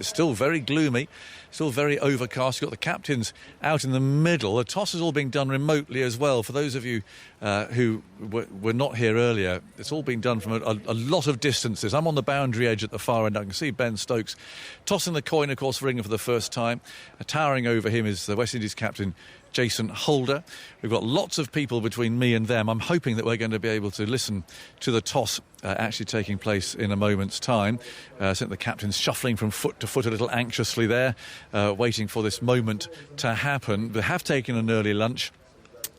It's still very gloomy, still very overcast. You've got the captains out in the middle. The toss is all being done remotely as well. For those of you who were not here earlier, it's all being done from a lot of distances. I'm on the boundary edge at the far end. I can see Ben Stokes tossing the coin, of course, for England for the first time. Towering over him is the West Indies captain, Jason Holder. We've got lots of people between me and them. I'm hoping that we're going to be able to listen to the toss actually taking place in a moment's time. I think the captain's shuffling from foot to foot a little anxiously there, waiting for this moment to happen. They have taken an early lunch,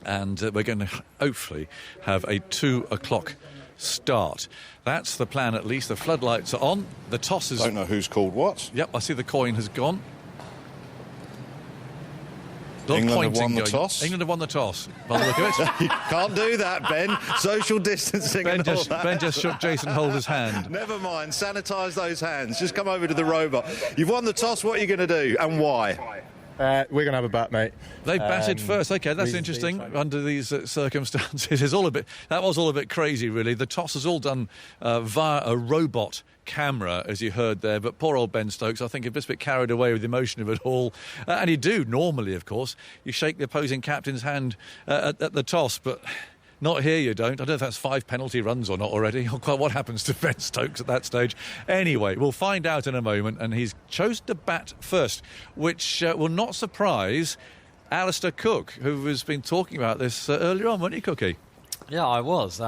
and we're going to hopefully have a 2 o'clock start. That's the plan, at least. The floodlights are on. The toss is... Don't know who's called what. Yep, I see the coin has gone. England have won the toss. England have won the toss. By the look of it. You can't do that, Ben. Social distancing. Ben just shook Jason Holder's hand. Never mind. Sanitise those hands. Just come over to the robot. You've won the toss. What are you going to do, and why? We're going to have a bat, mate. They batted first. OK, that's interesting under these circumstances. That was all a bit crazy, really. The toss is all done via a robot camera, as you heard there, but poor old Ben Stokes, I think, a bit carried away with the emotion of it all. And you do, normally, of course, you shake the opposing captain's hand at the toss, but... not here, you don't. I don't know if that's 5 penalty runs or not already, or quite what happens to Ben Stokes at that stage. Anyway, we'll find out in a moment, and he's chosen to bat first, which will not surprise Alistair Cook, who has been talking about this earlier on, wasn't he, Cookie? Yeah, I was.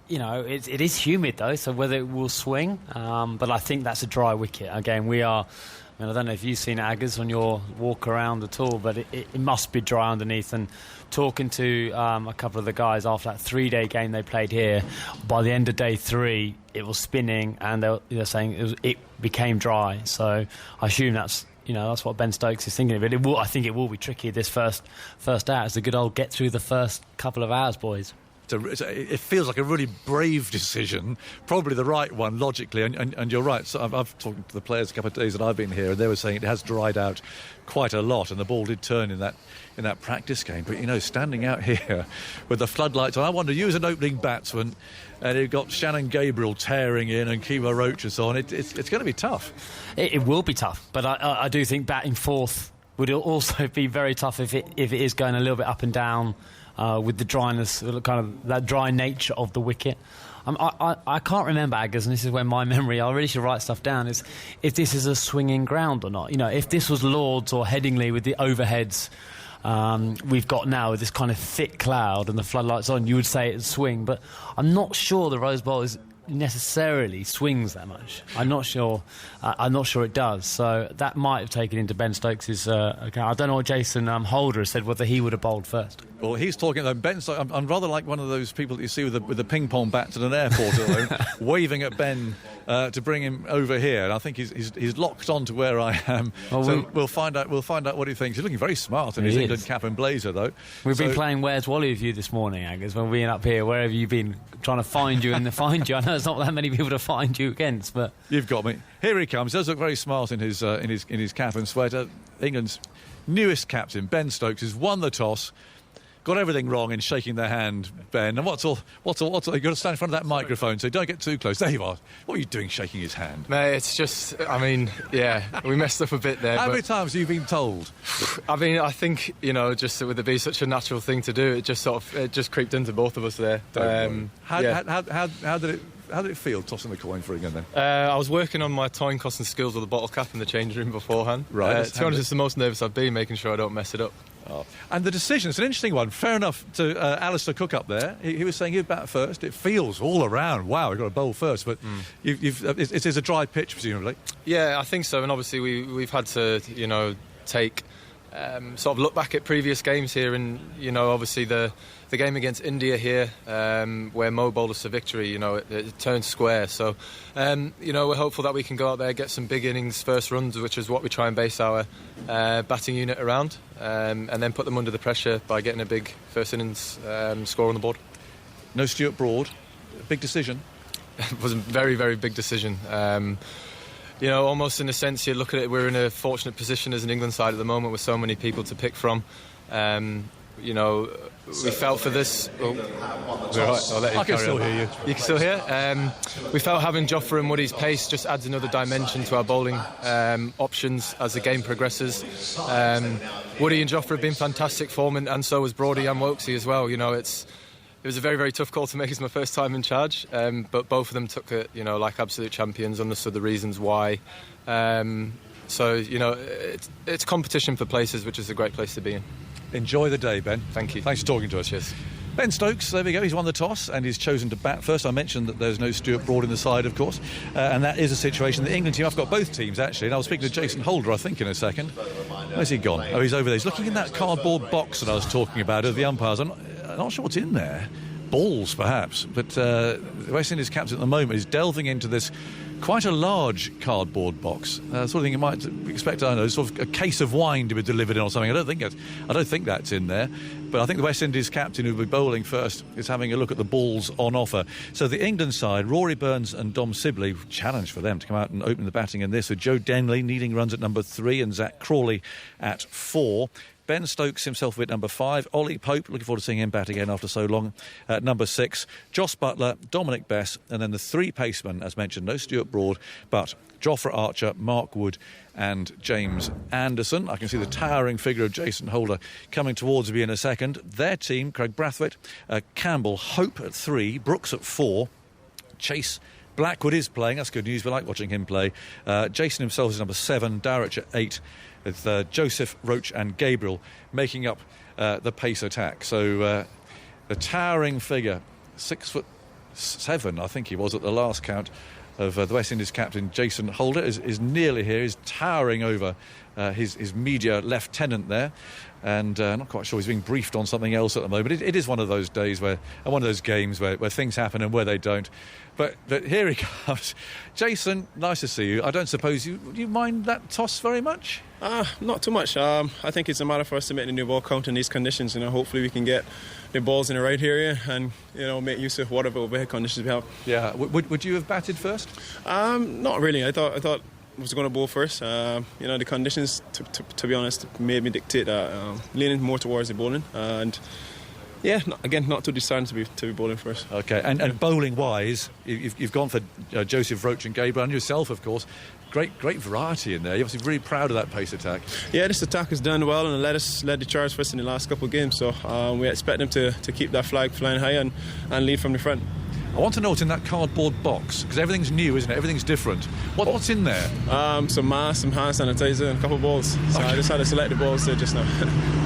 You know, it is humid, though, so whether it will swing, but I think that's a dry wicket. Again, I don't know if you've seen Ageas on your walk around at all, but it must be dry underneath. And talking to a couple of the guys after that 3-day game they played here, by the end of day 3, it was spinning, and they're saying it became dry. So I assume that's what Ben Stokes is thinking of it. I think it will be tricky this first out. It's a good old get through the first couple of hours, boys. It feels like a really brave decision, probably the right one logically, and you're right. So I've talked to the players a couple of days that I've been here, and they were saying it has dried out quite a lot, and the ball did turn in that practice game. But standing out here with the floodlights on, I wonder, you as an opening batsman, and you've got Shannon Gabriel tearing in and Kimo Roach and so on. It's going to be tough. It will be tough, but I do think batting fourth would also be very tough if it is going a little bit up and down. With the dryness, kind of that dry nature of the wicket. I can't remember, Ageas, and this is where my memory, I really should write stuff down, is if this is a swinging ground or not. If this was Lords or Headingley with the overheads we've got now with this kind of thick cloud and the floodlights on, you would say it'd swing, but I'm not sure the Rose Bowl necessarily swings that much. I'm not sure it does, so that might have taken into Ben Stokes' account. I don't know what Jason Holder has said, whether he would have bowled first. Well, he's talking about Ben Stokes. I'm rather like one of those people that you see with the ping pong bats at an airport waving at Ben to bring him over here, and I think he's locked on to where I am. Well, so we'll find out what he thinks. He's looking very smart in his England cap and blazer, though. We've been playing Where's Wally with you this morning, Ageas, when we've been up here. Where have you been trying to find you and find you? I know there's not that many people to find you against, but you've got me. Here he comes. He does look very smart in his cap and sweater. England's newest captain, Ben Stokes, has won the toss. Got everything wrong in shaking their hand, Ben. And what's all? You've got to stand in front of that microphone, so don't get too close. There you are. What are you doing shaking his hand? Mate, it's just, we messed up a bit there. How many times have you been told? I think, just with it being such a natural thing to do, it just creeped into both of us there. How did it feel tossing the coin for England then? I was working on my time costing skills with a bottle cap in the changing room beforehand. Right. To be honest, it's the most nervous I've been, making sure I don't mess it up. Oh. And the decision, it's an interesting one. Fair enough to Alistair Cook up there. He was saying he'd bat first. It feels all around, wow, we've got to bowl first. But it is a dry pitch, presumably. Yeah, I think so. And obviously we've had to, take... sort of look back at previous games here, and obviously the game against India here, where Mo bowled us a victory, it turned square. So we're hopeful that we can go out there, get some big innings, first runs, which is what we try and base our batting unit around, and then put them under the pressure by getting a big first innings score on the board. No Stuart Broad, big decision. It was a very, very big decision. Almost in a sense, you look at it, we're in a fortunate position as an England side at the moment with so many people to pick from. you know, we felt for this. Oh, right, I'll let you I can carry still on. hear you. You can still hear. We felt having Jofra and Woody's pace just adds another dimension to our bowling options as the game progresses. Woody and Jofra have been fantastic form, and so was Brody and Wokesy as well. You know, it was a very, very tough call to make. It's my first time in charge, but both of them took it, you know, like absolute champions, understood the reasons why. So, you know, it's competition for places, which is a great place to be in. Enjoy the day, Ben. Thank you. Thanks for talking to us. Cheers. Ben Stokes, there we go. He's won the toss and he's chosen to bat first. I mentioned that there's no Stuart Broad in the side, of course, and that is a situation. The England team, I've got both teams actually, and I was speaking to Jason Holder, I think, in a second. Where's he gone? Oh, he's over there. He's looking in that cardboard box that I was talking about of the umpires. I'm not sure what's in there. Balls, perhaps. But the West Indies captain at the moment is delving into this quite a large cardboard box. Sort of thing you might expect, I don't know, sort of a case of wine to be delivered in or something. I don't think that's in there. But I think the West Indies captain, who'll be bowling first, is having a look at the balls on offer. So the England side, Rory Burns and Dom Sibley, challenge for them to come out and open the batting in this, with Joe Denley needing runs at number 3 and Zach Crawley at 4. Ben Stokes himself at number 5. Ollie Pope, looking forward to seeing him bat again after so long, at number 6. Joss Buttler, Dominic Bess, and then the 3 pacemen, as mentioned, no Stuart Broad, but Jofra Archer, Mark Wood and James Anderson. I can see the towering figure of Jason Holder coming towards me in a second. Their team, Craig Brathwaite, Campbell, Hope at 3, Brooks at 4, Chase Blackwood is playing, that's good news, we like watching him play. Jason himself is number 7, Darrich at 8, with Joseph, Roach and Gabriel making up the pace attack. So the towering figure, 6'7", I think he was at the last count, of the West Indies captain Jason Holder is nearly here. He's towering over his media lieutenant there, and I'm not quite sure he's being briefed on something else at the moment. It is one of those days and one of those games where things happen and where they don't. But here he comes. Jason, nice to see you. I don't suppose you mind that toss very much? Not too much. I think it's a matter for us to make the new ball count in these conditions. You know, hopefully we can get the balls in the right area and, you know, make use of whatever overhead conditions we have. Yeah. Would you have batted first? Not really. I thought I was going to bowl first. You know, the conditions, to be honest, made me dictate that, leaning more towards the bowling. And yeah, not too decided to be bowling first. Okay, and bowling wise, you've gone for Joseph, Roach and Gabriel, and yourself, of course. Great variety in there. You're obviously really proud of that pace attack. Yeah, this attack has done well and led the charge for us in the last couple of games. So we expect them to keep that flag flying high and lead from the front. I want to know what's in that cardboard box, because everything's new, isn't it? Everything's different. What's in there? Some masks, some hand sanitizer, and a couple of balls. So okay. I just had to select the balls there just now.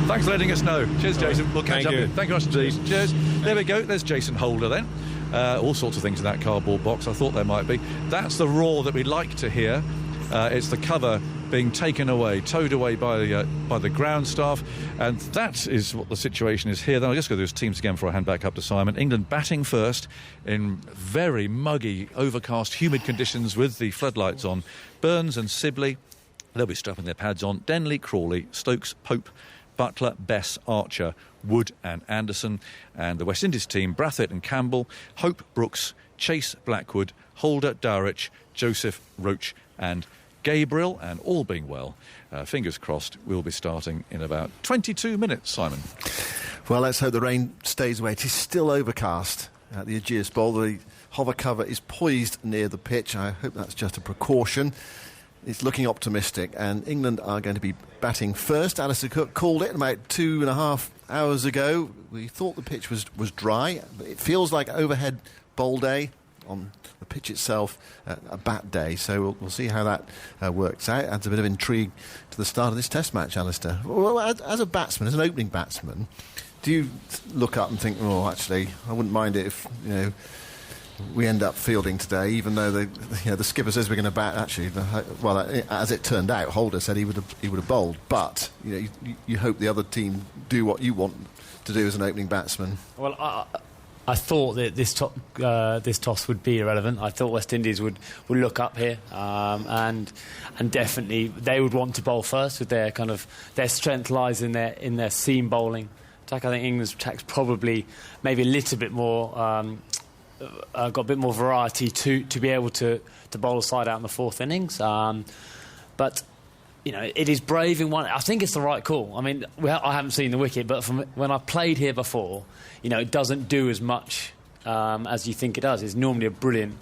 Thanks for letting us know. Cheers, Jason. We'll catch up. Thank you much indeed. Cheers. There we go. There's Jason Holder then. All sorts of things in that cardboard box. I thought there might be. That's the roar that we'd like to hear. It's the cover being taken away, towed away by the ground staff, and that is what the situation is here. Then I'll just go through those teams again before I hand back up to Simon. England batting first in very muggy, overcast, humid conditions with the floodlights on. Burns and Sibley, they'll be strapping their pads on. Denley, Crawley, Stokes, Pope, Buttler, Bess, Archer, Wood and Anderson. And the West Indies team, Brathwaite and Campbell, Hope, Brooks, Chase, Blackwood, Holder, Darrich, Joseph, Roach and Gabriel, and all being well, fingers crossed, we'll be starting in about 22 minutes, Simon. Well, let's hope the rain stays away. It is still overcast at the Ageas Bowl. The hover cover is poised near the pitch. I hope that's just a precaution. It's looking optimistic, and England are going to be batting first. Alistair Cook called it about 2.5 hours ago. We thought the pitch was dry, but it feels like overhead bowl day. On the pitch itself, a bat day, so we'll see how that works out. Adds a bit of intrigue to the start of this test match, Alistair. Well, as a batsman, as an opening batsman, do you look up and think, oh, actually, I wouldn't mind it if, you know, we end up fielding today, even though the skipper says we're going to bat. Actually, as it turned out, Holder said he would have bowled, but you know, you hope the other team do what you want to do as an opening batsman. Well, I thought that this toss would be irrelevant. I thought West Indies would look up here, and definitely they would want to bowl first. With their strength lies in their seam bowling attack. I think England's attack's probably maybe a little bit more got a bit more variety to be able to bowl a side out in the fourth innings. But it is brave in one. I think it's the right call. I mean, I haven't seen the wicket, but from when I played here before, it doesn't do as much as you think it does. It's normally a brilliant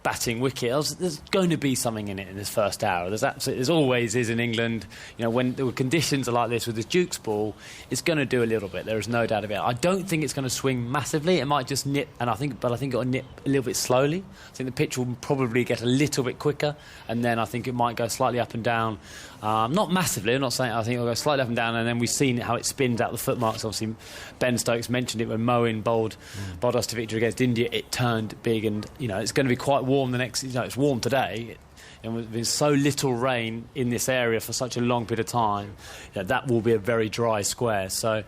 batting wicket. There's going to be something in it in this first hour. There's always is in England. When the conditions are like this with this Duke's ball, it's going to do a little bit. There is no doubt about it. I don't think it's going to swing massively. It might just nip, but I think it'll nip a little bit slowly. I think the pitch will probably get a little bit quicker, and then I think it might go slightly up and down. Not massively. I'm not saying. I think it'll go slightly up and down, and then we've seen how it spins out the footmarks. Obviously, Ben Stokes mentioned it when Moeen bowled us to victory against India. It turned big, and it's going to be quite warm the next. It's warm today, and there's been so little rain in this area for such a long period of time. That will be a very dry square. So.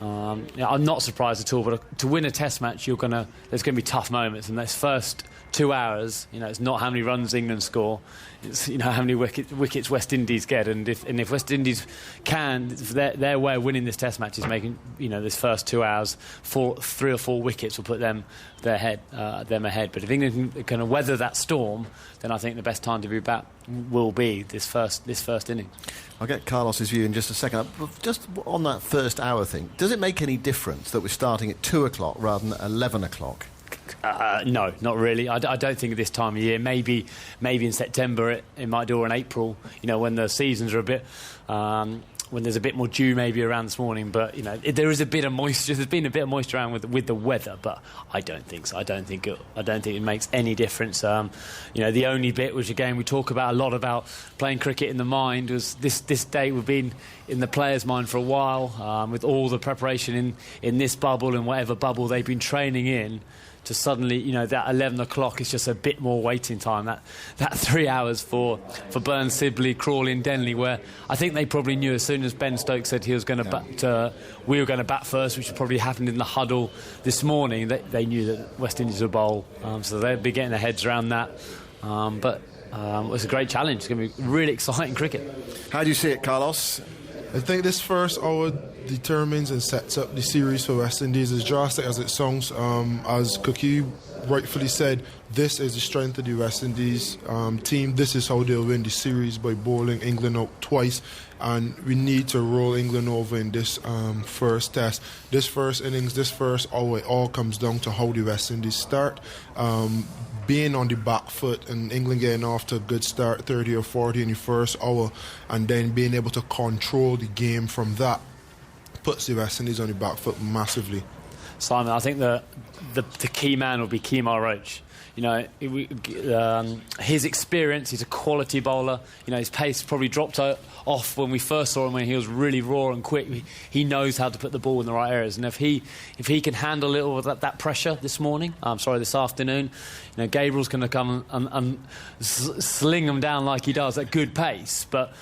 I'm not surprised at all, but to win a Test match, there's going to be tough moments. And those first 2 hours, it's not how many runs England score, it's how many wickets West Indies get. And if West Indies can, their way of winning this Test match is making this first 2 hours 3 or 4 wickets will put them ahead. But if England can weather that storm, then I think the best time to be back will be this first inning. I'll get Carlos's view in just a second. Just on that first hour thing, does it make any difference that we're starting at 2 o'clock rather than 11 o'clock? No, not really. I don't think at this time of year. Maybe in September it might do, or in April. When the seasons are a bit. When there's a bit more dew maybe around this morning, but there is a bit of moisture. There's been a bit of moisture around with the weather, but I don't think so. I don't think it makes any difference. The only bit which again we talk about a lot about playing cricket in the mind was this day we've been in the players' mind for a while with all the preparation in this bubble and whatever bubble they've been training in. To suddenly, that 11 o'clock is just a bit more waiting time. That 3 hours for Burns, Sibley, Crawley and Denley, where I think they probably knew as soon as Ben Stokes said he was going to bat, we were going to bat first, which probably happened in the huddle this morning. They knew that West Indies would bowl, so they'd be getting their heads around that. But it's a great challenge. It's going to be really exciting cricket. How do you see it, Carlos? I think this first hour determines and sets up the series for West Indies, as drastic as it sounds. As Cookie rightfully said, this is the strength of the West Indies team. This is how they'll win the series, by bowling England out twice. And we need to roll England over in this first test. This first innings, this first hour, it all comes down to how the West Indies start. Being on the back foot and England getting off to a good start, 30 or 40 in the first hour, and then being able to control the game from that puts the West Indies on the back foot massively. Simon, I think the key man will be Kimo Roach. His experience, he's a quality bowler. His pace probably dropped off when we first saw him when he was really raw and quick. He knows how to put the ball in the right areas, and if he can handle a little of that pressure this afternoon, Gabriel's going to come and sling them down like he does at good pace. But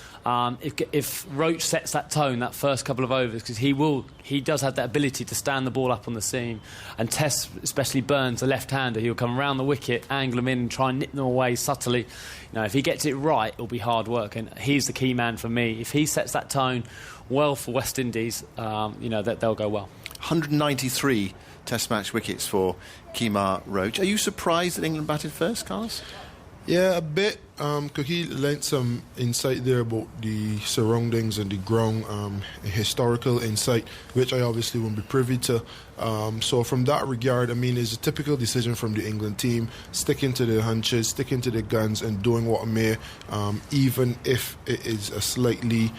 if Roach sets that tone that first couple of overs, because he does have that ability to stand the ball up on the seam and test, especially Burns, the left-hander. He'll come around the wicket, angle them in and try and nip them away subtly. If he gets it right, it'll be hard work, and he's the key man for me. If he sets that tone well for West Indies, that they'll go well. 193 Test match wickets for Kimo Roach. Are you surprised that England batted first, Carlos? Yeah, a bit. Cookie lent some insight there about the surroundings and the ground, historical insight, which I obviously won't be privy to. So from that regard, it's a typical decision from the England team, sticking to their hunches, sticking to their guns and doing what may, even if it is a slightly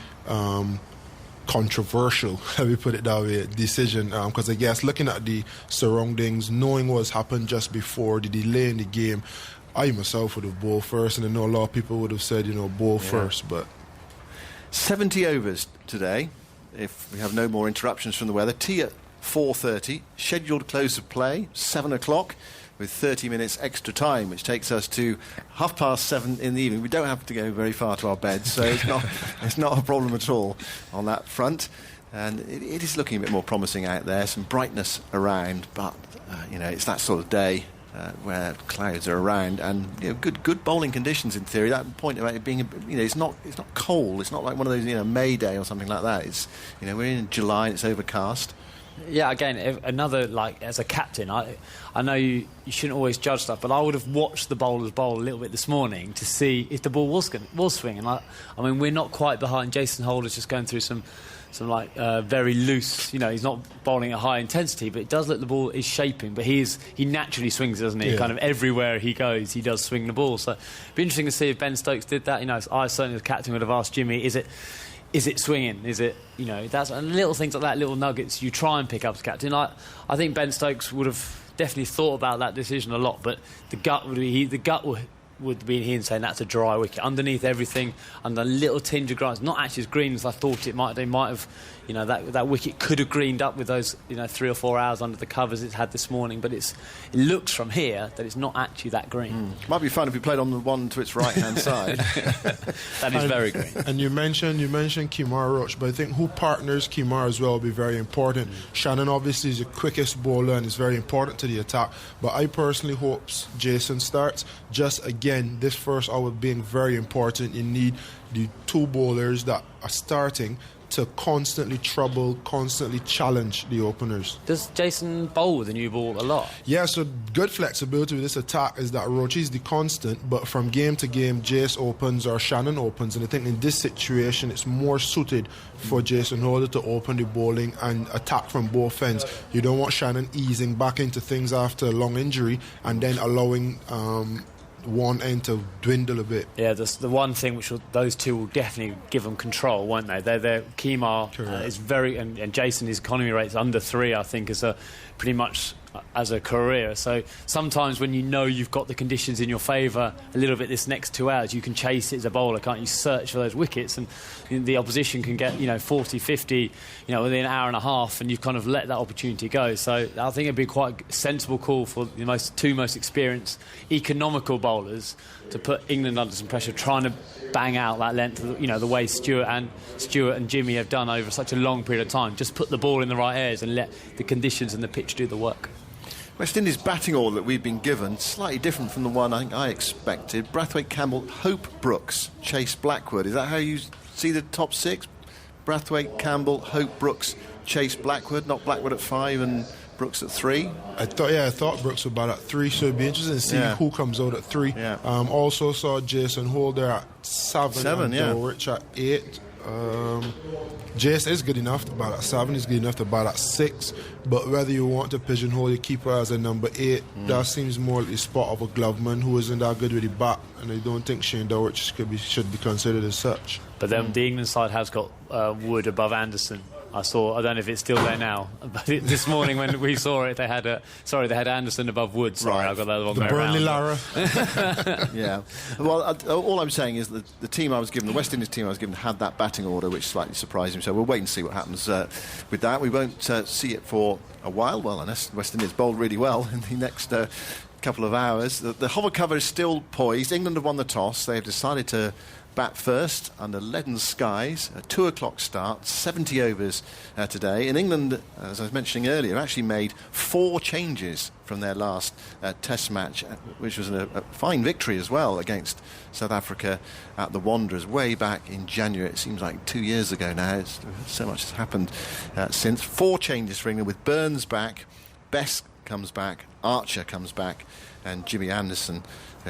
controversial, let me put it that way, decision, because I guess looking at the surroundings, knowing what's happened just before, the delay in the game, I myself would have bowled first, and I know a lot of people would have said, bowl first, but 70 overs today, if we have no more interruptions from the weather. Tea at 4:30, scheduled close of play 7 o'clock, with 30 minutes extra time, which takes us to 7:30 in the evening. We don't have to go very far to our beds, so it's not a problem at all on that front. And it is looking a bit more promising out there, some brightness around, but it's that sort of day where clouds are around, and good bowling conditions in theory. That point about it being, it's not cold. It's not like one of those May Day or something like that. It's we're in July and it's overcast. Yeah, again, another, like, as a captain, I know you shouldn't always judge stuff, but I would have watched the bowlers bowl a little bit this morning to see if the ball was swinging. I mean, we're not quite behind. Jason Holder's just going through some very loose, he's not bowling at high intensity, but it does look the ball is shaping. But he naturally swings, doesn't he? Yeah. Kind of everywhere he goes, he does swing the ball. So it'd be interesting to see if Ben Stokes did that. I certainly, as captain, would have asked Jimmy, is it swinging? Is it, that's little things like that, little nuggets you try and pick up as captain. I think Ben Stokes would have definitely thought about that decision a lot, but the gut would be him saying that's a dry wicket. Underneath everything, and the little tinge of grass, not actually as green as I thought it might. They might have, that wicket could have greened up with those, 3 or 4 hours under the covers it's had this morning. But it looks from here that it's not actually that green. Might be fun if we played on the one to its right hand side. That is very green. And you mentioned Kimo Roach, but I think who partners Kimo as well will be very important. Shannon obviously is the quickest bowler and is very important to the attack. But I personally hope Jason starts. Just again, this first hour being very important. You need the two bowlers that are starting to constantly trouble, constantly challenge the openers. Does Jason bowl with the new ball a lot? Yeah, so good flexibility with this attack is that Roach is the constant, but from game to game, Jace opens or Shannon opens, and I think in this situation it's more suited for Jason Holder to open the bowling and attack from both ends. You don't want Shannon easing back into things after a long injury and then allowing one end to dwindle a bit. Yeah, the one thing which those two will definitely give them control, won't they? They're Kimo is very, and Jason, his economy rate's under 3, I think, is pretty much as a career. So sometimes when you've got the conditions in your favour a little bit this next 2 hours, you can chase it as a bowler, can't you? Search for those wickets, and the opposition can get 40, 50 within an hour and a half, and you've kind of let that opportunity go. So I think it'd be quite a sensible call for the two most experienced economical bowlers to put England under some pressure, trying to bang out that length, the way Stuart and Jimmy have done over such a long period of time. Just put the ball in the right areas and let the conditions and the pitch do the work. West Indies batting order that we've been given, slightly different from the one I think I expected. Brathwaite, Campbell, Hope, Brooks, Chase, Blackwood. Is that how you see the top 6? Brathwaite, Campbell, Hope, Brooks, Chase, Blackwood, not Blackwood at 5 and Brooks at 3? I thought Brooks would bat at 3, so it'd be interesting to see who comes out at 3. Yeah. Also saw Jason Holder at 7 and Rich at 8. Jace is good enough to bat at 7, he's good enough to bat at 6, but whether you want to pigeonhole your keeper as a number 8, that seems more like the spot of a gloveman who isn't that good with the bat, and I don't think Shane Dowrich should be considered as such. But then the England side has got Wood above Anderson. I don't know if it's still there now, but this morning when we saw it, they had Anderson above Wood. Sorry, I got that wrong way around. Burnley Lara. Yeah. Well, all I'm saying is that the team I was given, the West Indies team I was given, had that batting order, which slightly surprised me. So we'll wait and see what happens with that. We won't see it for a while. Well, unless West Indies bowled really well in the next couple of hours. The hover cover is still poised. England have won the toss. They have decided to bat first under leaden skies, a 2 o'clock start, 70 overs today. And England, as I was mentioning earlier, actually made 4 changes from their last test match, which was a fine victory as well against South Africa at the Wanderers way back in January. It seems like 2 years ago now. So much has happened since. 4 changes for England, with Burns back, Best comes back, Archer comes back, and Jimmy Anderson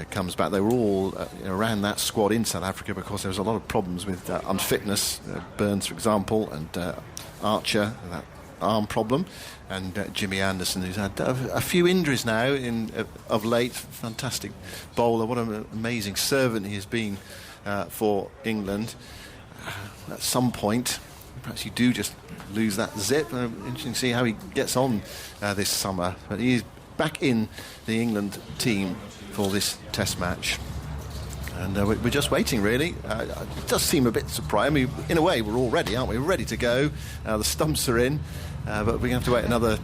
comes back. They were all around that squad in South Africa because there was a lot of problems with unfitness. Burns, for example, and Archer, that arm problem, and Jimmy Anderson, who's had a few injuries now of late. Fantastic bowler. What an amazing servant he has been for England. At some point, perhaps you do just lose that zip. Interesting to see how he gets on this summer. But he's back in the England team for this test match, and we're just waiting, really. It does seem a bit surprising. I mean, in a way, we're all ready, aren't we? We're ready to go. The stumps are in, but we're going to have to wait another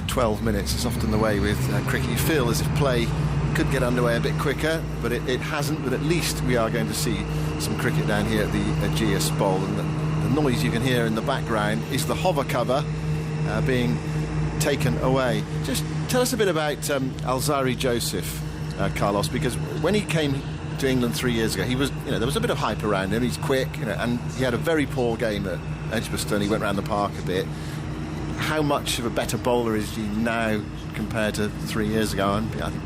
12 minutes. It's often the way with cricket. You feel as if play could get underway a bit quicker, but it hasn't. But at least we are going to see some cricket down here at the Ageas Bowl, and the noise you can hear in the background is the hover cover being taken away. Just tell us a bit about Alzari Joseph, Carlos, because when he came to England 3 years ago, he was, there was a bit of hype around him. He's quick, and he had a very poor game at Edgbaston. He went around the park a bit. how much of a better bowler is he now compared to 3 years ago? And I think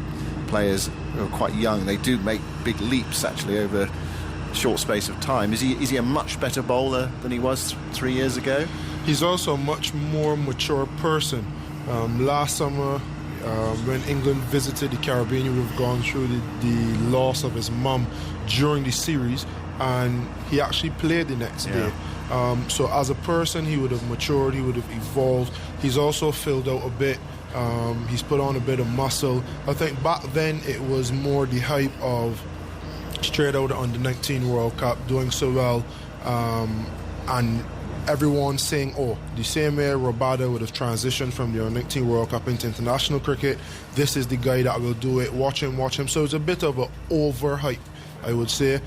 players who are quite young, they do make big leaps actually over a short space of time. Is he a much better bowler than he was 3 years ago? He's also a much more mature person. Last summer, when England visited the Caribbean, he would have gone through the loss of his mum during the series, and he actually played the next day. So as a person, he would have matured, he would have evolved. He's also filled out a bit. He's put on a bit of muscle. I think back then it was more the hype of straight out on the 19 World Cup, doing so well, and everyone saying, oh, the same way Rabada would have transitioned from the under-19 World Cup into international cricket, this is the guy that will do it, watch him. So it's a bit of an over-hype, I would say.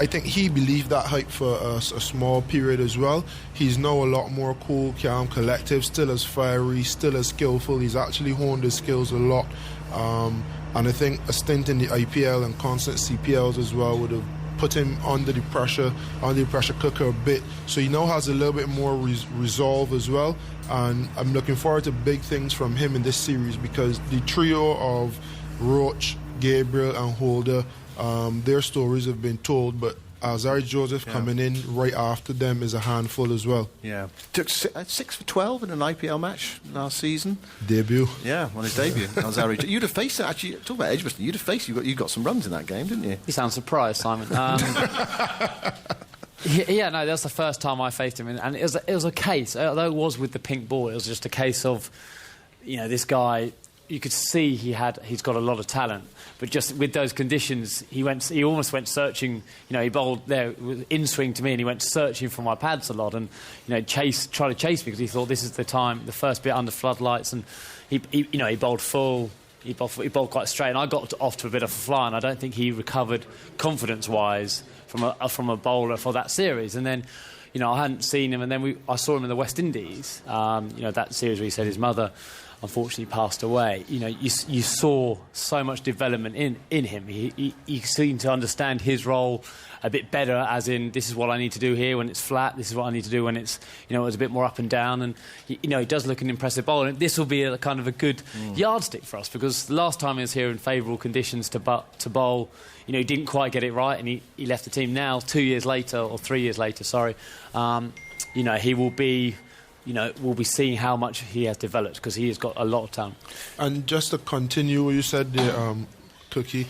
I think he believed that hype for a small period as well. He's now a lot more cool, calm, collective, still as fiery, still as skillful. He's actually honed his skills a lot. And I think a stint in the IPL and constant CPLs as well would have put him under the pressure cooker a bit. So he now has a little bit more resolve as well. And I'm looking forward to big things from him in this series, because the trio of Roach, Gabriel and Holder, their stories have been told, but Azari Joseph coming in right after them is a handful as well. Yeah. Took 6 for 12 in an IPL match last season. Debut. Yeah, on his debut. Azari. You'd have faced it, actually. Talk about Edgbaston. You'd have faced, you got some runs in that game, didn't you? You sound surprised, Simon. Yeah, no, that's the first time I faced him, and it was a case, although it was with the pink ball, it was just a case of, this guy, you could see he's got a lot of talent, but just with those conditions, he almost went searching. He bowled there in swing to me, and he went searching for my pads a lot, and tried to chase me because he thought this is the time, the first bit under floodlights, and he bowled full. He bowled quite straight, and I got off to a bit of a fly, and I don't think he recovered confidence-wise from a bowler for that series. And then, I hadn't seen him, and then I saw him in the West Indies. That series where he said his mother unfortunately passed away. You saw so much development in him. He seemed to understand his role a bit better, as in, this is what I need to do here when it's flat, this is what I need to do when it's it's a bit more up and down, and he does look an impressive bowler, and this will be a kind of a good yardstick for us, because the last time he was here in favourable conditions to bowl, he didn't quite get it right, and he left the team. Now 2 years later, or 3 years later, sorry, he will be we'll be seeing how much he has developed, because he has got a lot of talent. And just to continue what you said there, Cookie,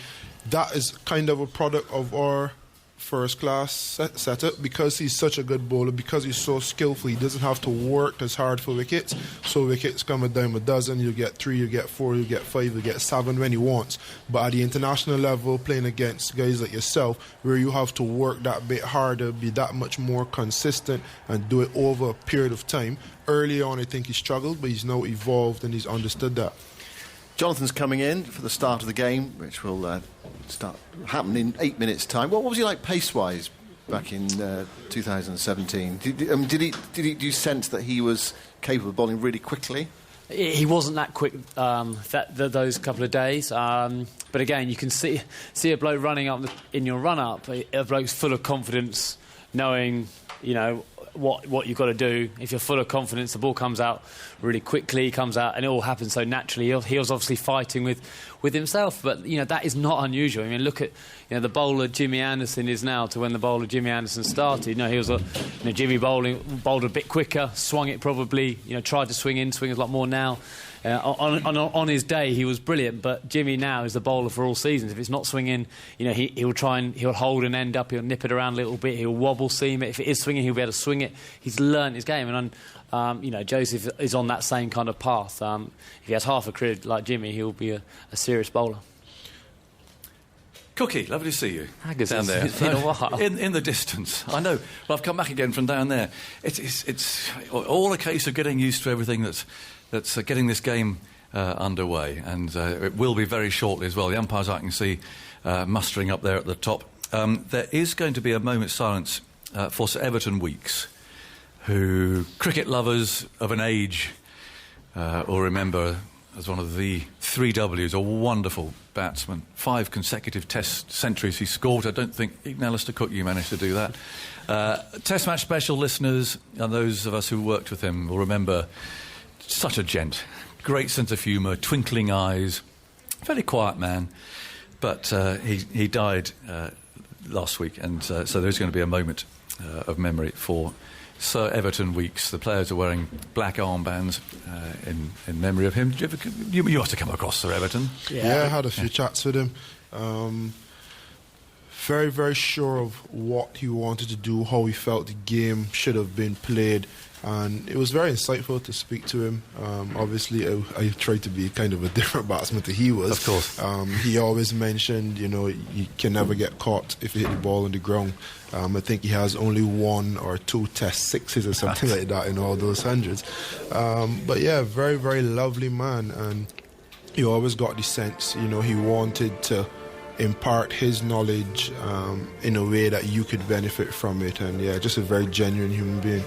that is kind of a product of our first-class setup, because he's such a good bowler, because he's so skillful. He doesn't have to work as hard for wickets, so wickets come a dime a dozen. You get 3, you get 4, you get 5, you get 7 when he wants. But at the international level, playing against guys like yourself, where you have to work that bit harder, be that much more consistent, and do it over a period of time. Early on, I think he struggled, but he's now evolved and he's understood that. Jonathan's coming in for the start of the game, which will start happening in 8 minutes' time. What was he like pace-wise back in 2017? Do you sense that he was capable of bowling really quickly? He wasn't that quick those couple of days, but again, you can see a bloke running up in your run-up, a bloke's full of confidence, knowing what you've got to do. If you're full of confidence, the ball comes out really quickly, comes out, and it all happens so naturally. He was obviously fighting with himself, but that is not unusual. I mean, look at the bowler Jimmy Anderson is now to when the bowler Jimmy Anderson started. He was Jimmy bowled a bit quicker, swung it probably, tried to swing a lot more now. On his day, he was brilliant, but Jimmy now is the bowler for all seasons. If it's not swinging, he'll try and he'll hold an end up, he'll nip it around a little bit, he'll wobble seam it. If it is swinging, he'll be able to swing it. He's learned his game, and Joseph is on that same kind of path. If he has half a career like Jimmy, he'll be a serious bowler. Cookie, lovely to see you. Ageas, down there. It's been a while. In the distance. I know. Well, I've come back again from down there. It's all a case of getting used to everything that's getting this game underway, and it will be very shortly as well. The umpires, I can see, mustering up there at the top. There is going to be a moment's silence for Sir Everton Weekes, who cricket lovers of an age will remember as one of the 3 Ws, a wonderful batsman. 5 consecutive Test centuries he scored. I don't think even Alistair Cook, you managed to do that. Test match special listeners and those of us who worked with him will remember such a gent. Great sense of humour, twinkling eyes, fairly quiet man. But he died last week, and so there's going to be a moment of memory for Sir Everton Weekes. The players are wearing black armbands in memory of him. You must have come across Sir Everton. Yeah, I had a few chats with him. Very, very sure of what he wanted to do, how he felt the game should have been played. And it was very insightful to speak to him. Obviously, I tried to be kind of a different batsman than he was. Of course. He always mentioned, you can never get caught if you hit the ball on the ground. I think he has only 1 or 2 Test sixes or something like that in all those hundreds. But yeah, very, very lovely man. And he always got the sense, he wanted to impart his knowledge in a way that you could benefit from it. And yeah, just a very genuine human being.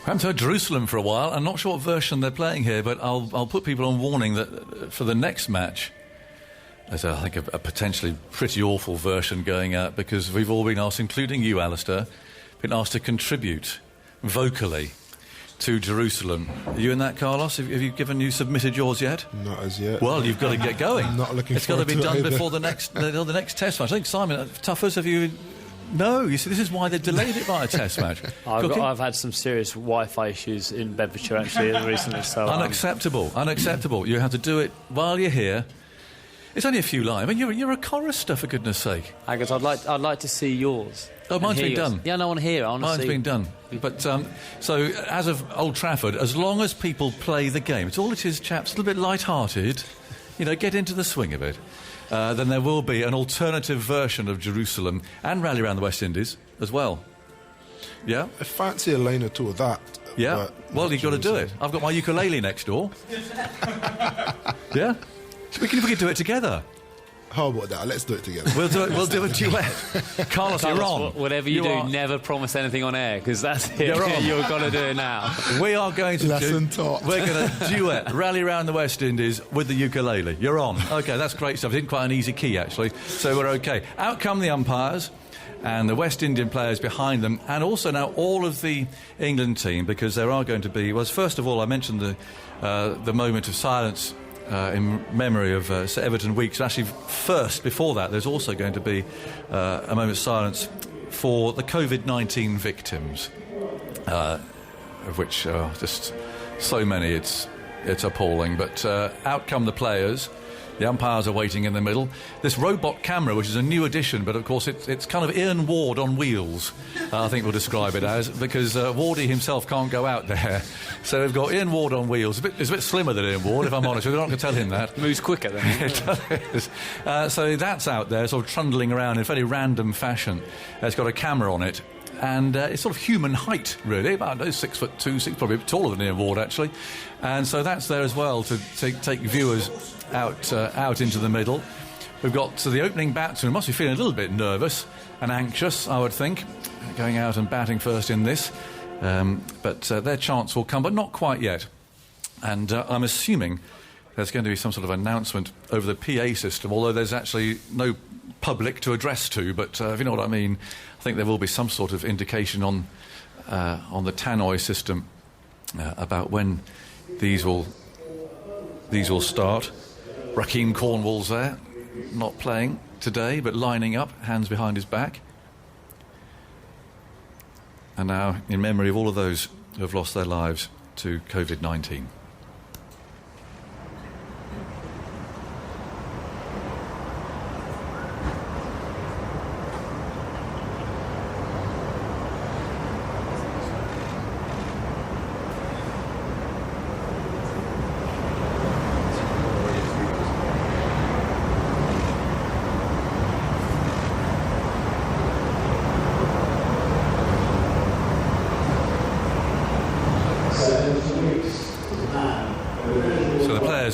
I haven't heard Jerusalem for a while. I'm not sure what version they're playing here, but I'll put people on warning that for the next match, there's, I think, a potentially pretty awful version going out, because we've all been asked, including you, Alistair, been asked to contribute vocally to Jerusalem. Are you in that, Carlos? Have you submitted yours yet? Not as yet. Well, you've got to get going. I'm not looking It's got to be done either. before the next Test match. I think, Simon, Tuffers, have you... No, you see, this is why they delayed it by a Test match. I've had some serious Wi-Fi issues in Bedfordshire actually recently. So unacceptable. You have to do it while you're here. It's only a few lines. I mean, you're a chorister, for goodness sake. Ageas, I'd like to see yours. Oh, mine's been done. Yeah, I want to hear it. Mine's been done. But so, as of Old Trafford, as long as people play the game, it's all it is, chaps. A little bit light-hearted. Get into the swing of it. Then there will be an alternative version of Jerusalem and Rally Around the West Indies as well. Yeah? I fancy a line or 2 of that. Yeah? Well, you've got to do it. I've got my ukulele next door. Yeah? We can do it together. How about that? Let's do it together. We'll do a duet. Carlos, you're on. Whatever you do, never promise anything on air, because that's it. You're on. You've got to do it now. We are going to Lesson taught. We're going to duet Rally Around the West Indies with the ukulele. You're on. OK, that's great stuff. It isn't quite an easy key, actually, so we're OK. Out come the umpires and the West Indian players behind them, and also now all of the England team, because there are going to be... Well, first of all, I mentioned the moment of silence in memory of Sir Everton Weekes. Actually, first, before that, there's also going to be a moment of silence for the COVID-19 victims, of which are just so many, it's appalling. But out come the players. The umpires are waiting in the middle. This robot camera, which is a new addition, but of course it's kind of Ian Ward on wheels, I think we'll describe it as, because Wardy himself can't go out there. So we've got Ian Ward on wheels. It's a bit slimmer than Ian Ward, if I'm honest. We're not going to tell him that. Moves quicker than him. It does. So that's out there, sort of trundling around in a very random fashion. It's got a camera on it. And it's sort of human height, really, about 6'2", probably taller than Ian Ward, actually. And so that's there as well to take viewers out into the middle. We've got the opening batsman, who must be feeling a little bit nervous and anxious, I would think, going out and batting first in this. But their chance will come, but not quite yet. And I'm assuming there's going to be some sort of announcement over the PA system, although there's actually no public to address to, but if you know what I mean, I think there will be some sort of indication on the tannoy system about when these will start. Rakeem Cornwall's there, not playing today, but lining up, hands behind his back. And now, in memory of all of those who have lost their lives to COVID-19.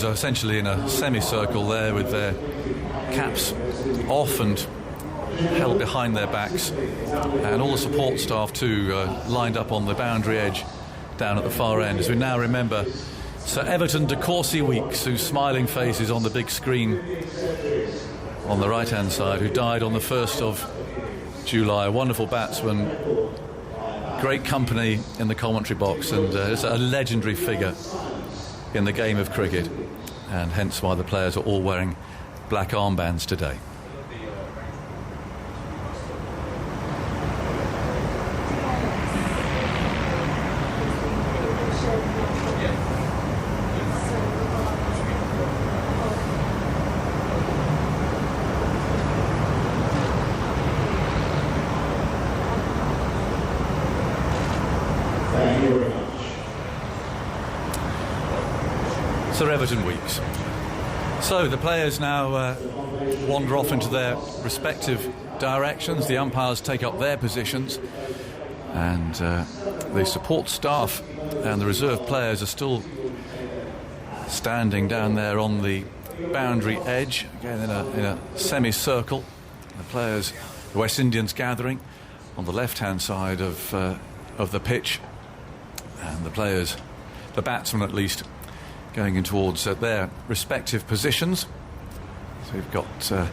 Are essentially in a semicircle there with their caps off and held behind their backs, and all the support staff too lined up on the boundary edge down at the far end. As we now remember So Everton de Courcy Weeks, whose smiling face is on the big screen on the right-hand side, who died on the 1st of July, a wonderful batsman, great company in the commentary box, and is a legendary figure in the game of cricket, and hence why the players are all wearing black armbands today. Sir Everton Weeks. So the players now wander off into their respective directions. The umpires take up their positions, and the support staff and the reserve players are still standing down there on the boundary edge, again in a semicircle. The players, the West Indians, gathering on the left-hand side of the pitch, and the players, the batsmen at least, going in towards their respective positions. So we've got some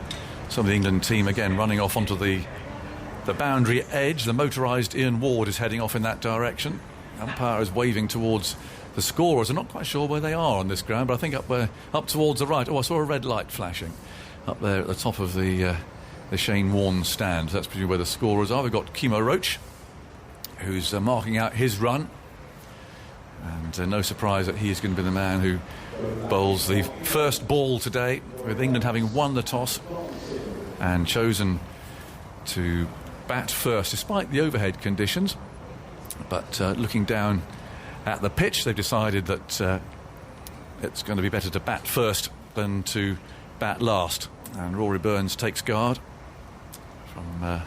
of the England team again running off onto the boundary edge. The motorised Ian Ward is heading off in that direction. Umpire is waving towards the scorers. I'm not quite sure where they are on this ground, but I think up towards the right. Oh, I saw a red light flashing up there at the top of the Shane Warne stand. That's presumably where the scorers are. We've got Kimo Roach, who's marking out his run. And no surprise that he is going to be the man who bowls the first ball today, with England having won the toss and chosen to bat first despite the overhead conditions. But looking down at the pitch, they've decided that it's going to be better to bat first than to bat last. And Rory Burns takes guard from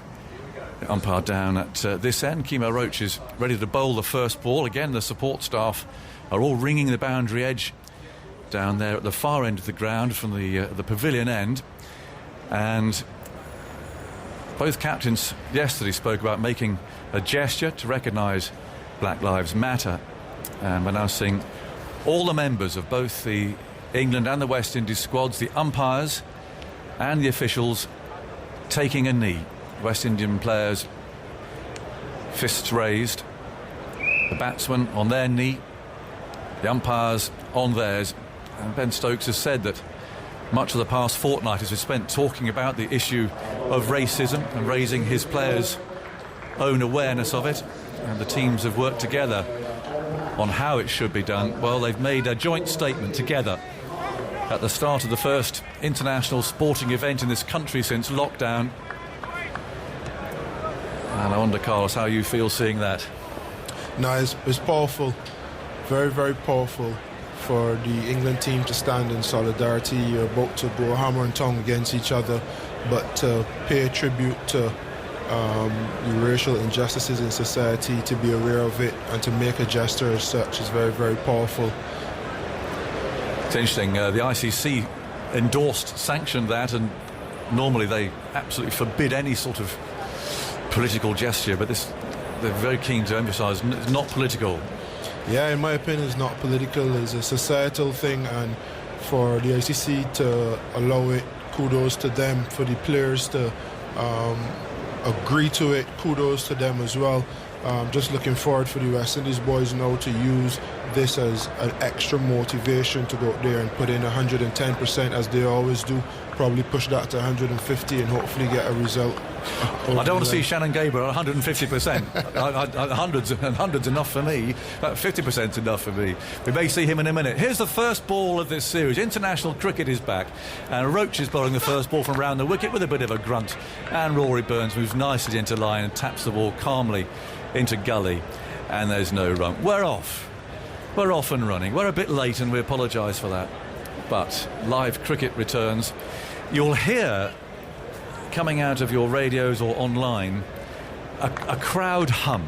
umpire down at this end. Kimo Roach is ready to bowl the first ball. Again, the support staff are all ringing the boundary edge down there at the far end of the ground from the pavilion end. And both captains yesterday spoke about making a gesture to recognise Black Lives Matter. And we're now seeing all the members of both the England and the West Indies squads, the umpires and the officials, taking a knee. West Indian players, fists raised, the batsmen on their knee, the umpires on theirs. And Ben Stokes has said that much of the past fortnight has been spent talking about the issue of racism and raising his players' own awareness of it, and the teams have worked together on how it should be done. Well, they've made a joint statement together at the start of the first international sporting event in this country since lockdown. And I wonder, Carlos, how you feel seeing that. No, it's powerful, very, very powerful for the England team to stand in solidarity. You're about to go hammer and tongue against each other, but to pay tribute to the racial injustices in society, to be aware of it and to make a gesture as such is very, very powerful. It's interesting, the ICC endorsed, sanctioned that, and normally they absolutely forbid any sort of political gesture, but this, they're very keen to emphasise it's not political. Yeah, in my opinion, it's not political. It's a societal thing, and for the ICC to allow it, kudos to them. For the players to agree to it, kudos to them as well. Just looking forward for the West Indies boys now to use this as an extra motivation to go out there and put in 110% as they always do. Probably push that to 150 and hopefully get a result. I don't want to see Shannon Gabriel at 150%. Hundreds enough for me. 50% enough for me. We may see him in a minute. Here's the first ball of this series. International cricket is back, and Roach is bowling the first ball from round the wicket with a bit of a grunt, and Rory Burns moves nicely into line and taps the ball calmly into gully, and there's no run. We're off and running. We're a bit late, and we apologise for that, but live cricket returns. You'll hear, coming out of your radios or online, a crowd hum,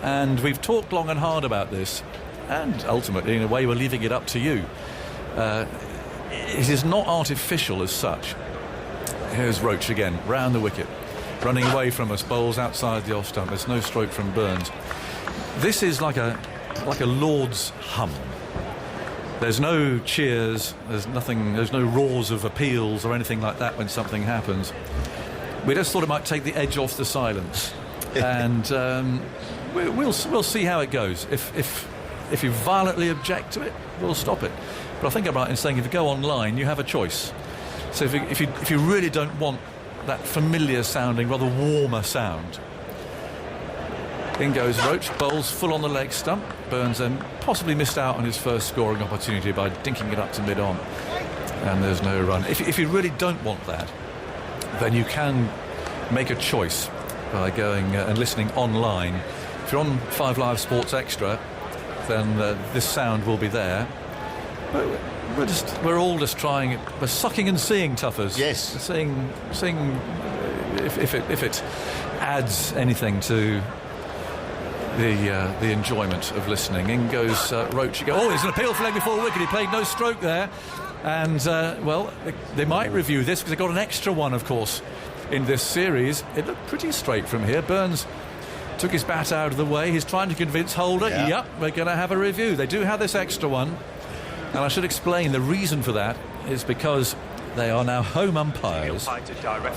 and we've talked long and hard about this, and ultimately in a way we're leaving it up to you. It is not artificial as such. Here's Roach again, round the wicket, running away from us, bowls outside the off stump. There's no stroke from Burns. This is like a Lord's hum. There's no cheers, there's no roars of appeals or anything like that when something happens. We just thought it might take the edge off the silence. And we'll see how it goes. If you violently object to it, we'll stop it. But I think I'm right in saying if you go online, you have a choice. So if you really don't want that familiar sounding, rather warmer sound, in goes Roach, bowls full on the leg stump. Burns then possibly missed out on his first scoring opportunity by dinking it up to mid-on. And there's no run. If you really don't want that, then you can make a choice by going and listening online. If you're on 5 Live Sports Extra, then this sound will be there. But we're all just trying it. We're sucking and seeing, Tuffers. Yes. Seeing if it adds anything to the enjoyment of listening. In goes Roach. Oh, it's an appeal for leg before wicket. He played no stroke there. And, well, they might review this because they've got an extra one, of course, in this series. It looked pretty straight from here. Burns took his bat out of the way. He's trying to convince Holder. Yep, we're going to have a review. They do have this extra one. And I should explain the reason for that is because they are now home umpires,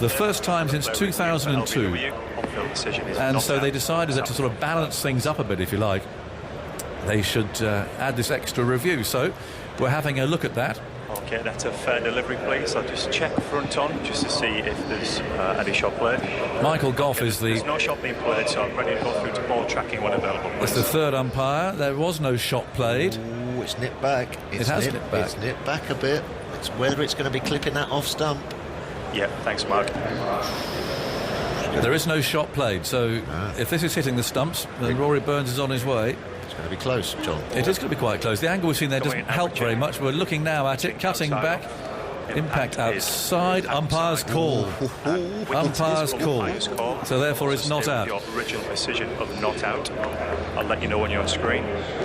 the first time since 2002. And so they decided that to sort of balance things up a bit, if you like, they should add this extra review. So we're having a look at that. Okay, that's a fair delivery, please. I'll just check front on just to see if there's any shot played. Michael Goff is the... There's no shot being played, so I'm ready to go through to ball tracking when available. It's the third umpire. There was no shot played. Ooh, it's nipped back. It has nipped back. It's nipped back a bit. It's whether it's going to be clipping that off stump. Yeah, thanks, Mark. There is no shot played, so if this is hitting the stumps, then Rory Burns is on his way. It's going to be close, John. It is going to be quite close. The angle we've seen there doesn't help very much. We're looking now at it, cutting back. Impact outside. Umpire's call. Umpire's call. So therefore it's not out. Your original decision of not out. I'll let you know when you're on screen.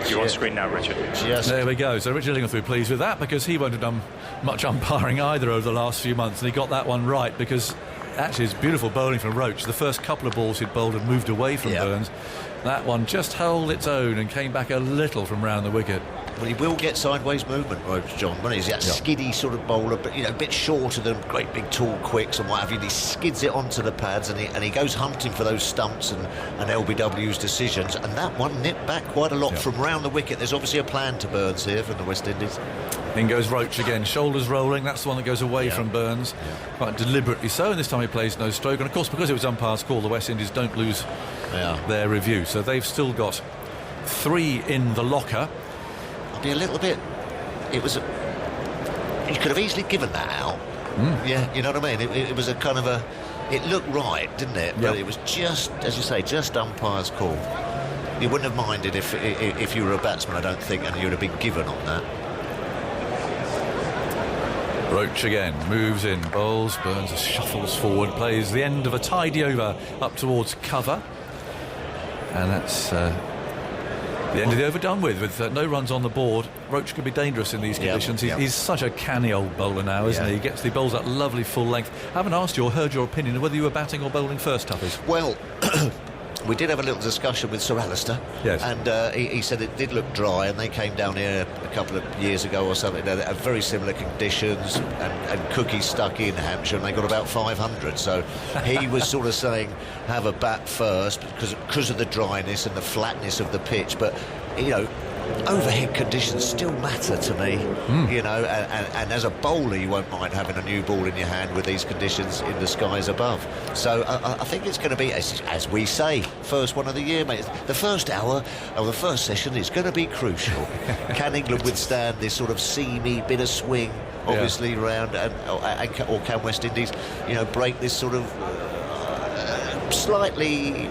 You're on screen now, Richard. There we go. So Richard Lingleton will be pleased with that because he won't have done much umpiring either over the last few months, and he got that one right because actually it's beautiful bowling from Roach. The first couple of balls he'd bowled had moved away from Burns. That one just held its own and came back a little from round the wicket. Well, he will get sideways movement, Roach, John. When he's that skiddy sort of bowler, but a bit shorter than great big tall quicks and what have you. He skids it onto the pads and he goes hunting for those stumps and LBW's decisions. And that one nipped back quite a lot from round the wicket. There's obviously a plan to Burns here from the West Indies. In goes Roach again, shoulders rolling. That's the one that goes away from Burns, quite deliberately so. And this time he plays no stroke. And of course, because it was umpire's call, the West Indies don't lose their review. So they've still got 3 in the locker. Be a little bit. You could have easily given that out. Yeah, you know what I mean. It was a kind of a. It looked right, didn't it? But it was just, as you say, just umpire's call. You wouldn't have minded if you were a batsman, I don't think, and you'd have been given on that. Roach again moves in, bowls. Burns shuffles forward, plays the end of a tidy over up towards cover, and that's. The end of the over done with no runs on the board. Roach could be dangerous in these conditions. He's such a canny old bowler now, isn't he? He gets the bowls at lovely full length. I haven't asked you or heard your opinion of whether you were batting or bowling first, Tuffies. Well, we did have a little discussion with Sir Alistair. Yes. And he said it did look dry, and they came down here a couple of years ago or something. They had very similar conditions, and Cookie stuck in Hampshire, and they got about 500. So he was sort of saying, have a bat first because of the dryness and the flatness of the pitch. But, overhead conditions still matter to me, and as a bowler you won't mind having a new ball in your hand with these conditions in the skies above. So I think it's going to be, as we say, first one of the year, mate. The first hour of the first session is going to be crucial. Can England withstand this sort of seamy bit of swing, obviously, round, or can West Indies, break this sort of slightly,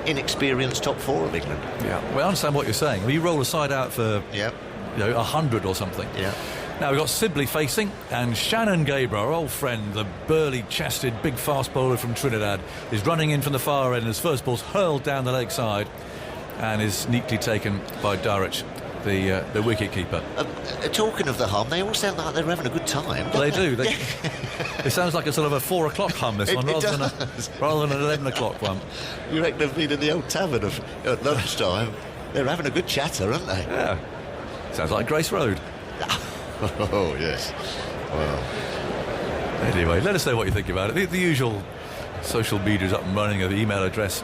inexperienced top 4 of England? Yeah, well, I understand what you're saying. Well, you roll a side out for 100 or something. Yeah. Now we've got Sibley facing, and Shannon Gabriel, our old friend, the burly-chested, big fast bowler from Trinidad, is running in from the far end. His first ball's hurled down the leg side and is neatly taken by Durrich, the wicket-keeper. Talking of the hum, they all sound like they're having a good time. Well, they do. It sounds like a sort of a 4 o'clock hum, this one, rather than an 11 o'clock one. You reckon they've been in the old tavern at lunchtime? They're having a good chatter, aren't they? Yeah. Sounds like Grace Road. Oh, yes. Well. Anyway, let us know what you think about it. The usual social media is up and running. The email address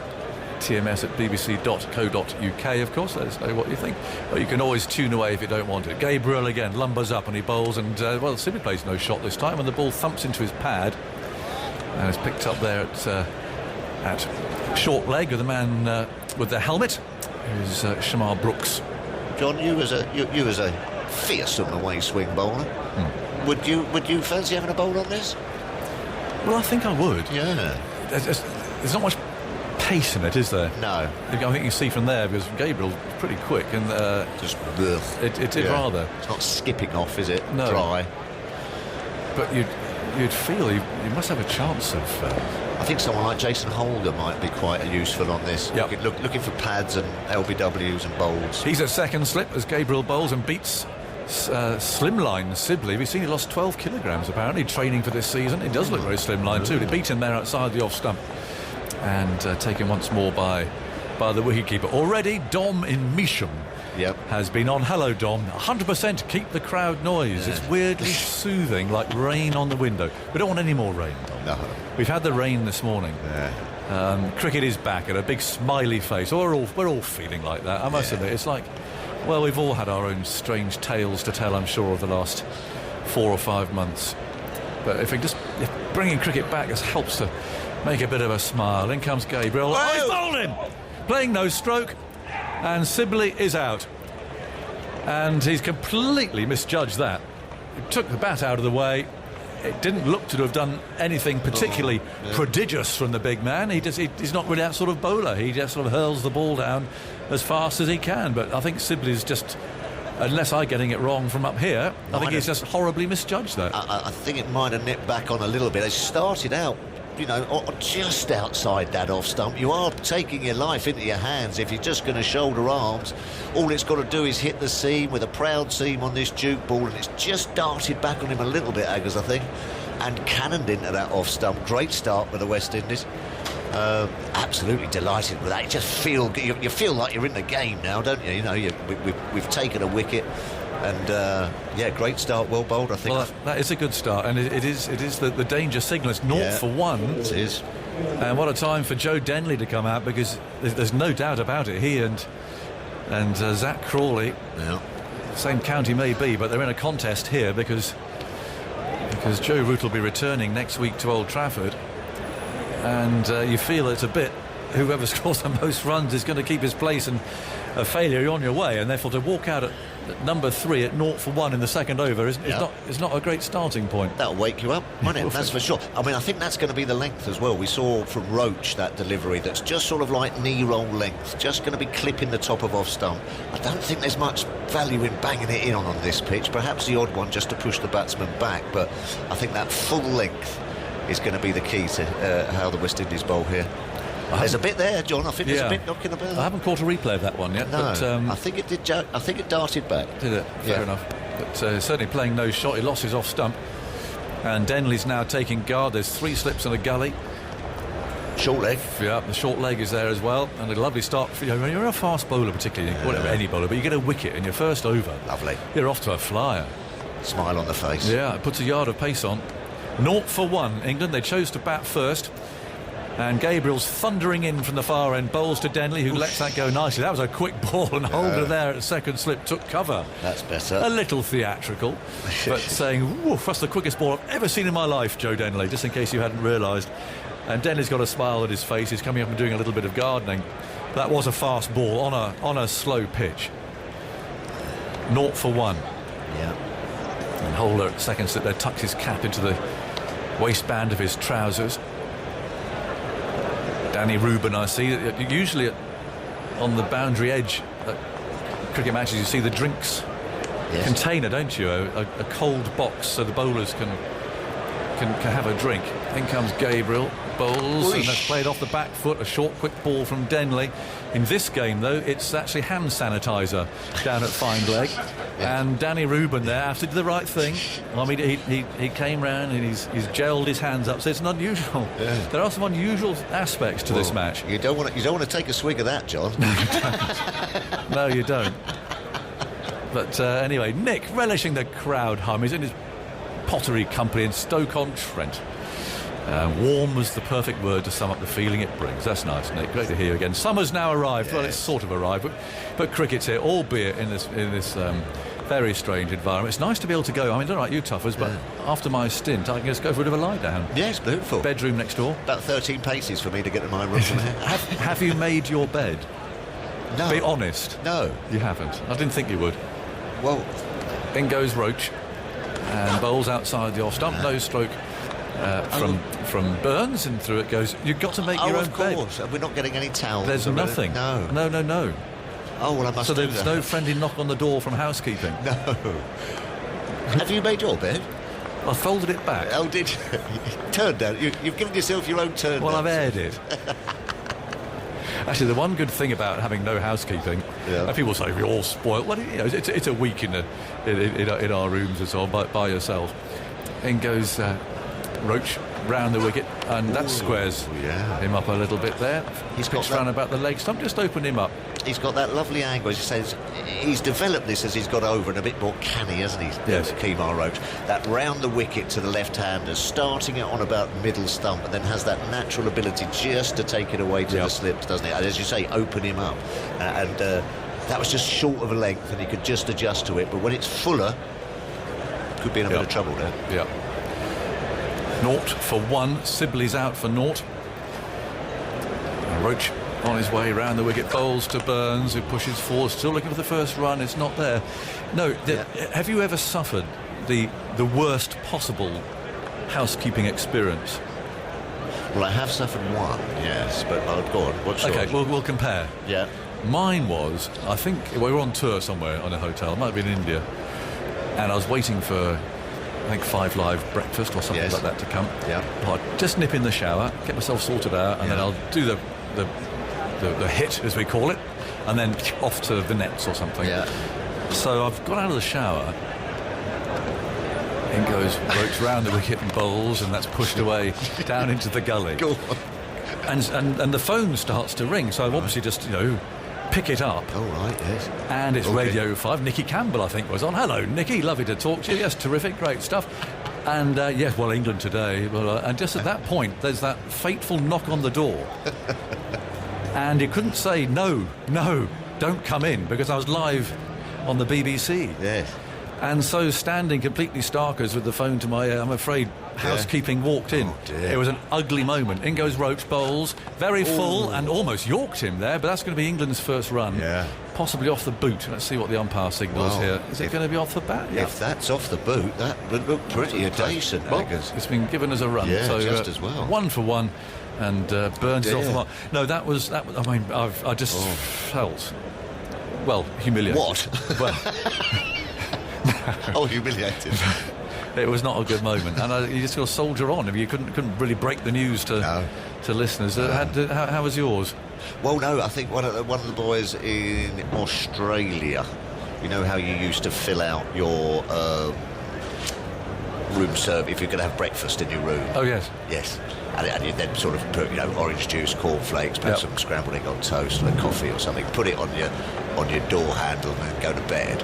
tms@bbc.co.uk, of course. Let us know what you think. But you can always tune away if you don't want it. Gabriel again lumbers up and he bowls, and Sibley plays no shot this time, and the ball thumps into his pad and is picked up there at short leg of the man with the helmet, who's Shamar Brooks. John, you as a fearsome away swing bowler. Would you fancy having a bowl on this? Well, I think I would. Yeah. There's not much pace in it, is there? No. I think you see from there, because Gabriel's pretty quick, and just it rather. It's not skipping off, is it? No. Dry. But you'd feel you must have a chance of. I think someone like Jason Holder might be quite useful on this. Yep. Looking for pads and LBWs and bowls. He's at second slip as Gabriel bowls and beats slimline Sibley. We've seen he lost 12 kilograms apparently training for this season. He does look very slimline too. They beat him there outside the off stump, and taken once more by the wicketkeeper. Already Dom in Measham has been on. Hello Dom. 100% keep the crowd noise. It's weirdly soothing, like rain on the window. We don't want any more rain. No. We've had the rain this morning. Cricket is back, and a big smiley face. We're all feeling like that, I must admit. It's like, well, we've all had our own strange tales to tell, I'm sure, of the last 4 or 5 months. But if bringing cricket back just helps to make a bit of a smile. In comes Gabriel. Oh, he's bowling! Playing no stroke, and Sibley is out. And he's completely misjudged that. He took the bat out of the way. It didn't look to have done anything particularly prodigious from the big man. He's not really that sort of bowler. He just sort of hurls the ball down as fast as he can. But I think Sibley's just, unless I'm getting it wrong from up here, I think he's just horribly misjudged that. I think it might have nipped back on a little bit. It started out, just outside that off stump. You are taking your life into your hands if you're just going to shoulder arms. All it's got to do is hit the seam with a proud seam on this Duke ball, and it's just darted back on him a little bit, Ageas, I think, and cannoned into that off stump. Great start for the West Indies. Absolutely delighted with that. You just feel like you're in the game now, don't you? We've taken a wicket. And great start, well bowled, I think. Well, that is a good start, and it is the danger signal. It's 0 for 1. It is. And what a time for Joe Denley to come out, because there's no doubt about it. He and Zach Crawley, same county may be, but they're in a contest here because Joe Root will be returning next week to Old Trafford, and you feel it's a bit. Whoever scores the most runs is going to keep his place, and a failure, you're on your way, and therefore to walk out at number 3 at 0 for 1 in the second over is not a great starting point. That'll wake you up, won't it? That's for sure. I mean, I think that's going to be the length as well. We saw from Roach that delivery that's just sort of like knee roll length, just going to be clipping the top of off stump. I don't think there's much value in banging it in on this pitch. Perhaps the odd one just to push the batsman back, but I think that full length is going to be the key to how the West Indies bowl here. There's a bit there, John. I think there's a bit knocking about. I haven't caught a replay of that one yet. No, but, I think it did. I think it darted back. Did it? Fair enough. But certainly playing no shot. He lost his off stump, and Denley's now taking guard. There's 3 slips and a gully. Short leg. Yeah, the short leg is there as well, and a lovely start. When you're a fast bowler, particularly any bowler, but you get a wicket in your first over. Lovely. You're off to a flyer. Smile on the face. Yeah, it puts a yard of pace on. 0 for 1. England. They chose to bat first. And Gabriel's thundering in from the far end, bowls to Denley, who lets that go nicely. That was a quick ball, and Holder there at second slip took cover. That's better. A little theatrical, but saying, woof, that's the quickest ball I've ever seen in my life, Joe Denley, just in case you hadn't realised. And Denley's got a smile on his face. He's coming up and doing a little bit of gardening. That was a fast ball on a slow pitch. 0 for 1. Yeah. And Holder at second slip there tucks his cap into the waistband of his trousers. Danny Reuben, I see. Usually on the boundary edge at cricket matches, you see the drinks container, don't you? A cold box so the bowlers can have a drink. In comes Gabriel, bowls, and that's played off the back foot. A short, quick ball from Denley. In this game, though, it's actually hand sanitizer down at fine leg. And Danny Reuben there absolutely did the right thing. I mean, he came round and he's gelled his hands up. So it's an unusual. Yeah. There are some unusual aspects to this match. You don't want to take a swig of that, John. No, you don't. But anyway, Nick relishing the crowd hum. He's in his pottery company in Stoke-on-Trent. Warm was the perfect word to sum up the feeling it brings. That's nice, Nick. Great to hear you again. Summer's now arrived. Yes. Well, it's sort of arrived, but cricket's here, albeit in this very strange environment. It's nice to be able to go. I mean, I don't know about you, Tuffers, but after my stint, I can just go for a bit of a lie down. Yes, beautiful. Bedroom next door. About 13 paces for me to get to my room. Have you made your bed? No. Be honest. No. You haven't. I didn't think you would. Well, in goes Roach and bowls outside the off stump. No stroke from Burns, and through it goes. You've got to make your own bed. Of course. We're not getting any towels. There's nothing. No. Oh, well, I must So do there's that. no friendly knock on the door from housekeeping? No. Have you made your bed? I folded it back. Oh, did you? Turn down. You've given yourself your own turn Well, down. I've aired it. Actually, the one good thing about having no housekeeping, and people say we're all spoiled. Well, it's a week in our rooms and so on by yourself. In goes Roach round the wicket, and that squares him up a little bit there. He's got round about the leg stump. Just open him up. He's got that lovely angle. As he says, he's developed this as he's got over and a bit more canny, hasn't he? Yes. Kimo Roach. That round the wicket to the left-hander, starting it on about middle stump, and then has that natural ability just to take it away to the slips, doesn't he? And as you say, open him up. That was just short of a length, and he could just adjust to it. But when it's fuller, could be in a bit of trouble there. Yeah. 0 for 1. Sibley's out for 0. And Roach on his way round the wicket, bowls to Burns, who pushes forward, still looking for the first run. It's not there. No, have you ever suffered the worst possible housekeeping experience? Well, I have suffered one, yes, but go on. What's yours? Okay, we'll compare. Yeah. Mine was, I think, we were on tour somewhere on a hotel, it might have been in India, and I was waiting for, I think, 5 Live breakfast or something like that to come. Yeah. I'd just nip in the shower, get myself sorted out, and then I'll do the hit, as we call it, and then off to the nets or something. Yeah. So I've got out of the shower. In goes Roach round the wicket and bowls, and that's pushed away down into the gully. Go on. And the phone starts to ring, so I've obviously just, pick it up. Oh, right, yes. And it's Radio 5. Nicky Campbell, I think, was on. Hello, Nicky. Lovely to talk to you. Yes, terrific. Great stuff. And, England today. Well, and just at that point, there's that fateful knock on the door. And you couldn't say, no, don't come in, because I was live on the BBC. Yes. And so, standing completely starkers with the phone to my ear, I'm afraid housekeeping walked in. Oh, dear. It was an ugly moment. In goes Roach, bowls, very full, and almost yorked him there, but that's going to be England's first run. Yeah. Possibly off the boot. Let's see what the umpire signals here. Is it going to be off the bat? Yeah. If that's off the boot, that would look pretty decent. Well, it's been given as a run. Yeah, so, just as well. 1 for 1, and Burns is off the mark. No, that was. I mean, I just felt, humiliated. What? Well. Humiliated. It was not a good moment, and you just got to soldier on. I mean, you couldn't really break the news to listeners. How was yours? Well, no, I think one of the boys in Australia. You know how you used to fill out your room service if you're going to have breakfast in your room. Oh yes. Yes. And you then sort of put, orange juice, cornflakes, perhaps some scrambled egg on toast and a coffee or something. Put it on your door handle and then go to bed.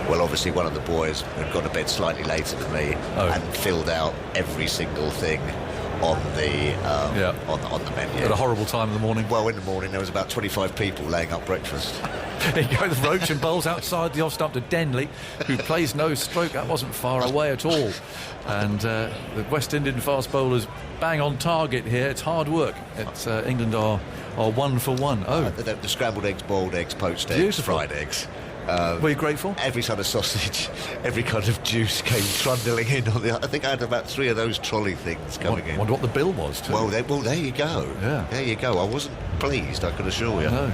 Well, obviously, one of the boys had gone to bed slightly later than me and filled out every single thing on the on the menu. At a horrible time in the morning. Well, in the morning there was about 25 people laying up breakfast. He goes Roach and bowls outside the off stump to Denley, who plays no stroke. That wasn't far away at all. And the West Indian fast bowlers bang on target here. It's hard work. It's England are 1 for 1. The scrambled eggs, boiled eggs, poached eggs, Beautiful. fried eggs. Were you grateful? Every kind of sausage, every kind of juice came trundling in on the. I think I had about 3 of those trolley things coming in. Wonder what the bill was too. Well, there you go. Yeah. There you go. I wasn't pleased, I can assure you. No.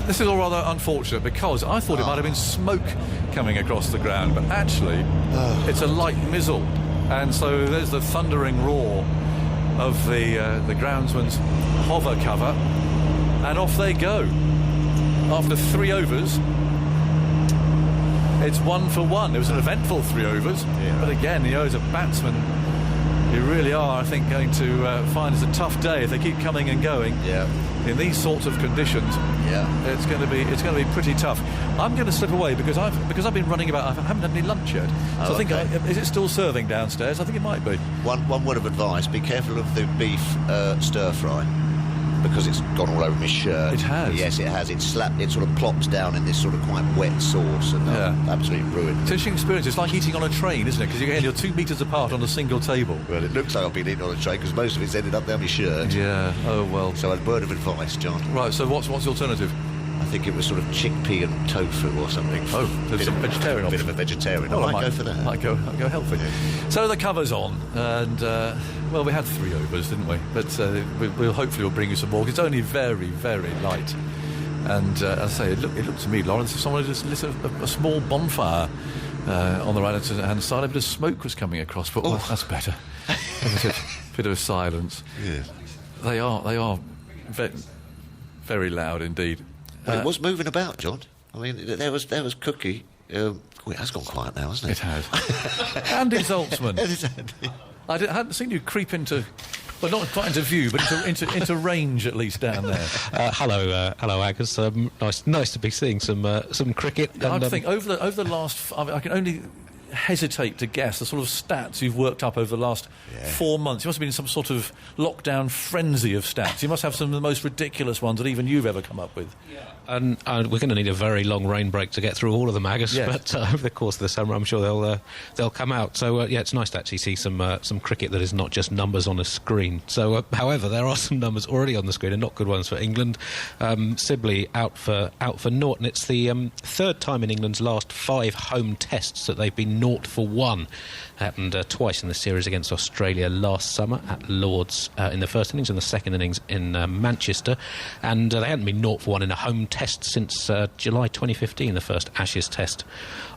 This is all rather unfortunate, because I thought it might have been smoke coming across the ground, but actually it's a light mizzle, and so there's the thundering roar of the groundsman's hover cover, and off they go. After 3 overs. It's 1 for 1. It was an eventful 3 overs, but again, as a batsman, You really are, I think, going to find it's a tough day if they keep coming and going. Yeah. In these sorts of conditions, Yeah. it's going to be pretty tough. I'm going to slip away because I've been running about. I haven't had any lunch yet, so I think is it still serving downstairs? I think it might be. One word of advice: be careful of the beef stir fry, because it's gone all over my shirt. It has. Yes, it has. It sort of plops down in this sort of quite wet sauce and absolutely ruined. It's an interesting experience. It's like eating on a train, isn't it? Because you're 2 metres apart on a single table. Well, it looks like I've been eating on a train because most of it's ended up down my shirt. Yeah. Oh well. So a word of advice, John. Right. So what's the alternative? I think it was sort of chickpea and tofu or something. Oh, there's some vegetarian option. Bit of a vegetarian. Well, I might go for that. I'll go healthy. Yeah. So the cover's on, and well, we had 3 overs, didn't we? But we'll hopefully bring you some more. It's only very, very light, and as I say, it looked to me, Lawrence, if someone had just lit a small bonfire on the right hand side, a bit of smoke was coming across. But well, that's better. A bit of silence. Yeah. They are very loud indeed. Well, it was moving about, John. I mean, there was Cookie. It has gone quiet now, hasn't it? It has. Andy Zaltzman. I hadn't seen you creep into, well, not quite into view, but into range at least down there. Hello, Ageas. Nice to be seeing some cricket. I think over the last, I can only hesitate to guess the sort of stats you've worked up over the last 4 months. You must have been in some sort of lockdown frenzy of stats. You must have some of the most ridiculous ones that even you've ever come up with. Yeah. And we're going to need a very long rain break to get through all of them, Ageas. Yes. But over the course of the summer, I'm sure they'll come out. So it's nice to actually see some cricket that is not just numbers on a screen. So, however, there are some numbers already on the screen and not good ones for England. Sibley out for naught, and it's the third time in England's last 5 home tests that they've been 0 for 1. Happened twice in the series against Australia last summer at Lord's in the first innings and the second innings in Manchester, and they hadn't been 0 for 1 in a home test since July 2015, the first Ashes test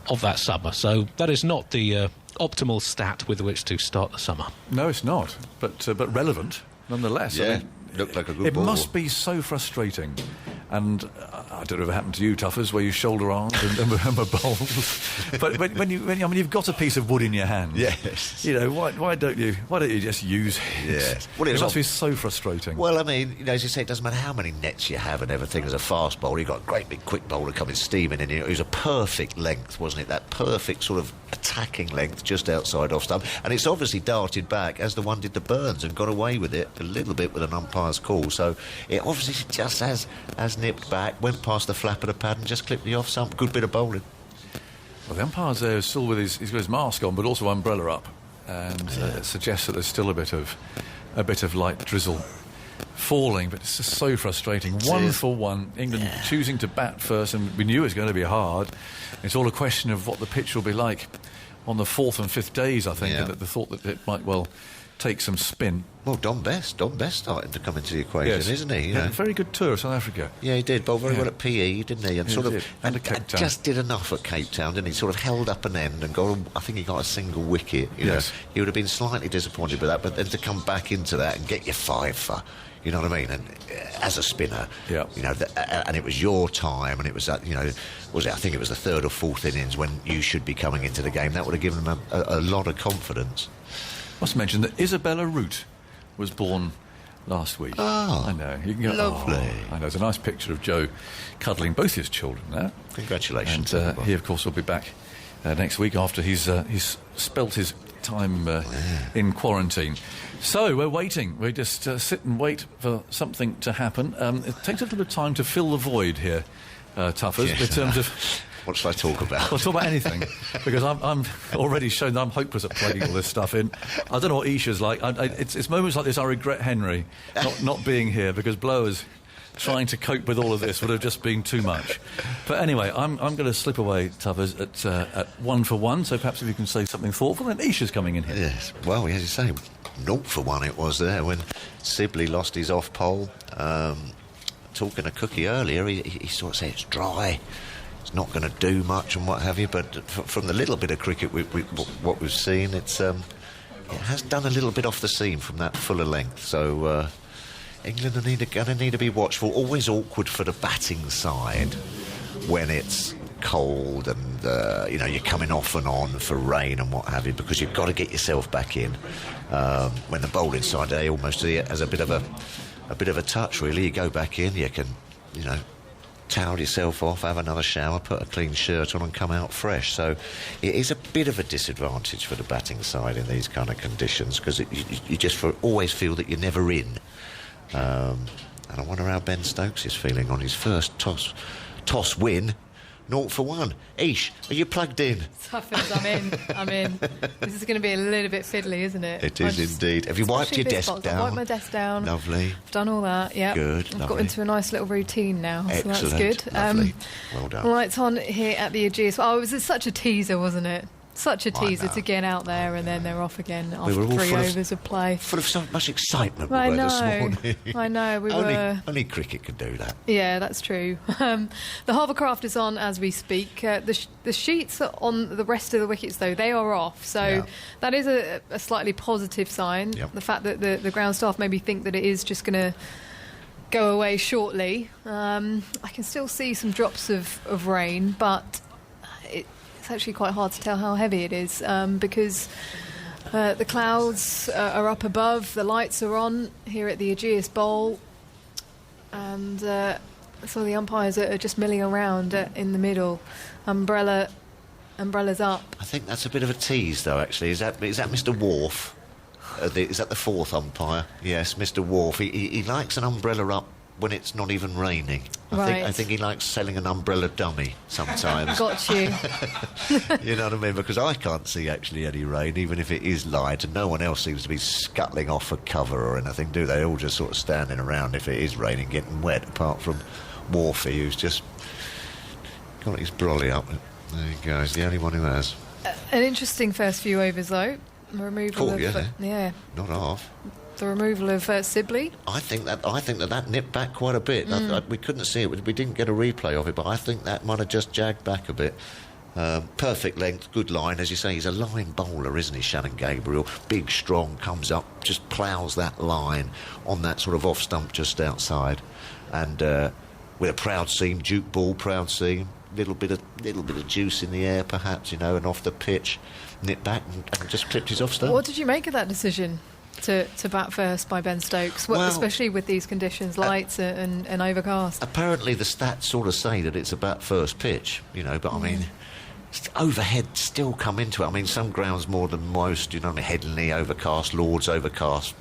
of that summer. So that is not the optimal stat with which to start the summer. No, it's not, but relevant nonetheless. Yeah. I mean, Looked like a good ball. It must be so frustrating. And I don't know if it happened to you, Tuffers, where you shoulder arms and were bowls. But when you've got a piece of wood in your hand. Yes. You know, why don't you just use it? Yes. Well, it must be so frustrating. Well, I mean, as you say, it doesn't matter how many nets you have and everything as a fast bowler. You've got a great big quick bowler coming steaming in. It was a perfect length, wasn't it? That perfect sort of attacking length just outside off stump. And it's obviously darted back as the one did to Burns and got away with it a little bit with an umpire's call. So it obviously just has nipped back, went past the flap of the pad and just clipped the off stump. Good bit of bowling. Well, the umpire's there still with he's got his mask on, but also umbrella up, and it suggests that there's still a bit of light drizzle falling. But it's just so frustrating. 1 for 1, England choosing to bat first, and we knew it was going to be hard. It's all a question of what the pitch will be like on the 4th and 5th days, I think, and the thought that it might well take some spin. Well, Don Best starting to come into the equation, isn't he? Yeah, very good tour of South Africa. Yeah, he did. Bowled very well at PE, didn't he? And and Cape Town. Just did enough at Cape Town, didn't he? Sort of held up an end and I think he got a single wicket. You know? He would have been slightly disappointed with that, but then to come back into that and get your 5 for, you know what I mean? And as a spinner, you know, and it was your time, and it was that, you know, I think it was the 3rd or 4th innings when you should be coming into the game. That would have given him a lot of confidence. Must mention that Isabella Root was born last week. Oh, I know. You can go, lovely. I know. There's a nice picture of Joe cuddling both his children there. Congratulations. And he, of course, will be back next week after he's spelt his time in quarantine. So we're waiting. We just sit and wait for something to happen. It takes a little bit of time to fill the void here, Tuffers, in terms of... What shall I talk about? Well, talk about anything, because I'm already shown that I'm hopeless at plugging all this stuff in. I don't know what Isha's like. It's moments like this I regret Henry not being here, because Blowers trying to cope with all of this would have just been too much. But anyway, I'm going to slip away, Tuffers, at 1 for 1, so perhaps if you can say something thoughtful, and Isha's coming in here. Yes, well, as you say, 0 for 1 it was there when Sibley lost his off pole. Talking to Cookie earlier, he sort of said it's dry. It's not going to do much and what have you, but from the little bit of cricket what we've seen, it has done a little bit off the seam from that fuller length. So England are going to need to be watchful. Always awkward for the batting side when it's cold and you're coming off and on for rain and what have you, because you've got to get yourself back in. When the bowling side, they almost see it as a bit of a touch, really. You go back in, you can, towel yourself off, have another shower, put a clean shirt on and come out fresh. So it is a bit of a disadvantage for the batting side in these kind of conditions, because you just always feel that you're never in. And I wonder how Ben Stokes is feeling on his first toss win. 0 for 1. Ish, are you plugged in? Tough as I'm in. This is going to be a little bit fiddly, isn't it? It is indeed. Have you wiped your desk down? I've wiped my desk down. Lovely. I've done all that, yeah. Good, I've got into a nice little routine now, Excellent. so that's good. Lovely. Well done. Lights on here at the Ageas. Oh, it was such a teaser, wasn't it? Such a teaser to get out there, and then they're off again after 3 overs of play. Full of so much excitement I know. this morning. I know. Only cricket can do that. Yeah, that's true. The hovercraft is on as we speak. The sheets on the rest of the wickets, though, they are off. So that is a slightly positive sign. Yep. The fact that the ground staff maybe think that it is just going to go away shortly. I can still see some drops of rain, but it's actually quite hard to tell how heavy it is because the clouds are up above, the lights are on here at the Ageas Bowl, and so the umpires are just milling around in the middle. Umbrellas up. I think that's a bit of a tease, though. Actually, is that Mr. Wharf? Is that the fourth umpire? Yes, Mr. Wharf. He likes an umbrella up when it's not even raining. I think he likes selling an umbrella dummy sometimes. Got you. You know what I mean? Because I can't see actually any rain, even if it is light, and no one else seems to be scuttling off for cover or anything, do they? All just sort of standing around if it is raining, getting wet, apart from Wharfie, who's just got his brolly up. There he goes, the only one who has. An interesting first few overs, though. Removal of not half. The removal of Sibley. I think that nipped back quite a bit. We couldn't see it. We didn't get a replay of it, but I think that might have just jagged back a bit. Perfect length, good line. As you say, he's a line bowler, isn't he, Shannon Gabriel? Big, strong, comes up, just ploughs that line on that sort of off stump just outside. And with a proud seam, Duke ball, proud seam, little bit of juice in the air, perhaps, and off the pitch, nipped back and just clipped his off stump. What did you make of that decision to bat first by Ben Stokes, especially with these conditions, lights and overcast? Apparently the stats sort of say that it's a bat first pitch, but I mean, overhead still come into it. I mean, some grounds more than most, Headingley overcast, Lords overcast,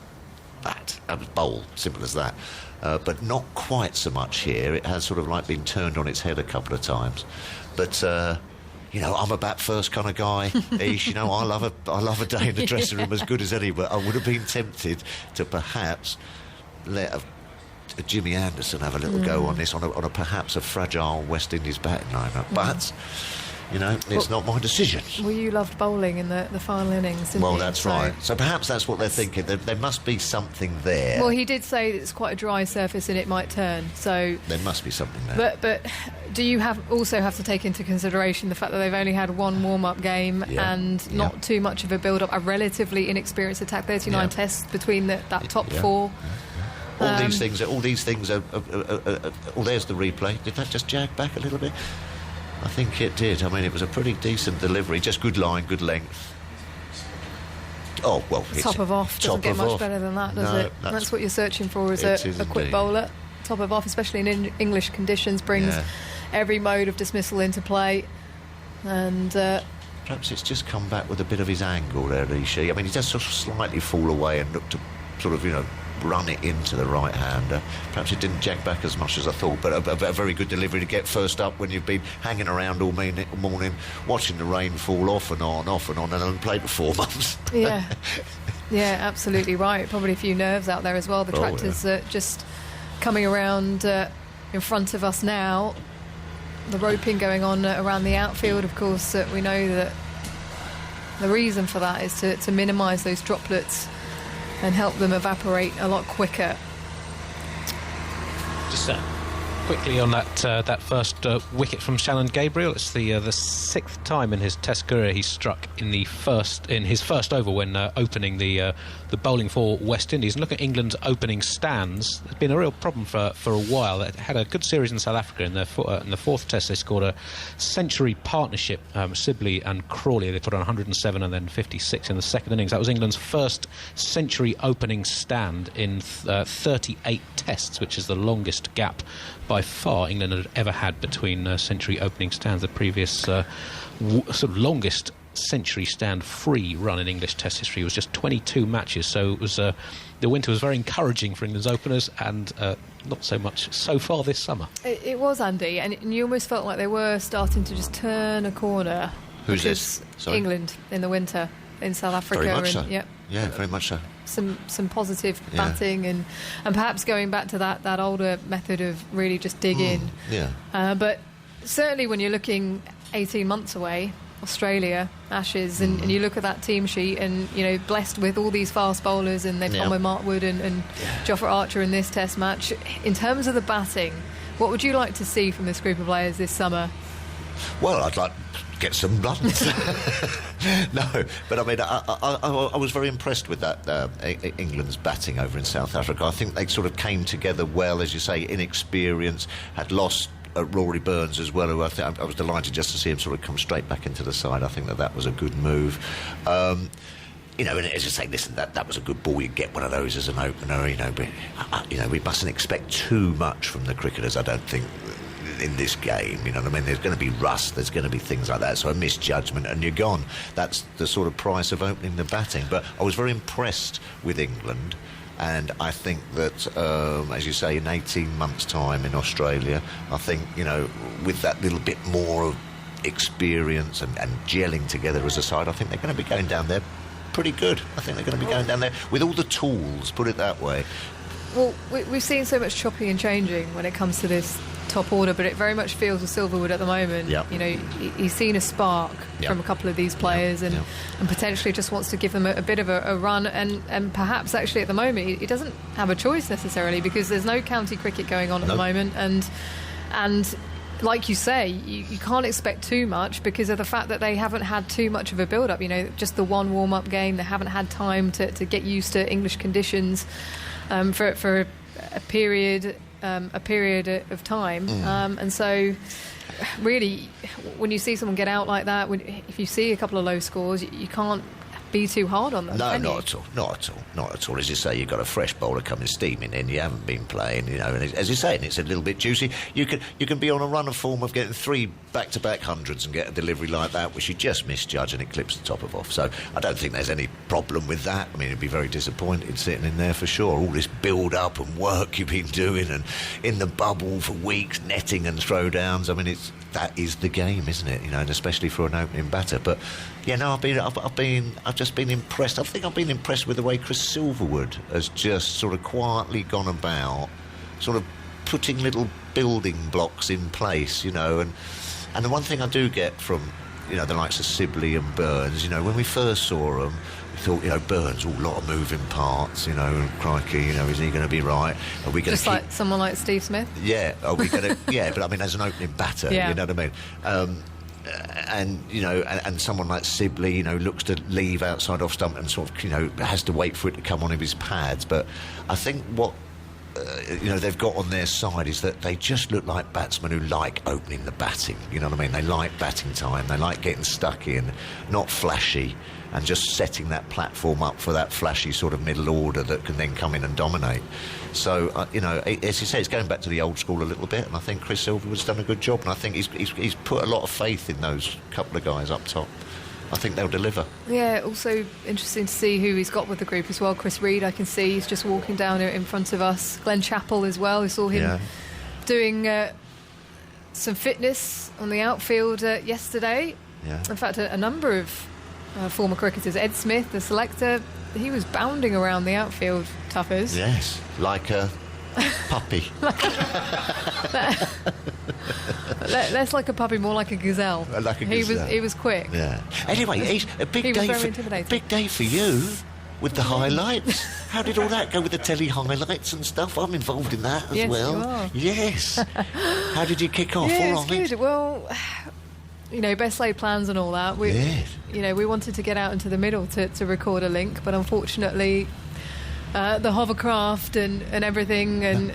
bat, bowl, simple as that. But not quite so much here. It has sort of like been turned on its head a couple of times. But I'm a bat first kind of guy. Ish, I love a day in the dressing room as good as any. But I would have been tempted to perhaps let a Jimmy Anderson have a little go on this on a perhaps a fragile West Indies batting lineup. But it's not my decision. Well, you loved bowling in the final innings, didn't you? That's right. So perhaps that's what they're thinking. There must be something there. Well, he did say that it's quite a dry surface and it might turn. So there must be something there. But do you also have to take into consideration the fact that they've only had one warm-up game and not too much of a build-up, a relatively inexperienced attack, 39 tests between that top four. All these things are. There's the replay. Did that just jag back a little bit? I think it did. I mean, it was a pretty decent delivery. Just good line, good length. Oh, well, top of off doesn't get much better than that, does it? That's what you're searching for as a quick bowler. Top of off, especially in English conditions, brings every mode of dismissal into play. And perhaps it's just come back with a bit of his angle there, Rishi. I mean, he does sort of slightly fall away and look to sort of, run it into the right-hander. Perhaps it didn't jag back as much as I thought, but a very good delivery to get first up when you've been hanging around all morning, watching the rain fall off and on, and then played for 4 months. Yeah, absolutely right. Probably a few nerves out there as well. The tractor's just coming around in front of us now. The roping going on around the outfield, of course, we know that the reason for that is to minimise those droplets and help them evaporate a lot quicker. Just quickly on that first wicket from Shannon Gabriel. It's the 6th time in his Test career he struck in his first over when opening the bowling for West Indies. And look at England's opening stands. It's been a real problem for a while. They had a good series in South Africa. In the 4th Test, they scored a century partnership, Sibley and Crawley. They put on 107 and then 56 in the second innings. That was England's first century opening stand in 38 Tests, which is the longest gap by far England had ever had between century opening stands. The previous sort of longest century stand free run in English Test history was just 22 matches, so it was the winter was very encouraging for England's openers, and not so much so far this summer. It was, Andy, and you almost felt like they were starting to just turn a corner. Who's this? Sorry? England in the winter in South Africa. Very much so. Yep. Yeah, very much so. Some positive batting and perhaps going back to that older method of really just dig in. Yeah. But certainly when you're looking 18 months away, Australia, Ashes, and you look at that team sheet and, you know, blessed with all these fast bowlers, and they've gone with Mark Wood and Jofra Archer in this Test match. In terms of the batting, what would you like to see from this group of players this summer? Well, I'd like to get some runs. No, but I mean, I was very impressed with that England's batting over in South Africa. I think they sort of came together well, as you say, inexperienced, had lost Rory Burns as well, who I was delighted just to see him sort of come straight back into the side. I think that was a good move. You know, and as you say, listen, that was a good ball. You get one of those as an opener, but we mustn't expect too much from the cricketers, I don't think, in this game. You know what I mean? There's going to be rust, there's going to be things like that, so a misjudgment and you're gone. That's the sort of price of opening the batting. But I was very impressed with England, and I think that, as you say, in 18 months' time in Australia, I think, you know, with that little bit more of experience and gelling together as a side, I think they're going to be going down there pretty good. I think they're going to be going down there with all the tools, put it that way. Well, we've seen so much chopping and changing when it comes to this top order, but it very much feels with Silverwood at the moment. Yep. You know, he's seen a spark from a couple of these players, and potentially just wants to give them a bit of a run, and perhaps actually at the moment he doesn't have a choice necessarily, because there's no county cricket going on at the moment, and like you say, you can't expect too much because of the fact that they haven't had too much of a build-up. You know, just the one warm-up game, they haven't had time to get used to English conditions for a period of time, and so really when you see someone get out like that, if you see a couple of low scores, you can't be too hard on them. No, not at all. As you say, you've got a fresh bowler coming steaming in. You haven't been playing, you know, and as you say, and it's a little bit juicy. You can be on a run of form of getting 3 back-to-back hundreds and get a delivery like that, which you just misjudge and it clips the top off. So I don't think there's any problem with that. I mean, it'd be very disappointed sitting in there for sure. All this build-up and work you've been doing, and in the bubble for weeks, netting and throwdowns. I mean, that is the game, isn't it? You know, and especially for an opening batter. But yeah, no, I've just been impressed. I think I've been impressed with the way Chris Silverwood has just sort of quietly gone about, sort of putting little building blocks in place, you know. And the one thing I do get from, you know, the likes of Sibley and Burns, you know, when we first saw them, we thought, you know, Burns, a lot of moving parts, you know, and crikey, you know, is he going to be right? Are we going to like someone like Steve Smith? Yeah, are we going to? Yeah, but I mean, as an opening batter, you know what I mean? And you know, and someone like Sibley, you know, looks to leave outside off stump and sort of, you know, has to wait for it to come on his pads. But I think what you know, they've got on their side is that they just look like batsmen who like opening the batting. You know what I mean? They like batting time. They like getting stuck in, not flashy, and just setting that platform up for that flashy sort of middle order that can then come in and dominate. So, you know, as you say, it's going back to the old school a little bit, and I think Chris Silverwood's done a good job, and I think he's put a lot of faith in those couple of guys up top. I think they'll deliver. Yeah, also interesting to see who he's got with the group as well. Chris Reed, I can see, he's just walking down in front of us. Glenn Chappell as well, we saw him doing some fitness on the outfield yesterday. Yeah. In fact, a number of former cricketers. Ed Smith, the selector, he was bounding around the outfield, Tuffers. Yes, like a puppy. Less like a puppy, more like a gazelle. Like a gazelle. He was quick. Yeah. Anyway, he's a big day. Big day for you. with the highlights. How did all that go with the telly highlights and stuff? I'm involved in that as well. You are. Yes. How did you kick off? Yeah, All it's right. good. Well, best laid plans and all that. We wanted to get out into the middle to record a link, but unfortunately, the hovercraft and everything, and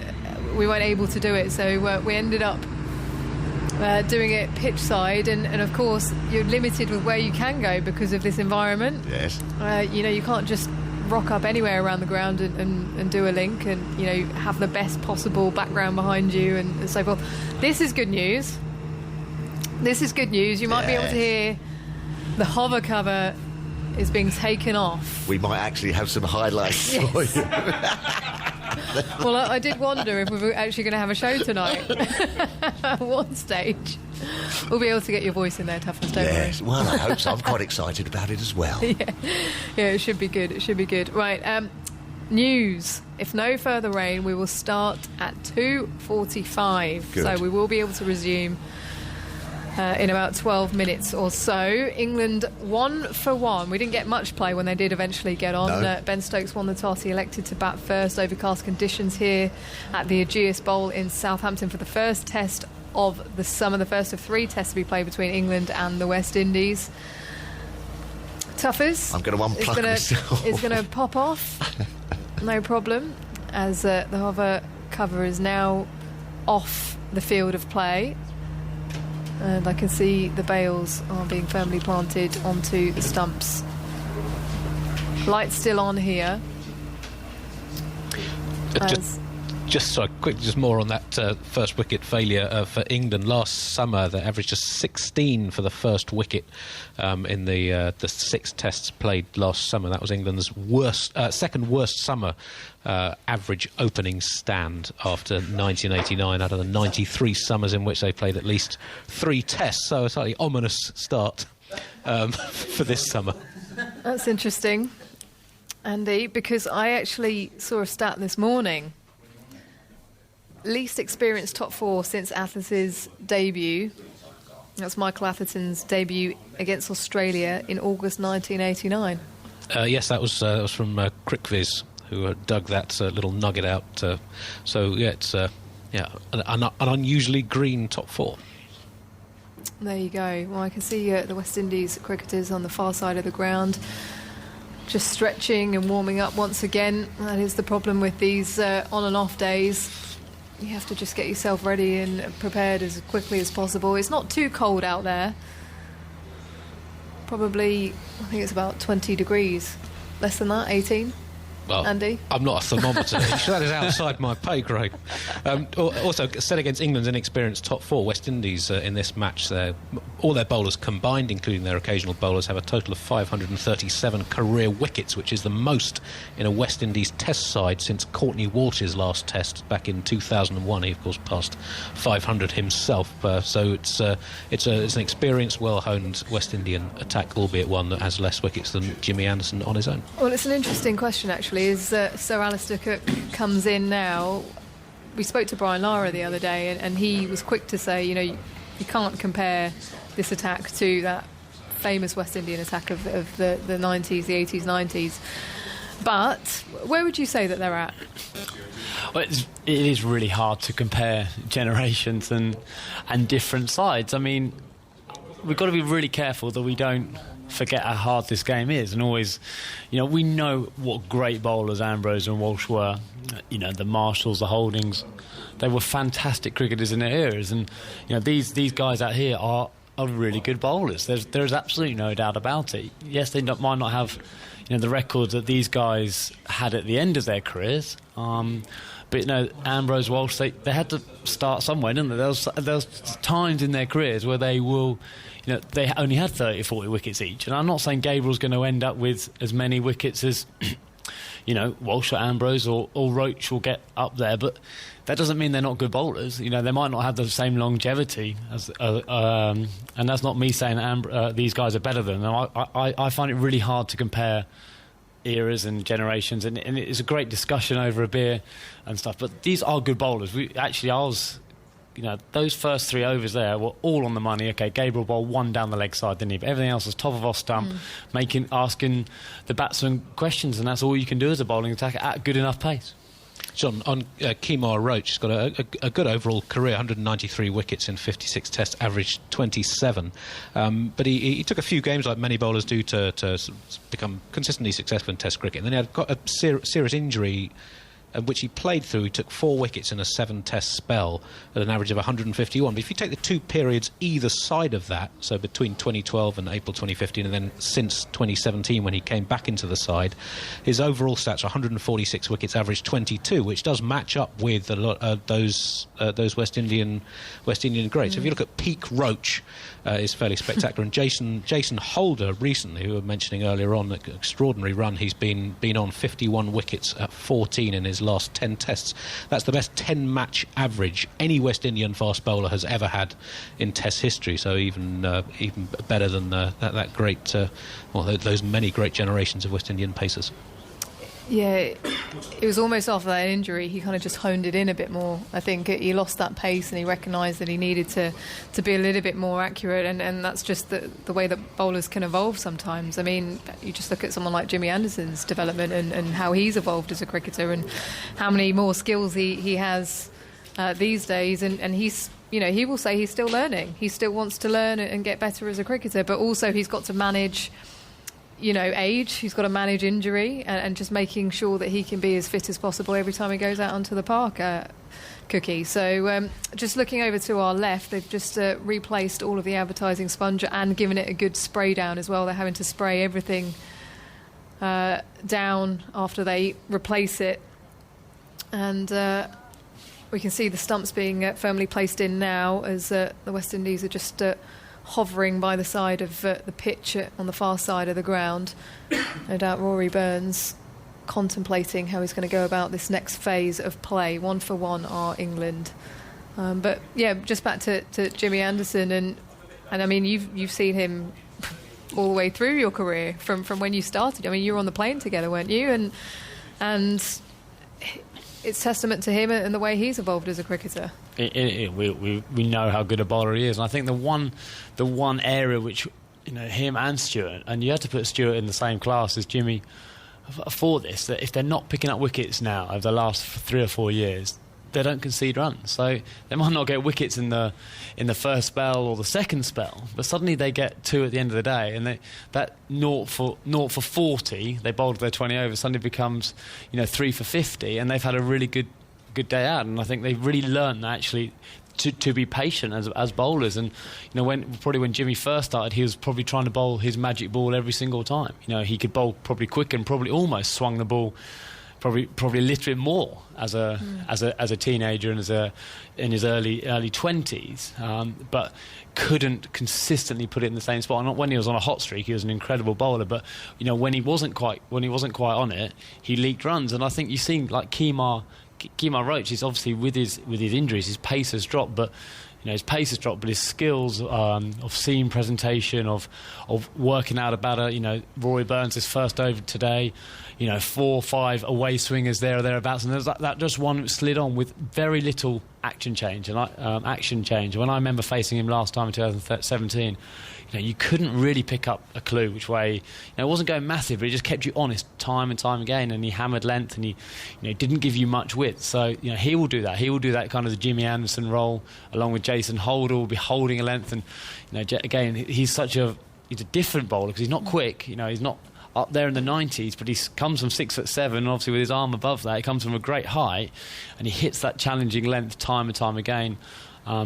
we weren't able to do it. So we ended up doing it pitch side, and of course you're limited with where you can go because of this environment. Yes. You can't just rock up anywhere around the ground and do a link and have the best possible background behind you and so forth. This is good news. You might be able to hear the hover cover is being taken off. We might actually have some highlights for you. Well, I did wonder if we were actually going to have a show tonight at one stage. We'll be able to get your voice in there, Toughest, don't Yes, well, I hope so. I'm quite excited about it as well. Yeah, it should be good. Right, news. If no further rain, we will start at 2:45. Good. So we will be able to resume in about 12 minutes or so. England 1-for-1. We didn't get much play when they did eventually get on. No. Ben Stokes won the toss. He elected to bat first. Overcast conditions here at the Ageas Bowl in Southampton for the first test of the summer, the first of 3 tests to be played between England and the West Indies. Toughers. I'm going to unplug myself. It's going to pop off. No problem. As the hover cover is now off the field of play. And I can see the bales are being firmly planted onto the stumps. Lights still on here. Just so quickly, just more on that first wicket failure for England last summer. They averaged just 16 for the first wicket in the 6 tests played last summer. That was England's second worst summer average opening stand after 1989 out of the 93 summers in which they played at least 3 tests. So a slightly ominous start for this summer. That's interesting, Andy, because I actually saw a stat this morning. Least experienced top 4 since Atherton's debut. That's Michael Atherton's debut against Australia in August 1989. Yes, that was from Crickviz, who dug that little nugget out. It's an unusually green top 4. There you go. Well, I can see the West Indies cricketers on the far side of the ground, just stretching and warming up once again. That is the problem with these on and off days. You have to just get yourself ready and prepared as quickly as possible. It's not too cold out there. Probably, I think it's about 20 degrees. Less than that, 18. Well, Andy? I'm not a thermometer. That is outside my pay grade. Also, set against England's inexperienced top 4, West Indies in this match, all their bowlers combined, including their occasional bowlers, have a total of 537 career wickets, which is the most in a West Indies test side since Courtney Walsh's last test back in 2001. He, of course, passed 500 himself. So it's an experienced, well-honed West Indian attack, albeit one that has less wickets than Jimmy Anderson on his own. Well, it's an interesting question, actually. Is Sir Alistair Cook comes in now. We spoke to Brian Lara the other day, and he was quick to say, you can't compare this attack to that famous West Indian attack of the 90s, the 80s, 90s. But where would you say that they're at? Well, it is really hard to compare generations and different sides. I mean, we've got to be really careful that we don't forget how hard this game is, and always, we know what great bowlers Ambrose and Walsh were. The Marshalls, the Holdings, they were fantastic cricketers in their eras, and these guys out here are really good bowlers. There's absolutely no doubt about it. Yes, they might not have the records that these guys had at the end of their careers, but Ambrose, Walsh, they had to start somewhere, didn't they? There was times in their careers where they will. They only had 30 or 40 wickets each. And I'm not saying Gabriel's going to end up with as many wickets as, Walsh or Ambrose or Roach will get up there. But that doesn't mean they're not good bowlers. They might not have the same longevity as, and that's not me saying these guys are better than them. I find it really hard to compare eras and generations. And it's a great discussion over a beer and stuff. But these are good bowlers. I was those first 3 overs there were all on the money. Okay, Gabriel bowled one down the leg side, didn't he? But everything else was top of off stump, asking the batsman questions, and that's all you can do as a bowling attacker at good enough pace. John, on Kimo Roach, he's got a good overall career, 193 wickets in 56 tests, averaged 27. But he took a few games, like many bowlers do, to become consistently successful in Test cricket. And then he had got a serious injury, which he played through. He took 4 wickets in a 7-test spell at an average of 151. But if you take the 2 periods either side of that, so between 2012 and April 2015, and then since 2017 when he came back into the side, his overall stats are 146 wickets, average 22, which does match up with a lot those West Indian greats. If you look at peak Roach, is fairly spectacular. And Jason Holder recently, who we were mentioning earlier on, an extraordinary run. He's been on 51 wickets at 14 in his last 10 tests. That's the best 10-match average any West Indian fast bowler has ever had in Test history. So even better than that great, those many great generations of West Indian pacers. Yeah, it was almost after that injury he kind of just honed it in a bit more. I think he lost that pace and he recognised that he needed to be a little bit more accurate, and that's just the way that bowlers can evolve sometimes. I mean, you just look at someone like Jimmy Anderson's development and how he's evolved as a cricketer and how many more skills he has these days, and he's... he will say he's still learning. He still wants to learn and get better as a cricketer, but also he's got to manage... age, he's got to manage injury and just making sure that he can be as fit as possible every time he goes out onto the park, Cookie. So just looking over to our left, they've just replaced all of the advertising sponge and given it a good spray down as well. They're having to spray everything down after they replace it. And we can see the stumps being firmly placed in now as the West Indies are just... hovering by the side of the pitch on the far side of the ground. No doubt Rory Burns contemplating how he's going to go about this next phase of play. 1 for 1 are England. But yeah, just back to Jimmy Anderson, and I mean you've seen him all the way through your career from when you started. I mean, you were on the plane together, weren't you? And it's testament to him and the way he's evolved as a cricketer. We know how good a bowler he is, and I think the one area which him and Stewart, and you had to put Stewart in the same class as Jimmy for this, that if they're not picking up wickets now over the last 3 or 4 years, they don't concede runs. So they might not get wickets in the first spell or the second spell, but suddenly they get 2 at the end of the day, and that 0 for 40 they bowled their 20 overs suddenly becomes 3 for 50, and they've had a really good day out. And I think they've really learned actually to be patient as bowlers. And when Jimmy first started, he was probably trying to bowl his magic ball every single time. He could bowl probably quick and probably almost swung the ball probably a little bit more as a teenager and in his early 20s, but couldn't consistently put it in the same spot. And when he was on a hot streak, he was an incredible bowler, but when he wasn't quite on it, he leaked runs. And I think you've seen like Kimo Roach is obviously with his injuries, his pace has dropped, but his pace has dropped, but his skills of seam presentation, of working out a batter. Rory Burns, his first over today, 4 or 5 away swingers there or thereabouts, and there's that just one slid on with very little action change. And when I remember facing him last time in 2017, you couldn't really pick up a clue which way. It wasn't going massive, but it just kept you honest time and time again. And he hammered length, and he didn't give you much width. So he will do that. He will do that kind of the Jimmy Anderson role, along with Jason Holder will be holding a length. And again, he's a different bowler because he's not quick. He's not up there in the 90s, but he comes from 6'7", and obviously with his arm above that, he comes from a great height, and he hits that challenging length time and time again.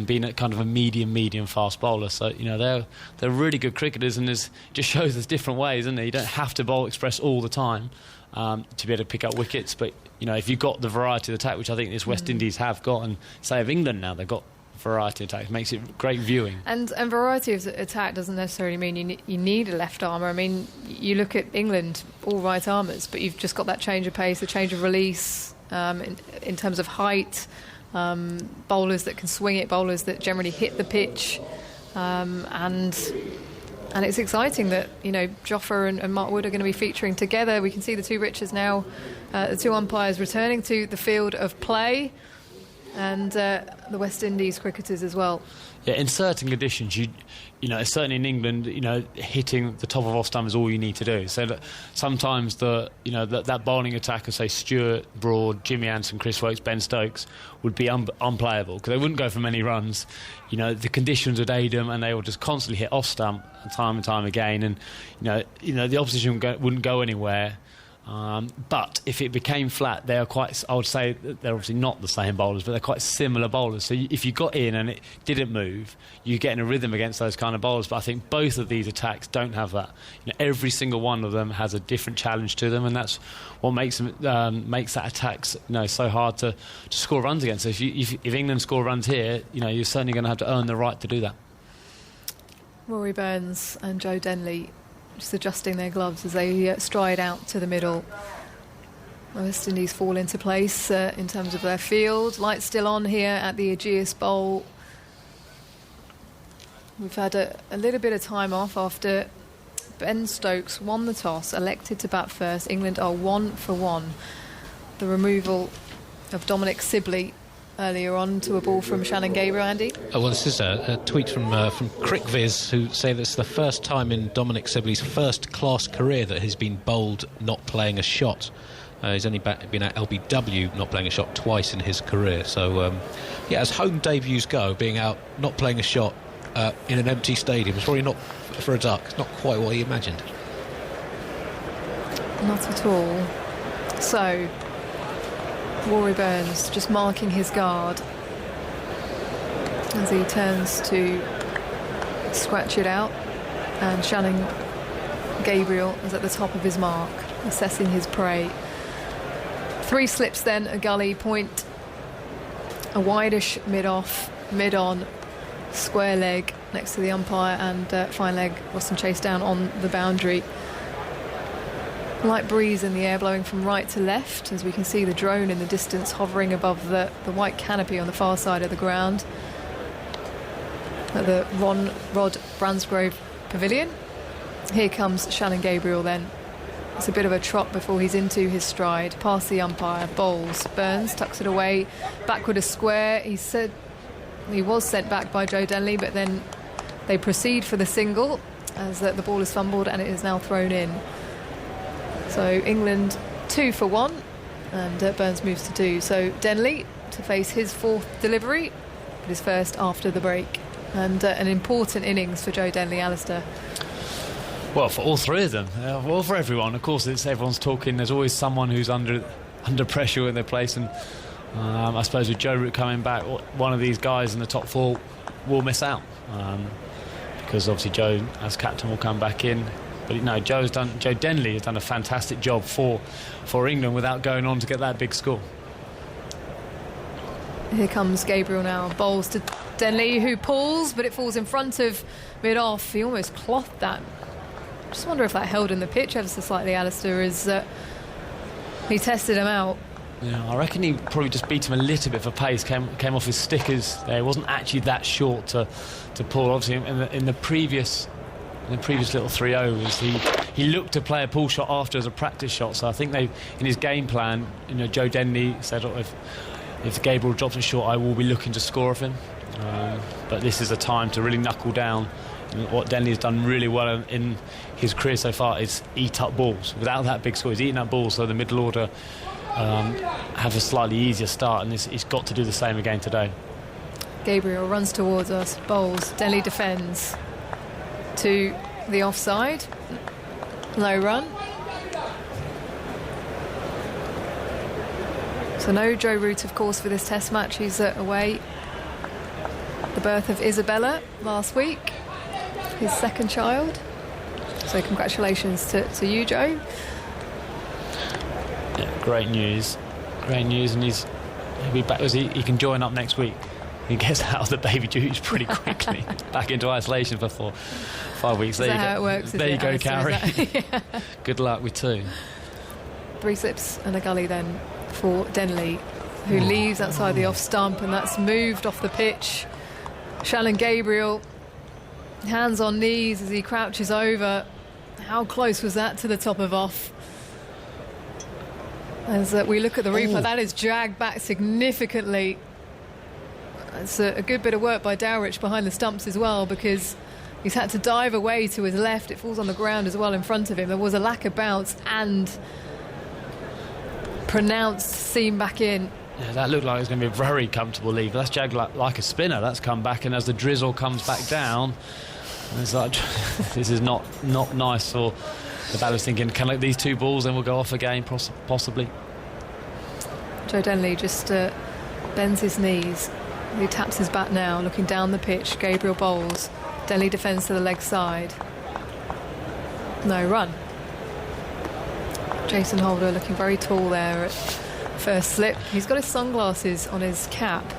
Being a kind of a medium fast bowler. So they're really good cricketers, and it just shows there's different ways, isn't it? You don't have to bowl express all the time to be able to pick up wickets, but if you've got the variety of attack, which I think this West Indies have got, and say of England now, they've got variety of attack, it makes it great viewing. And variety of attack doesn't necessarily mean you need a left armer. I mean, you look at England, all right armers, but you've just got that change of pace, the change of release in terms of height. Bowlers that can swing it, bowlers that generally hit the pitch, and it's exciting that Jofra and Mark Wood are going to be featuring together. We can see the 2 Richards now, the 2 umpires returning to the field of play, and the West Indies cricketers as well. Yeah, in certain conditions, you know, certainly in England, you know, hitting the top of off stump is all you need to do. So that sometimes that bowling attack of, say, Stewart, Broad, Jimmy Anderson, Chris Woakes, Ben Stokes would be unplayable because they wouldn't go for many runs. You know, the conditions would aid them, and they would just constantly hit off stump time and time again. And you know, the opposition wouldn't go anywhere. But if it became flat, they are quite, I would say that they're obviously not the same bowlers, but they're quite similar bowlers. So if you got in and it didn't move, you get in a rrhythm against those kind of bowlers. But I think both of these attacks don't have that. You know, every single one of them has a different challenge to them, and that's what makes that attack, you know, so hard to score runs against. So if England score runs here, you know, you're certainly going to have to earn the right to do that. Rory Burns and Joe Denley just adjusting their gloves as they stride out to the middle. West Indies fall into place in terms of their field. Lights still on here at the Ageas Bowl. We've had a little bit of time off after Ben Stokes won the toss, elected to bat first. England are 1 for 1. The removal of Dominic Sibley earlier on to a ball from Shannon Gabriel, Andy. Oh, well, this is a tweet from CrickViz, who say that it's the first time in Dominic Sibley's first-class career that he's been bowled not playing a shot. He's only been at LBW not playing a shot twice in his career. So, yeah, as home debuts go, being out not playing a shot in an empty stadium is probably not, for a duck, it's not quite what he imagined. Not at all. So, Rory Burns just marking his guard as he turns to scratch it out, and Shannon Gabriel is at the top of his mark, assessing his prey. 3 slips then, a gully point, a wideish mid-off, mid-on, square leg next to the umpire, and fine leg Boston Chase down on the boundary. Light breeze in the air blowing from right to left as we can see the drone in the distance hovering above the white canopy on the far side of the ground at the Rod Bransgrove Pavilion. Here comes Shannon Gabriel then. It's a bit of a trot before he's into his stride, past the umpire, bowls. Burns tucks it away, backward a square. He said he was sent back by Joe Denley, but then they proceed for the single as the ball is fumbled and it is now thrown in. So England 2 for 1, and Burns moves to 2. So Denley to face his 4th delivery, but his first after the break. And an important innings for Joe Denley, Alistair. Well, for all 3 of them, well, for everyone. Of course, everyone's talking. There's always someone who's under pressure in their place, and I suppose with Joe Root coming back, one of these guys in the top 4 will miss out, because obviously Joe, as captain, will come back in. But no, Joe Denley has done a fantastic job for England without going on to get that big score. Here comes Gabriel now, bowls to Denley, who pulls, but it falls in front of mid-off. He almost clothed that. Just wonder if that held in the pitch ever so slightly, Alistair, as he tested him out. Yeah, I reckon he probably just beat him a little bit for pace, came off his stickers there. It wasn't actually that short to pull. Obviously, in the previous little 3 overs, he looked to play a pull shot after as a practice shot. So I think in his game plan, you know, Joe Denley said, if Gabriel drops it short, I will be looking to score off him. But this is a time to really knuckle down. And what Denley has done really well in his career so far is eat up balls. Without that big score, he's eating up balls, so the middle order have a slightly easier start, and he's got to do the same again today. Gabriel runs towards us, bowls, Denley defends to the offside, low run. So no Joe Root, of course, for this test match. He's away. The birth of Isabella last week, his 2nd child. So congratulations to you, Joe. Yeah, great news, and he'll be back. He can join up next week. He gets out of the baby duties pretty quickly, back into isolation for 5 weeks. Is that how it works? There you go, Carrie. Yeah. Good luck with 2. 3 slips and a gully then for Denley, who leaves outside the off stump, and that's moved off the pitch. Shannon Gabriel, hands on knees as he crouches over. How close was that to the top of off? As we look at the replay, that is dragged back significantly. It's a good bit of work by Dowrich behind the stumps as well, because he's had to dive away to his left. It falls on the ground as well in front of him. There was a lack of bounce and pronounced seam back in. Yeah, that looked like it was going to be a very comfortable lead. That's jagged like a spinner. That's come back, and as the drizzle comes back down, it's like this is not nice for the batter's thinking, can I let these two balls, then we'll go off again, possibly. Joe Denley just bends his knees. He taps his bat now, looking down the pitch. Gabriel bowls. Denley defends to the leg side. No run. Jason Holder looking very tall there at first slip. He's got his sunglasses on his cap.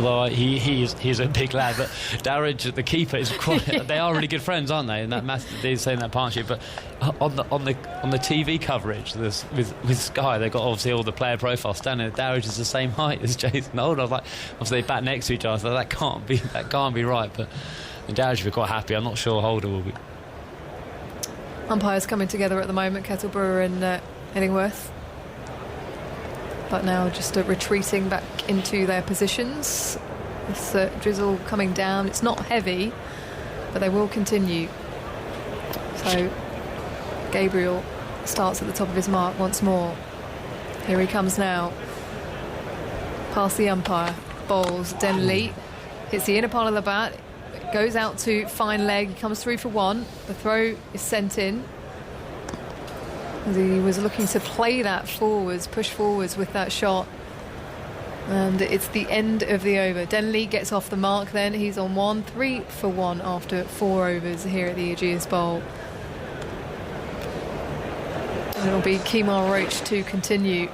Well, he's a big lad, but Dowrich, the keeper, is quite. They are really good friends, aren't they? In that they're saying that partnership. But on the TV coverage with Sky, they've got obviously all the player profiles standing. Dowrich is the same height as Jason Holder. I was like, obviously they bat next to each other. So that can't be right. But Dowrich will be quite happy. I'm not sure Holder will be. Umpires coming together at the moment, Kettleborough and Illingworth. But now just retreating back into their positions. This drizzle coming down. It's not heavy, but they will continue. So Gabriel starts at the top of his mark once more. Here he comes now. Past the umpire. Bowls. Denley hits the inner part of the bat. Goes out to fine leg. He comes through for one. The throw is sent in. He was looking to play that forwards, push forwards with that shot. And it's the end of the over. Denley gets off the mark then. He's on 1, 3 for 1 after 4 overs here at the Ageas Bowl. And it'll be Kimo Roach to continue.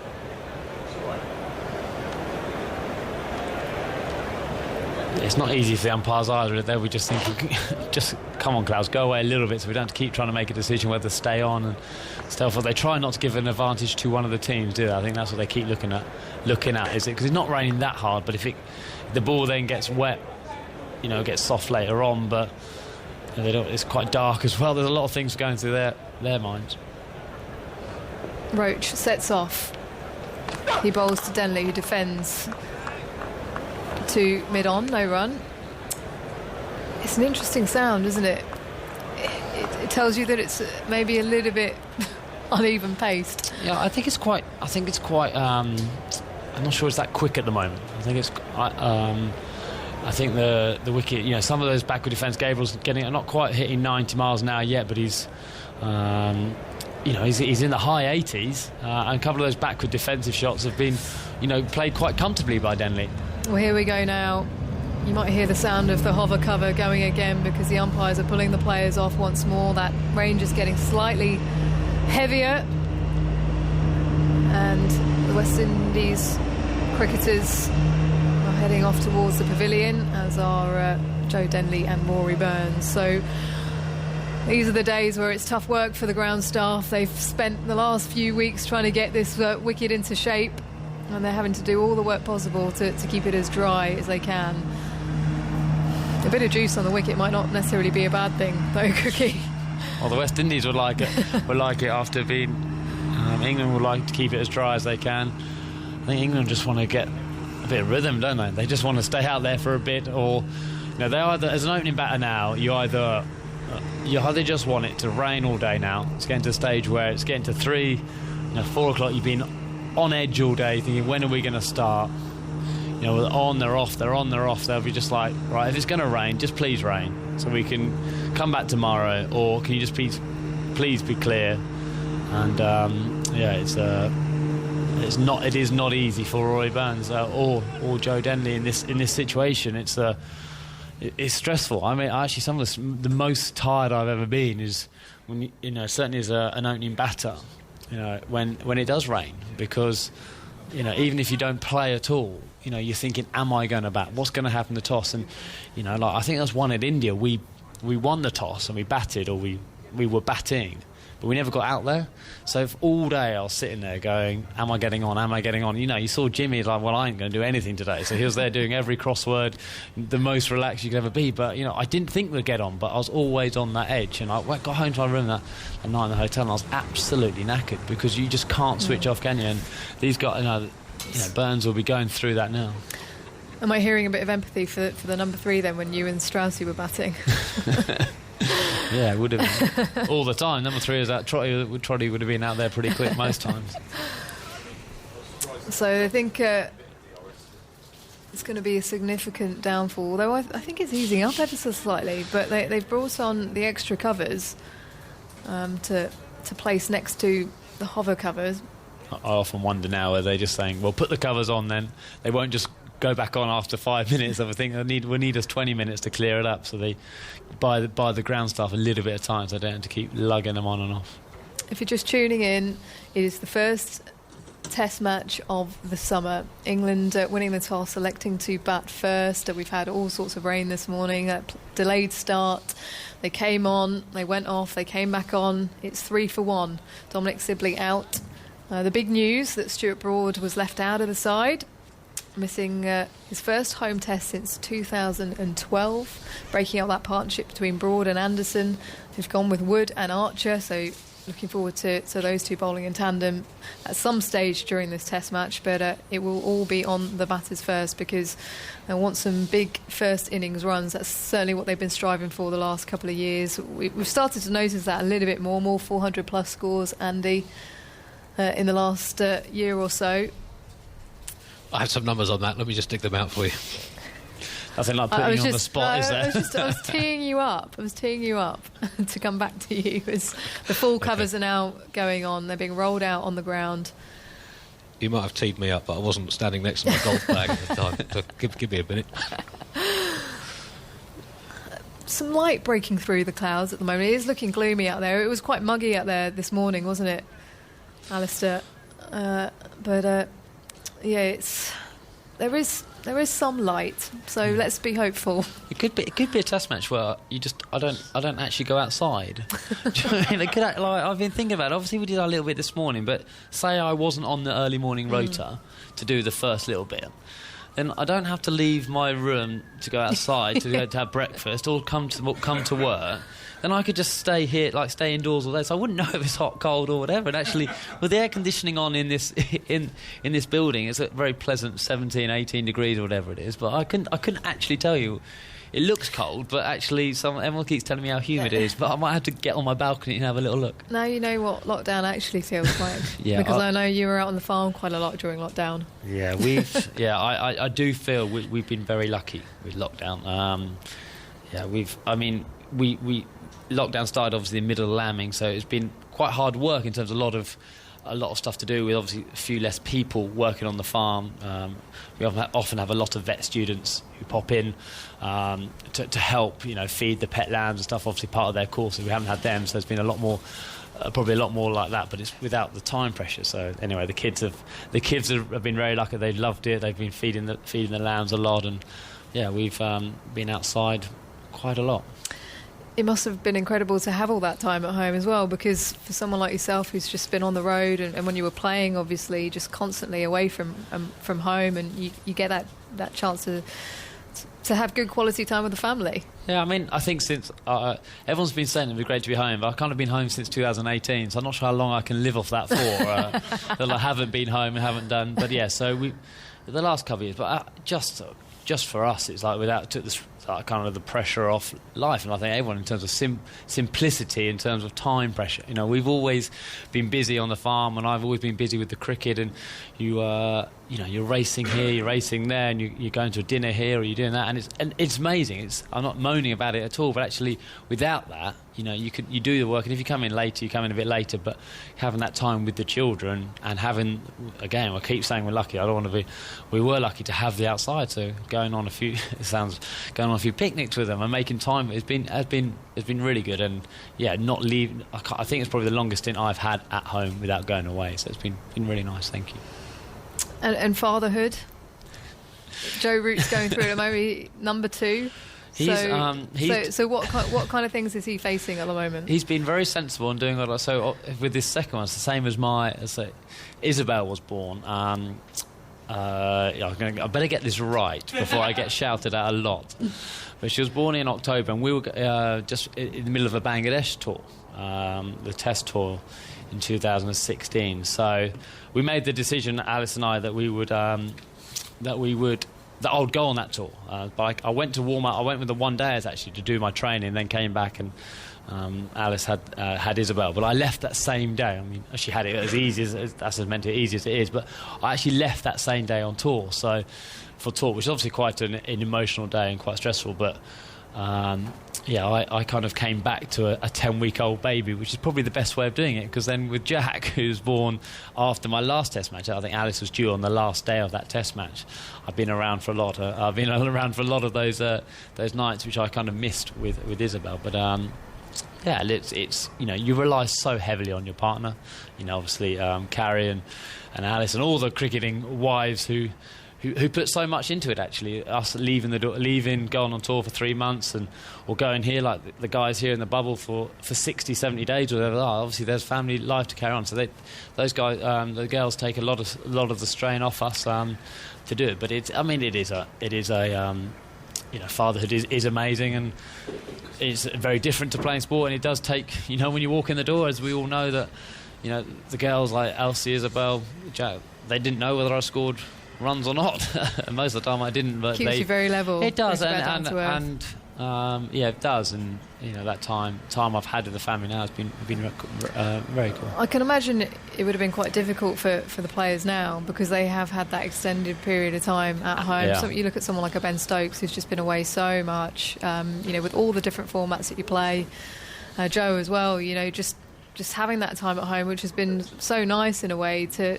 It's not easy for the umpires either. They were just thinking, just come on, Klaus, go away a little bit so we don't have to keep trying to make a decision whether to stay on and stay off. They try not to give an advantage to one of the teams, do they? I think that's what they keep looking at, is it? Because it's not raining that hard, but if the ball then gets wet, gets soft later on, but it's quite dark as well. There's a lot of things going through their minds. Roach sets off. He bowls to Denley, who defends to mid-on, no run. It's an interesting sound, isn't it? It tells you that it's maybe a little bit uneven paced. Yeah, I think it's quite. I'm not sure it's that quick at the moment. I think it's. I think the wicket. Some of those backward defence. Gabriel's not quite hitting 90 miles an hour yet, but he's. He's in the high 80s, and a couple of those backward defensive shots have been, played quite comfortably by Denley. Well, here we go now. You might hear the sound of the hover cover going again because the umpires are pulling the players off once more. That range is getting slightly heavier. And the West Indies cricketers are heading off towards the pavilion, as are Joe Denley and Rory Burns. So these are the days where it's tough work for the ground staff. They've spent the last few weeks trying to get this wicket into shape, and they're having to do all the work possible to keep it as dry as they can. A bit of juice on the wicket might not necessarily be a bad thing, though, Cookie. Well, the West Indies would like it. After being. England would like to keep it as dry as they can. I think England just want to get a bit of rhythm, don't they? They just want to stay out there for a bit, or they either, as an opening batter now, you either just want it to rain all day now. It's getting to a stage where it's getting to 3, 4 o'clock. You've been on edge all day, thinking, when are we going to start? They're on, they're off, they're on, they're off. They'll be just like, right, if it's going to rain, just please rain, so we can come back tomorrow, or can you just please be clear? And it is not easy for Rory Burns or Joe Denley in this situation. It's stressful. I mean, actually, some of the most tired I've ever been is when certainly as an opening batter, when it does rain, because even if you don't play at all, you're thinking, am I going to bat? What's going to happen to toss? And I think that's one at India. We won the toss and we batted, or we were batting, but we never got out there. So if all day I was sitting there going, am I getting on? Am I getting on? You saw Jimmy like, well, I ain't going to do anything today. So he was there doing every crossword, the most relaxed you could ever be. But, I didn't think we'd get on, but I was always on that edge. And I got home to my room that night in the hotel, and I was absolutely knackered, because you just can't switch off, can you? And these guys, Burns will be going through that now. Am I hearing a bit of empathy for the number 3 then when you and Straussy were batting? Yeah, it would have been all the time. Number 3 is that Trotty would have been out there pretty quick most times. So I think it's going to be a significant downfall, although I think it's easing up ever so slightly. But they've brought on the extra covers to place next to the hover covers. I often wonder now, are they just saying, well, put the covers on then? They won't just go back on after 5 minutes. I think we'll need us 20 minutes to clear it up, so they buy the ground staff a little bit of time so they don't have to keep lugging them on and off. If you're just tuning in, it is the first Test match of the summer. England winning the toss, electing to bat first. We've had all sorts of rain this morning, delayed start. They came on, they went off, they came back on. It's 3 for 1. Dominic Sibley out. The big news that Stuart Broad was left out of the side, missing his first home test since 2012, breaking up that partnership between Broad and Anderson. They've gone with Wood and Archer, so looking forward to those two bowling in tandem at some stage during this test match, but it will all be on the batters first because they want some big first innings runs. That's certainly what they've been striving for the last couple of years. We've started to notice that a little bit more 400 plus scores, Andy, in the last year or so. I have some numbers on that. Let me just dig them out for you. Nothing like putting you on the spot, is there? I was teeing you up. To come back to you. As the full covers are now going on. They're being rolled out on the ground. You might have teed me up, but I wasn't standing next to my golf bag at the time. So give me a minute. Some light breaking through the clouds at the moment. It is looking gloomy out there. It was quite muggy out there this morning, wasn't it, Alistair? Yeah, there is some light, so let's be hopeful. It could be a test match where I don't actually go outside. Do you know what I mean? I've been thinking about it. Obviously we did our little bit this morning, but say I wasn't on the early morning rota to do the first little bit, then I don't have to leave my room to go outside to go to have breakfast or come to work. Then I could just stay here, stay indoors all day. So I wouldn't know if it's hot, cold, or whatever. And actually, with the air conditioning on in this building, it's a very pleasant 17, 18 degrees or whatever it is. But I couldn't actually tell you. It looks cold, but actually, everyone keeps telling me how humid it is. But I might have to get on my balcony and have a little look. Now you know what lockdown actually feels like. Yeah, because I know you were out on the farm quite a lot during lockdown. Yeah, I do feel we've been very lucky with lockdown. We lockdown started obviously in the middle of lambing, so it's been quite hard work in terms of a lot of stuff to do with obviously a few less people working on the farm. We often have a lot of vet students who pop in to help, feed the pet lambs and stuff. Obviously part of their courses, we haven't had them, so there's been a lot more, probably a lot more like that. But it's without the time pressure. So anyway, the kids have been very lucky. They've loved it. They've been feeding the lambs a lot, and yeah, we've been outside quite a lot. It must have been incredible to have all that time at home as well, because for someone like yourself who's just been on the road and when you were playing, obviously, just constantly away from home, and you get that chance to have good quality time with the family. Yeah, I think since everyone's been saying it'd be great to be home, but I've kind of been home since 2018, so I'm not sure how long I can live off that for. That I haven't been home and haven't done. But yeah, so the last couple of years, but just for us, it's like took this kind of the pressure off life, and I think everyone in terms of simplicity, in terms of time pressure. We've always been busy on the farm, and I've always been busy with the cricket, and you're racing here, you're racing there, and you're going to a dinner here, or you're doing that, and it's amazing. I'm not moaning about it at all, but actually without that, you do the work, and if you come in later, you come in a bit later, but having that time with the children and having, again, I keep saying we're lucky. I don't want to be. We were lucky to have the outside, so going on a few picnics with them and making time has been really good, and yeah, not leaving. I think it's probably the longest stint I've had at home without going away, so it's been really nice. Thank you. And fatherhood, Joe Root's going through it at the moment, number 2. So what kind of things is he facing at the moment? He's been very sensible and doing a lot. So with this second one, it's the same as Isabel was born. I better get this right before I get shouted at a lot. But she was born in October, and we were just in the middle of a Bangladesh tour, the test tour in 2016. So we made the decision, Alice and I, that we would that I would go on that tour. But I went to warm up. I went with the 1 day actually to do my training, then came back and Alice had Isabel. But I left that same day. I mean, she had it as easy as that's as meant to easy as it is. But I actually left that same day on tour. So for tour, which is obviously quite an emotional day and quite stressful. But I kind of came back to a 10-week-old baby, which is probably the best way of doing it, because then with Jack, who's born after my last test match, I think Alice was due on the last day of that test match. I've been around for a lot. I've been around for a lot of those nights, which I kind of missed with Isabel. But it's you rely so heavily on your partner. Obviously Carrie and Alice and all the cricketing wives who put so much into it. Actually, us leaving, going on tour for 3 months, or going here like the guys here in the bubble for 60, 70 days, or whatever. Obviously, there's family life to carry on. So those guys, the girls, take a lot of the strain off us to do it. But fatherhood is amazing, and it's very different to playing sport. And it does take, when you walk in the door, as we all know, that the girls like Elsie, Isabel, Jack, they didn't know whether I scored runs or not, and most of the time I didn't. But keeps you very level. It does, it does, and that time I've had with the family now has been very cool. I can imagine it would have been quite difficult for the players now, because they have had that extended period of time at home. Yeah. So you look at someone like a Ben Stokes, who's just been away so much, with all the different formats that you play. Joe as well, just having that time at home, which has been so nice in a way to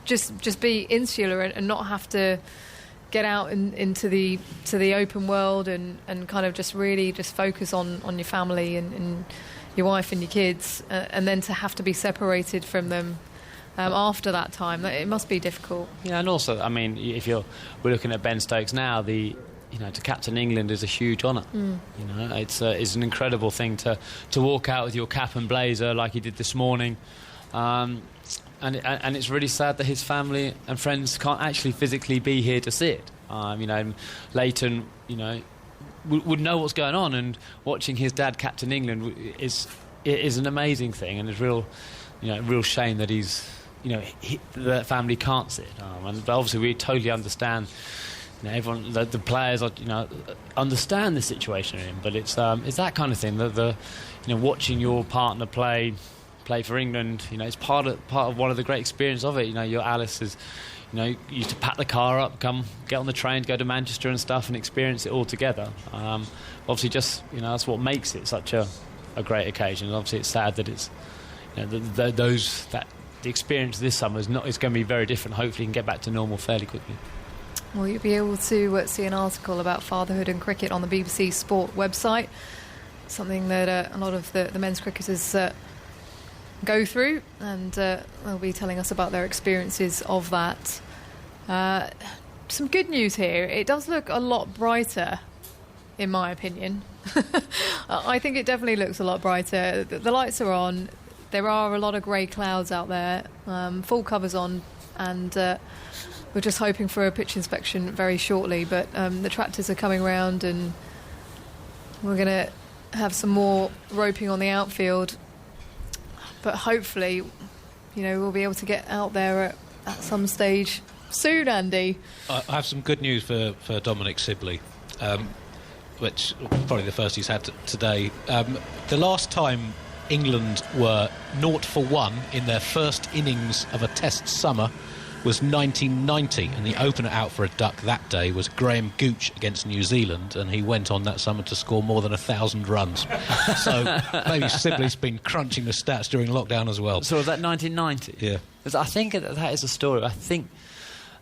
just be insular and not have to get out into the open world and kind of just really just focus on your family and your wife and your kids, and then to have to be separated from them after that time. It must be difficult. Yeah, and also, I mean, we're looking at Ben Stokes now, to captain England is a huge honour. It's an incredible thing to walk out with your cap and blazer like he did this morning. And it's really sad that his family and friends can't actually physically be here to see it. Leighton, would know what's going on, and watching his dad captain England is an amazing thing, and it's real shame that the family can't see it. But obviously we totally understand. Everyone, the players understand the situation in, but it's that kind of thing that watching your partner play for England, it's part of one of the great experiences of it. Your Alice is, you used to pack the car up, come get on the train, go to Manchester and stuff, and experience it all together. Obviously, just that's what makes it such a great occasion. And obviously, it's sad that it's the experience this summer is going to be very different. Hopefully, you can get back to normal fairly quickly. Well, you'll be able to see an article about fatherhood and cricket on the BBC Sport website. Something that a lot of the men's cricketers go through, and they'll be telling us about their experiences of that. Some good news here. It does look a lot brighter, in my opinion. I think it definitely looks a lot brighter. The lights are on. There are a lot of grey clouds out there. Full covers on, and we're just hoping for a pitch inspection very shortly. But the tractors are coming round, and we're going to have some more roping on the outfield. But hopefully, we'll be able to get out there at some stage soon, Andy. I have some good news for Dominic Sibley, which probably the first he's had today. The last time England were 0-for-1 in their first innings of a Test summer was 1990, and the opener out for a duck that day was Graham Gooch against New Zealand, and he went on that summer to score more than 1,000 runs. So maybe Sibley's been crunching the stats during lockdown as well. So was that 1990? Yeah. I think that is a story. I think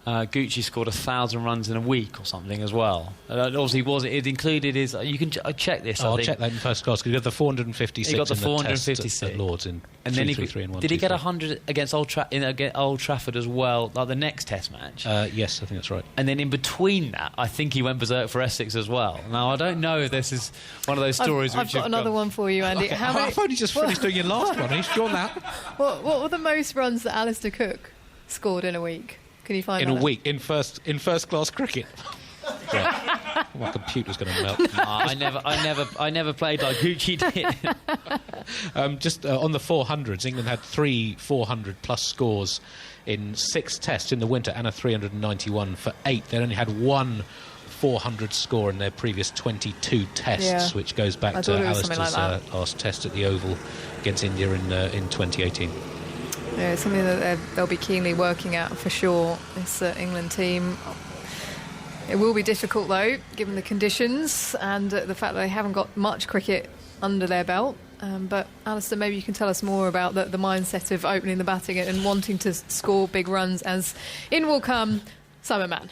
Gucci scored 1,000 runs in a week or something as well. Obviously, it included his. You can check this. I'll check that in first class, because he got the 456. He got the in 456 the test at Lords in and 3-3-3 and 1-2-3. Did he get 100 against Old Trafford as well, like the next Test match? Yes, I think that's right. And then in between that, I think he went berserk for Essex as well. Now I don't know if this is one of those stories. I've got another one for you, Andy. Okay. I've only just finished doing your last one. He's drawn that. What were the most runs that Alistair Cook scored in a week? Can you find in that? A week in first class cricket? Yeah. My computer's going to melt. I never played like Gucci did. Just on the 400s, England had 3 400-plus scores in 6 tests in the winter and a 391 for 8. They only had 1 400 score in their previous 22 tests, which goes back to Alistair's last test at the Oval against India in 2018. Yeah, it's something that they'll be keenly working at for sure, this England team. It will be difficult, though, given the conditions and the fact that they haven't got much cricket under their belt. But, Alistair, maybe you can tell us more about the mindset of opening the batting and wanting to score big runs, as in will come Simon Mann.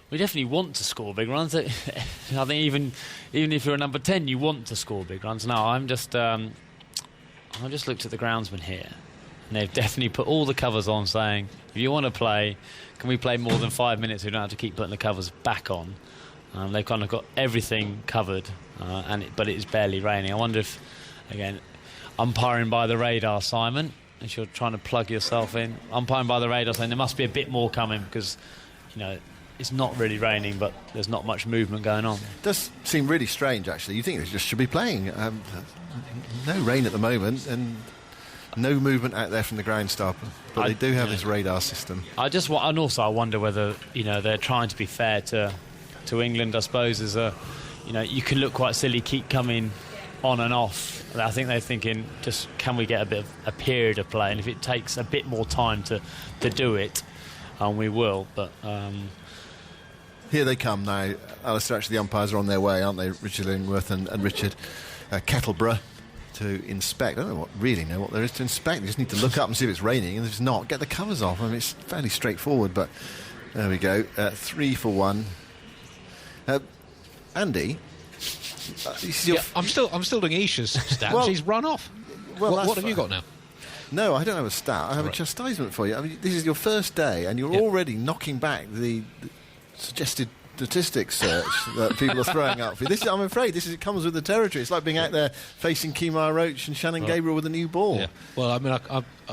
We definitely want to score big runs. I think even if you're a number 10, you want to score big runs. No, I just looked at the groundsman here, and they've definitely put all the covers on, saying, if you want to play, can we play more than 5 minutes? We don't have to keep putting the covers back on. They've kind of got everything covered, but it is barely raining. I wonder if, again, umpiring by the radar, Simon, as you're trying to plug yourself in, umpiring by the radar, saying there must be a bit more coming because, it's not really raining, but there's not much movement going on. It does seem really strange, actually. You think they just should be playing. No rain at the moment, and no movement out there from the ground stop. But they do have this radar system. And also I wonder whether they're trying to be fair to England. I suppose as you can look quite silly, keep coming on and off. I think they're thinking, just can we get a period of play, and if it takes a bit more time to do it, we will. But. Here they come now. Alistair, actually, the umpires are on their way, aren't they? Richard Illingworth and Richard Kettleborough to inspect. I don't know what there is to inspect. You just need to look up and see if it's raining, and if it's not, get the covers off. I mean, it's fairly straightforward, but there we go. 3 for 1. Andy, I'm still doing Isha's stats. Well, she's run off. Well, what have you got now? No, I don't have a stat. I have a chastisement for you. I mean, this is your first day, and you're already knocking back the suggested statistics search that people are throwing up for you. I'm afraid it comes with the territory. It's like being out there facing Kimo Roach and Shannon Gabriel with a new ball. Yeah. Well, I mean,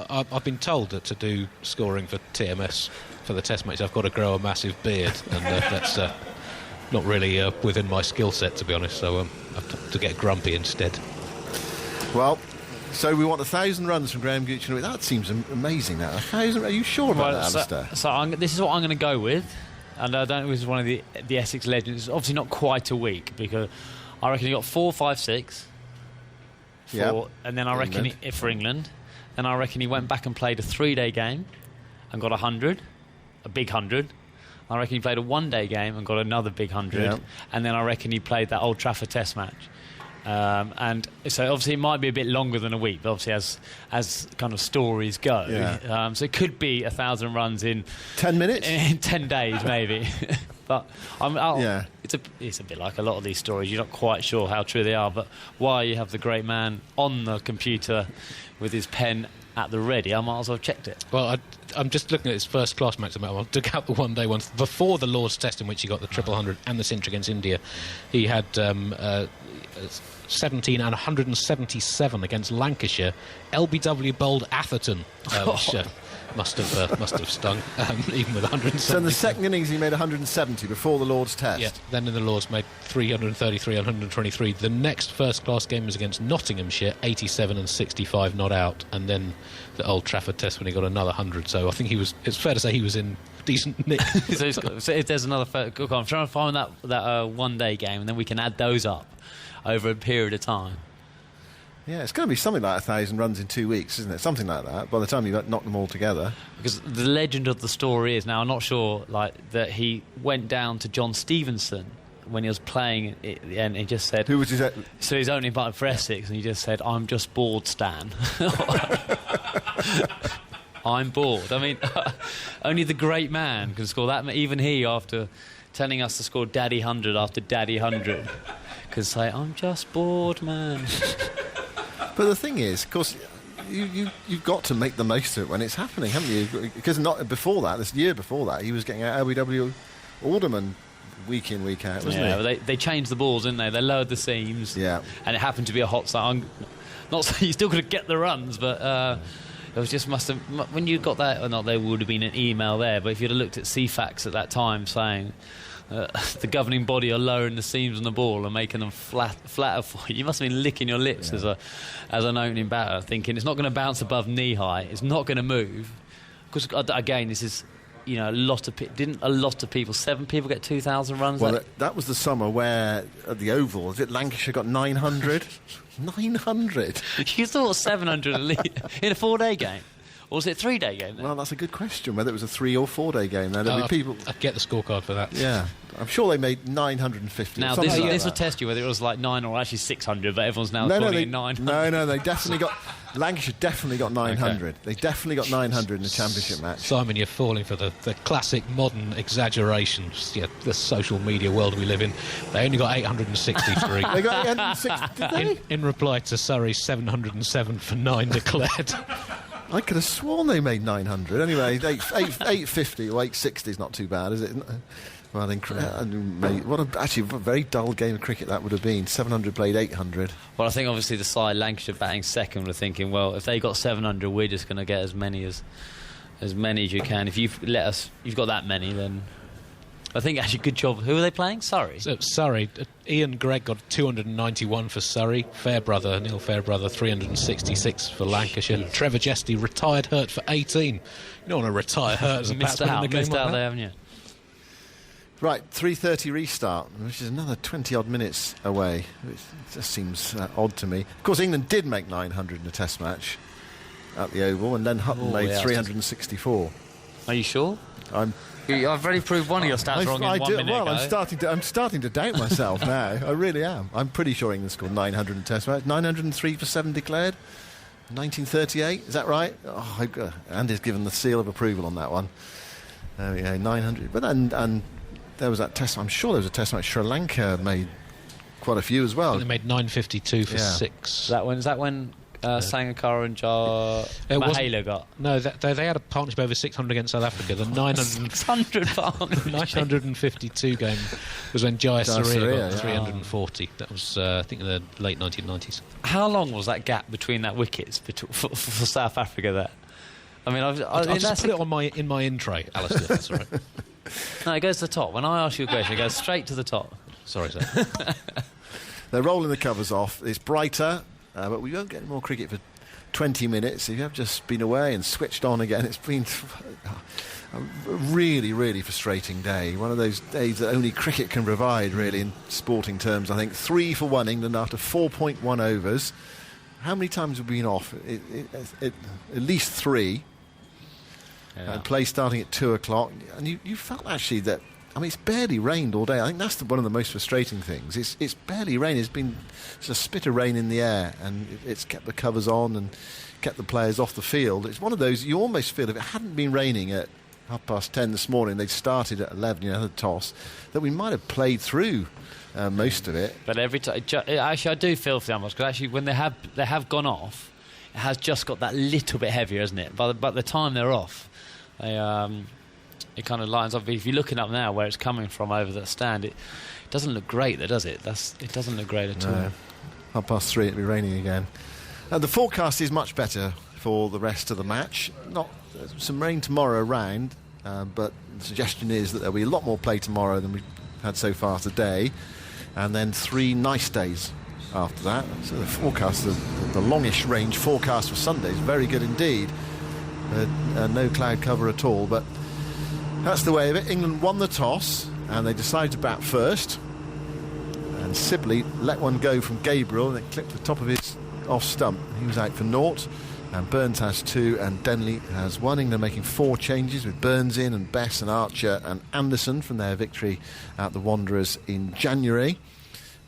I've been told that to do scoring for TMS for the test match, I've got to grow a massive beard, and that's not really within my skill set, to be honest. So I have to get grumpy instead. Well, so we want 1,000 runs from Graham Gooch. That seems amazing. Now, 1,000. Are you sure about that, Alistair? So this is what I'm going to go with. And I don't know if this is one of the Essex legends. It's obviously not quite a week, because I reckon he got 4, 5, 6. And then I reckon for England. Then I reckon he went back and played a 3-day game and got 100, a big 100. I reckon he played a 1-day game and got another big 100. Yeah. And then I reckon he played that Old Trafford Test match. And so obviously it might be a bit longer than a week, but obviously as kind of stories go, so it could be 1,000 runs in 10 minutes, in 10 days maybe. But it's a bit like a lot of these stories. You're not quite sure how true they are, but while you have the great man on the computer with his pen at the ready, I might as well have checked it. Well, I'm just looking at his first class match. I took out the 1-day ones before the Lord's Test, in which he got the 100 and the cinch against India. He had 17 and 177 against Lancashire. LBW bowled Atherton, which must have stung, even with 170. So in the second innings he made 170 before the Lord's Test. Yeah, then in the Lord's made 333 and 123. The next first class game was against Nottinghamshire, 87 and 65 not out, and then the Old Trafford Test when he got another 100. So I think it's fair to say he was in decent nick. So if there's another, I'm trying to find that 1-day game, and then we can add those up over a period of time. Yeah, it's going to be something like 1,000 runs in 2 weeks, isn't it? Something like that, by the time you've knocked them all together. Because the legend of the story is, now I'm not sure that he went down to John Stevenson when he was playing at the end. He just said... Who was his... So he's only invited for Essex, and he just said, "I'm just bored, Stan." I'm bored. I mean, only the great man can score that. Even he, after telling us to score Daddy 100 after Daddy 100, could say, "I'm just bored, man." But the thing is, of course, you've got to make the most of it when it's happening, haven't you? Because before that, this year before that, he was getting out LBW Alderman week in, week out, wasn't he? Yeah, they changed the balls, didn't they? They lowered the seams. Yeah. And it happened to be a hot side. Not saying you still could get the runs, but it was just must have... When you got that, or not, there would have been an email there, but if you'd have looked at CFAX at that time saying the governing body are lowering the seams on the ball and making them flatter for you. You must have been licking your lips as an opening batter, thinking it's not going to bounce above knee high, it's not going to move. Because again, this is, you know, didn't a lot of people, 7 people get 2,000 runs? Well, that was the summer where at the Oval, is it Lancashire got 900? 900. You thought 700 in a 4-day game. Or was it a 3-day game then? Well, that's a good question, whether it was a 3 or 4-day game. There'll be people... I'd get the scorecard for that. Yeah. I'm sure they made 950. Now, this will test you whether it was like 9 or actually 600, but everyone's now calling it 900. No, they definitely got... Lancashire definitely got 900. Okay. They definitely got 900 in the championship match. Simon, you're falling for the classic modern exaggerations. Yeah, the social media world we live in. They only got 863. They got 860, did they? In reply to Surrey's 707 for 9 declared. I could have sworn they made 900. Anyway, 850 or 860 is not too bad, is it? Well, actually, a very dull game of cricket that would have been. 700 played 800. Well, I think obviously the side Lancashire batting second were thinking, well, if they got 700, we're just going to get as many as you can. If you've got that many, then I think actually good job. Who are they playing? Surrey. So, Surrey. Ian Gregg got 291 for Surrey. Neil Fairbrother 366 for Lancashire. Trevor Jesty retired hurt for 18. You don't want to retire hurt as a batsman in the game. Missed out there, haven't you? Right, 3:30 restart, which is another 20-odd minutes away. It just seems odd to me. Of course, England did make 900 in a Test match at the Oval, and then Hutton made 364. Are you sure? I've already proved one of your stats wrong in 1 minute Well, ago. I'm starting to doubt myself now. I really am. I'm pretty sure England scored 900 in a Test match. 903 for 7 declared. 1938, is that right? Oh, Andy's given the seal of approval on that one. There we go, 900. But and there was that test. I'm sure there was a Test match. Sri Lanka made quite a few as well. They made 952 for 6. Is that when Sangakkara and Mahela got? No, they had a partnership over 600 against South Africa. The 952 game was when Jaya Surya got 340. That was, I think, in the late 1990s. How long was that gap between that wickets for South Africa there? I mean, I'll just put it in my in tray, Alistair. That's all right. No, it goes to the top. When I ask you a question, it goes straight to the top. Sorry, sir. They're rolling the covers off. It's brighter, but we won't get any more cricket for 20 minutes. If you have just been away and switched on again, it's been a really, really frustrating day. One of those days that only cricket can provide, really, in sporting terms, I think. 3 for 1 England after 4.1 overs. How many times have we been off? At least 3. And play starting at 2 o'clock. And you felt actually that, I mean, it's barely rained all day. I think that's one of the most frustrating things. It's barely rained. It's been just a spit of rain in the air, and it's kept the covers on and kept the players off the field. It's one of those, you almost feel if it hadn't been raining at 10:30 this morning, they'd started at 11, the toss, that we might have played through most of it. But every time, actually, I do feel for them, because actually when they have gone off, it has just got that little bit heavier, hasn't it? By the time they're off, it kind of lines up. If you're looking up now where it's coming from over the stand, it doesn't look great, does it? It doesn't look great at all. 3:30, it'll be raining again. The forecast is much better for the rest of the match. Not some rain tomorrow around, but the suggestion is that there'll be a lot more play tomorrow than we've had so far today, and then 3 nice days after that. So the forecast, the longish range forecast for Sunday is very good indeed. No cloud cover at all, but that's the way of it. England won the toss and they decided to bat first, and Sibley let one go from Gabriel and it clipped the top of his off stump. He was out for 0, and Burns has 2 and Denley has 1. England making 4 changes with Burns in and Bess and Archer and Anderson from their victory at the Wanderers in January.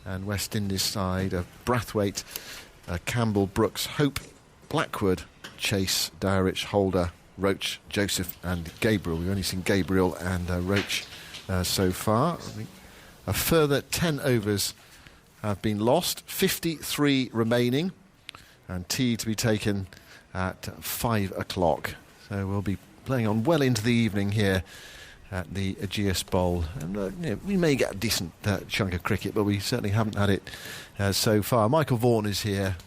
And West Indies side of Brathwaite, Campbell, Brooks, Hope, Blackwood, Chase, Dowrich, Holder, Roach, Joseph and Gabriel. We've only seen Gabriel and Roach so far. I think a further 10 overs have been lost, 53 remaining, and tea to be taken at 5 o'clock. So we'll be playing on well into the evening here at the Ageas Bowl. And we may get a decent chunk of cricket, but we certainly haven't had it so far. Michael Vaughan is here,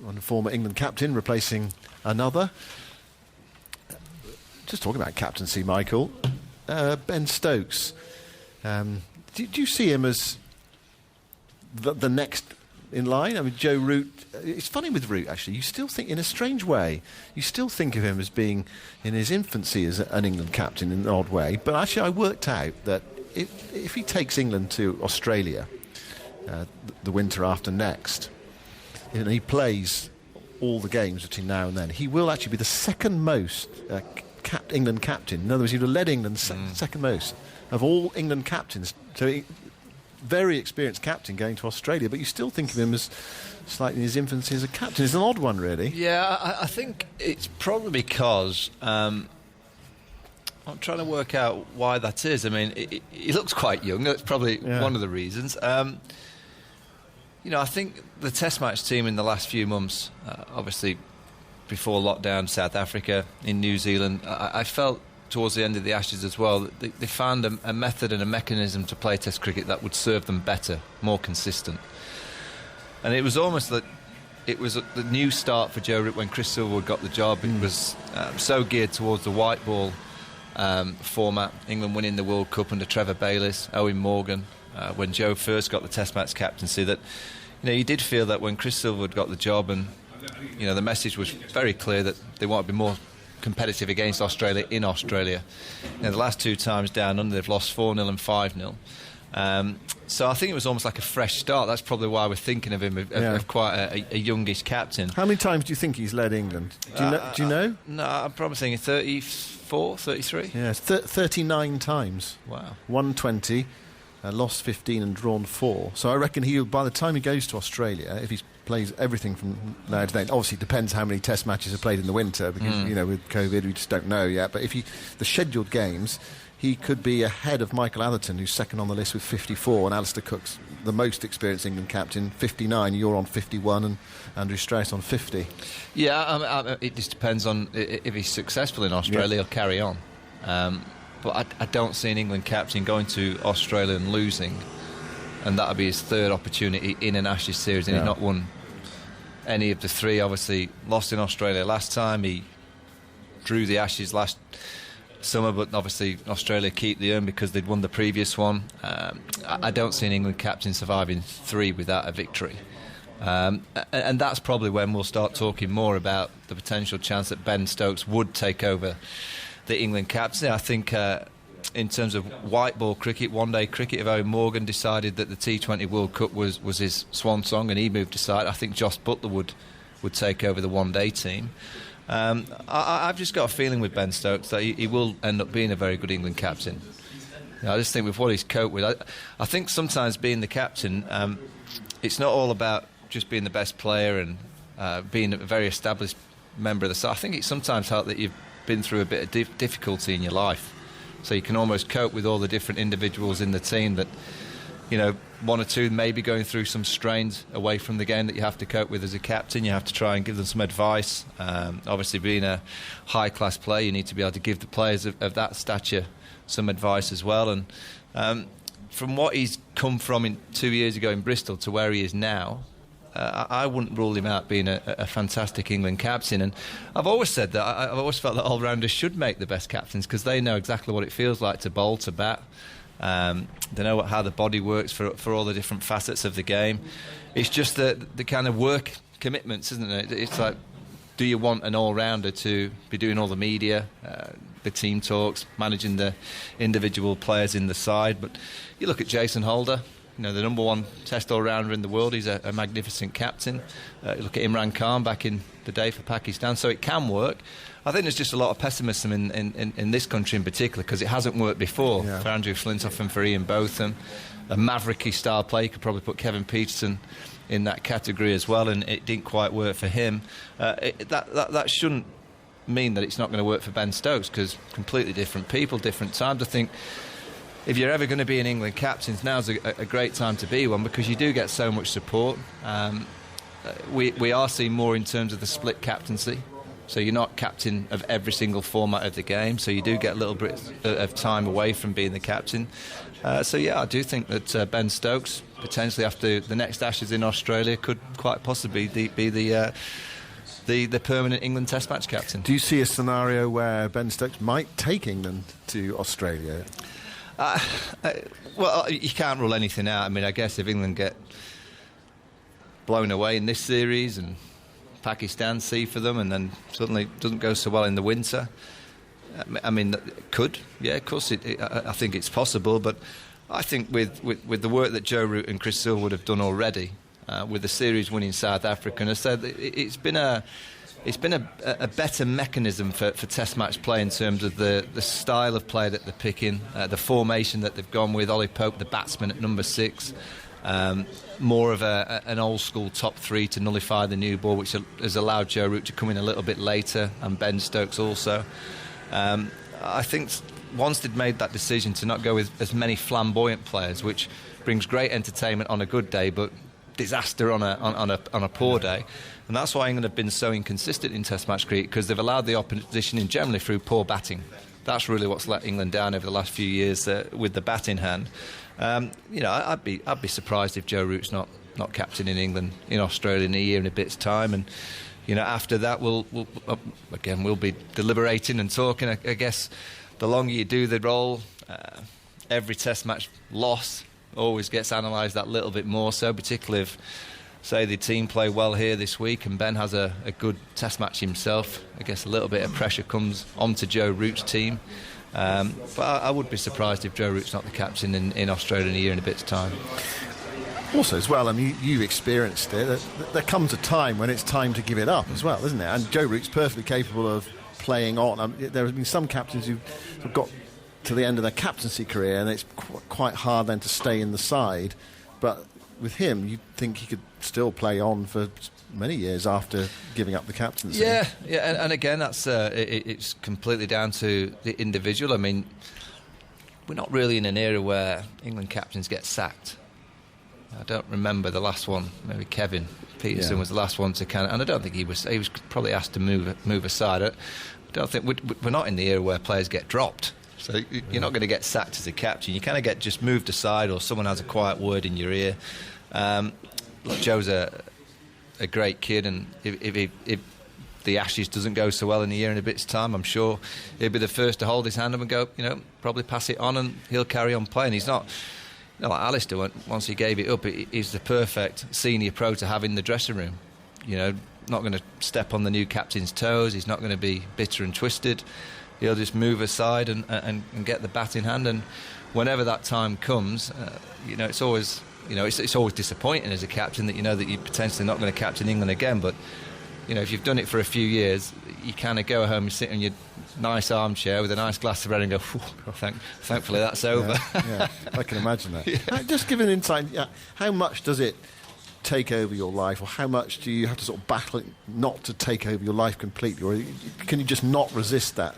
one former England captain, replacing another. Just talking about captaincy, Michael. Ben Stokes Do you see him as the next in line? I mean, Joe Root. It's funny with Root, actually. You still think, in a strange way, you still think of him as being in his infancy as an England captain in an odd way. But actually, I worked out that if he takes England to Australia the winter after next, and he plays all the games between now and then, he will actually be the second most England captain. In other words, he would have led England second most of all England captains. So very experienced captain going to Australia, but you still think of him as slightly in his infancy as a captain. It's an odd one, really. Yeah, I think it's probably because I'm trying to work out why that is. I mean, he looks quite young. That's probably one of the reasons. I think the Test match team in the last few months, obviously before lockdown, South Africa, in New Zealand, I felt towards the end of the Ashes as well, that they found a method and a mechanism to play Test cricket that would serve them better, more consistent. And it was almost that it was the new start for Joe Root when Chris Silverwood got the job. It was so geared towards the white ball format, England winning the World Cup under Trevor Bayliss, Owen Morgan, when Joe first got the Test match captaincy, that you did feel that when Chris Silverwood got the job, and the message was very clear that they want to be more competitive against Australia in Australia. The last two times down under, they've lost 4-0 and 5-0. So I think it was almost like a fresh start. That's probably why we're thinking of him of quite a youngish captain. How many times do you think he's led England? Do you know? No, I'm probably thinking 34, 33. Yeah, 39 times. Wow. 120, lost 15 and drawn 4. So I reckon by the time he goes to Australia, if he plays everything from now to then, obviously it depends how many Test matches are played in the winter, because with COVID we just don't know yet. But if the scheduled games, he could be ahead of Michael Atherton, who's second on the list with 54, and Alistair Cook's the most experienced England captain, 59. You're on 51, and Andrew Strauss on 50. Yeah, it just depends on if he's successful in Australia, he'll carry on. But I don't see an England captain going to Australia and losing, and that'll be his third opportunity in an Ashes series, and he's not won any of the three. Obviously lost in Australia last time, he drew the Ashes last summer, but obviously Australia keep the urn because they'd won the previous one. I don't see an England captain surviving 3 without a victory, and that's probably when we'll start talking more about the potential chance that Ben Stokes would take over the England captain. I think in terms of white ball cricket, one-day cricket, if Owen Morgan decided that the T20 World Cup was his swan song and he moved aside, I think Joss Butler would take over the one-day team. I've just got a feeling with Ben Stokes that he will end up being a very good England captain. I just think with what he's coped with, I think sometimes being the captain, it's not all about just being the best player and being a very established member of the side. I think it sometimes helps that you've been through a bit of difficulty in your life, so you can almost cope with all the different individuals in the team that, one or two may be going through some strains away from the game that you have to cope with as a captain. You have to try and give them some advice. Obviously, being a high-class player, you need to be able to give the players of that stature some advice as well. And from what he's come from 2 years ago in Bristol to where he is now, I wouldn't rule him out being a fantastic England captain. And I've always said that I've always felt that all-rounders should make the best captains, because they know exactly what it feels like to bowl, to bat. They know how the body works for all the different facets of the game. It's just the kind of work commitments, isn't it? It's like, do you want an all-rounder to be doing all the media, the team talks, managing the individual players in the side? But you look at Jason Holder, the number one Test all-rounder in the world. He's a magnificent captain. You look at Imran Khan back in the day for Pakistan. So it can work. I think there's just a lot of pessimism in this country in particular, because it hasn't worked before for Andrew Flintoff and for Ian Botham. A mavericky style play. You could probably put Kevin Peterson in that category as well, and it didn't quite work for him. That shouldn't mean that it's not going to work for Ben Stokes, because completely different people, different times. I think if you're ever going to be an England captain, now's a great time to be one, because you do get so much support. We are seeing more in terms of the split captaincy. So you're not captain of every single format of the game, so you do get a little bit of time away from being the captain. So yeah, I do think that Ben Stokes, potentially after the next Ashes in Australia, could quite possibly be the permanent England Test match captain. Do you see a scenario where Ben Stokes might take England to Australia? Well, you can't rule anything out. I mean, I guess if England get blown away in this series and Pakistan see for them and then suddenly it doesn't go so well in the winter, I mean, it could. Yeah, of course, I think it's possible. But I think with the work that Joe Root and Chris Silverwood have done already, with the series winning South Africa, and I said it's been a better mechanism for Test match play in terms of the style of play that they're picking, the formation that they've gone with. Ollie Pope, the batsman at number 6, more of an old school top 3 to nullify the new ball, which has allowed Joe Root to come in a little bit later, and Ben Stokes also. I think once they'd made that decision to not go with as many flamboyant players, which brings great entertainment on a good day, but disaster on a poor day. And that's why England have been so inconsistent in Test match cricket, because they've allowed the opposition in generally through poor batting. That's really what's let England down over the last few years with the bat in hand. I'd be surprised if Joe Root's not captaining England in Australia in a year and a bit's time. And after that, we'll be deliberating and talking. I guess the longer you do the role, every Test match loss always gets analysed that little bit more so, particularly if, say, the team play well here this week and Ben has a good Test match himself. I guess a little bit of pressure comes onto Joe Root's team. But I would be surprised if Joe Root's not the captain in Australia in a year and a bit's time. Also, as well, I mean, you experienced it. There comes a time when it's time to give it up as well, isn't it? And Joe Root's perfectly capable of playing on. There have been some captains who've got to the end of their captaincy career, and it's quite hard then to stay in the side. But with him, you'd think he could still play on for many years after giving up the captaincy. Yeah, and again, that's it's completely down to the individual. I mean, we're not really in an era where England captains get sacked. I don't remember the last one. Maybe Kevin Peterson was the last one to and I don't think he was probably asked to move aside. I don't think we're not in the era where players get dropped. So you're not going to get sacked as a captain. You kind of get just moved aside, or someone has a quiet word in your ear. Look, Joe's a great kid, and if the Ashes doesn't go so well in a year and a bit's time, I'm sure he'll be the first to hold his hand up and go, probably pass it on, and he'll carry on playing. He's not like Alistair. Once he gave it up, he's the perfect senior pro to have in the dressing room. Not going to step on the new captain's toes. He's not going to be bitter and twisted. He'll just move aside and get the bat in hand. And whenever that time comes, it's always it's always disappointing as a captain that that you're potentially not going to captain England again. But if you've done it for a few years, you kind of go home and sit in your nice armchair with a nice glass of red and go, thankfully that's over. Yeah, I can imagine that. Yeah. Just give an insight. How much does it take over your life, or how much do you have to sort of battle it not to take over your life completely, or can you just not resist that?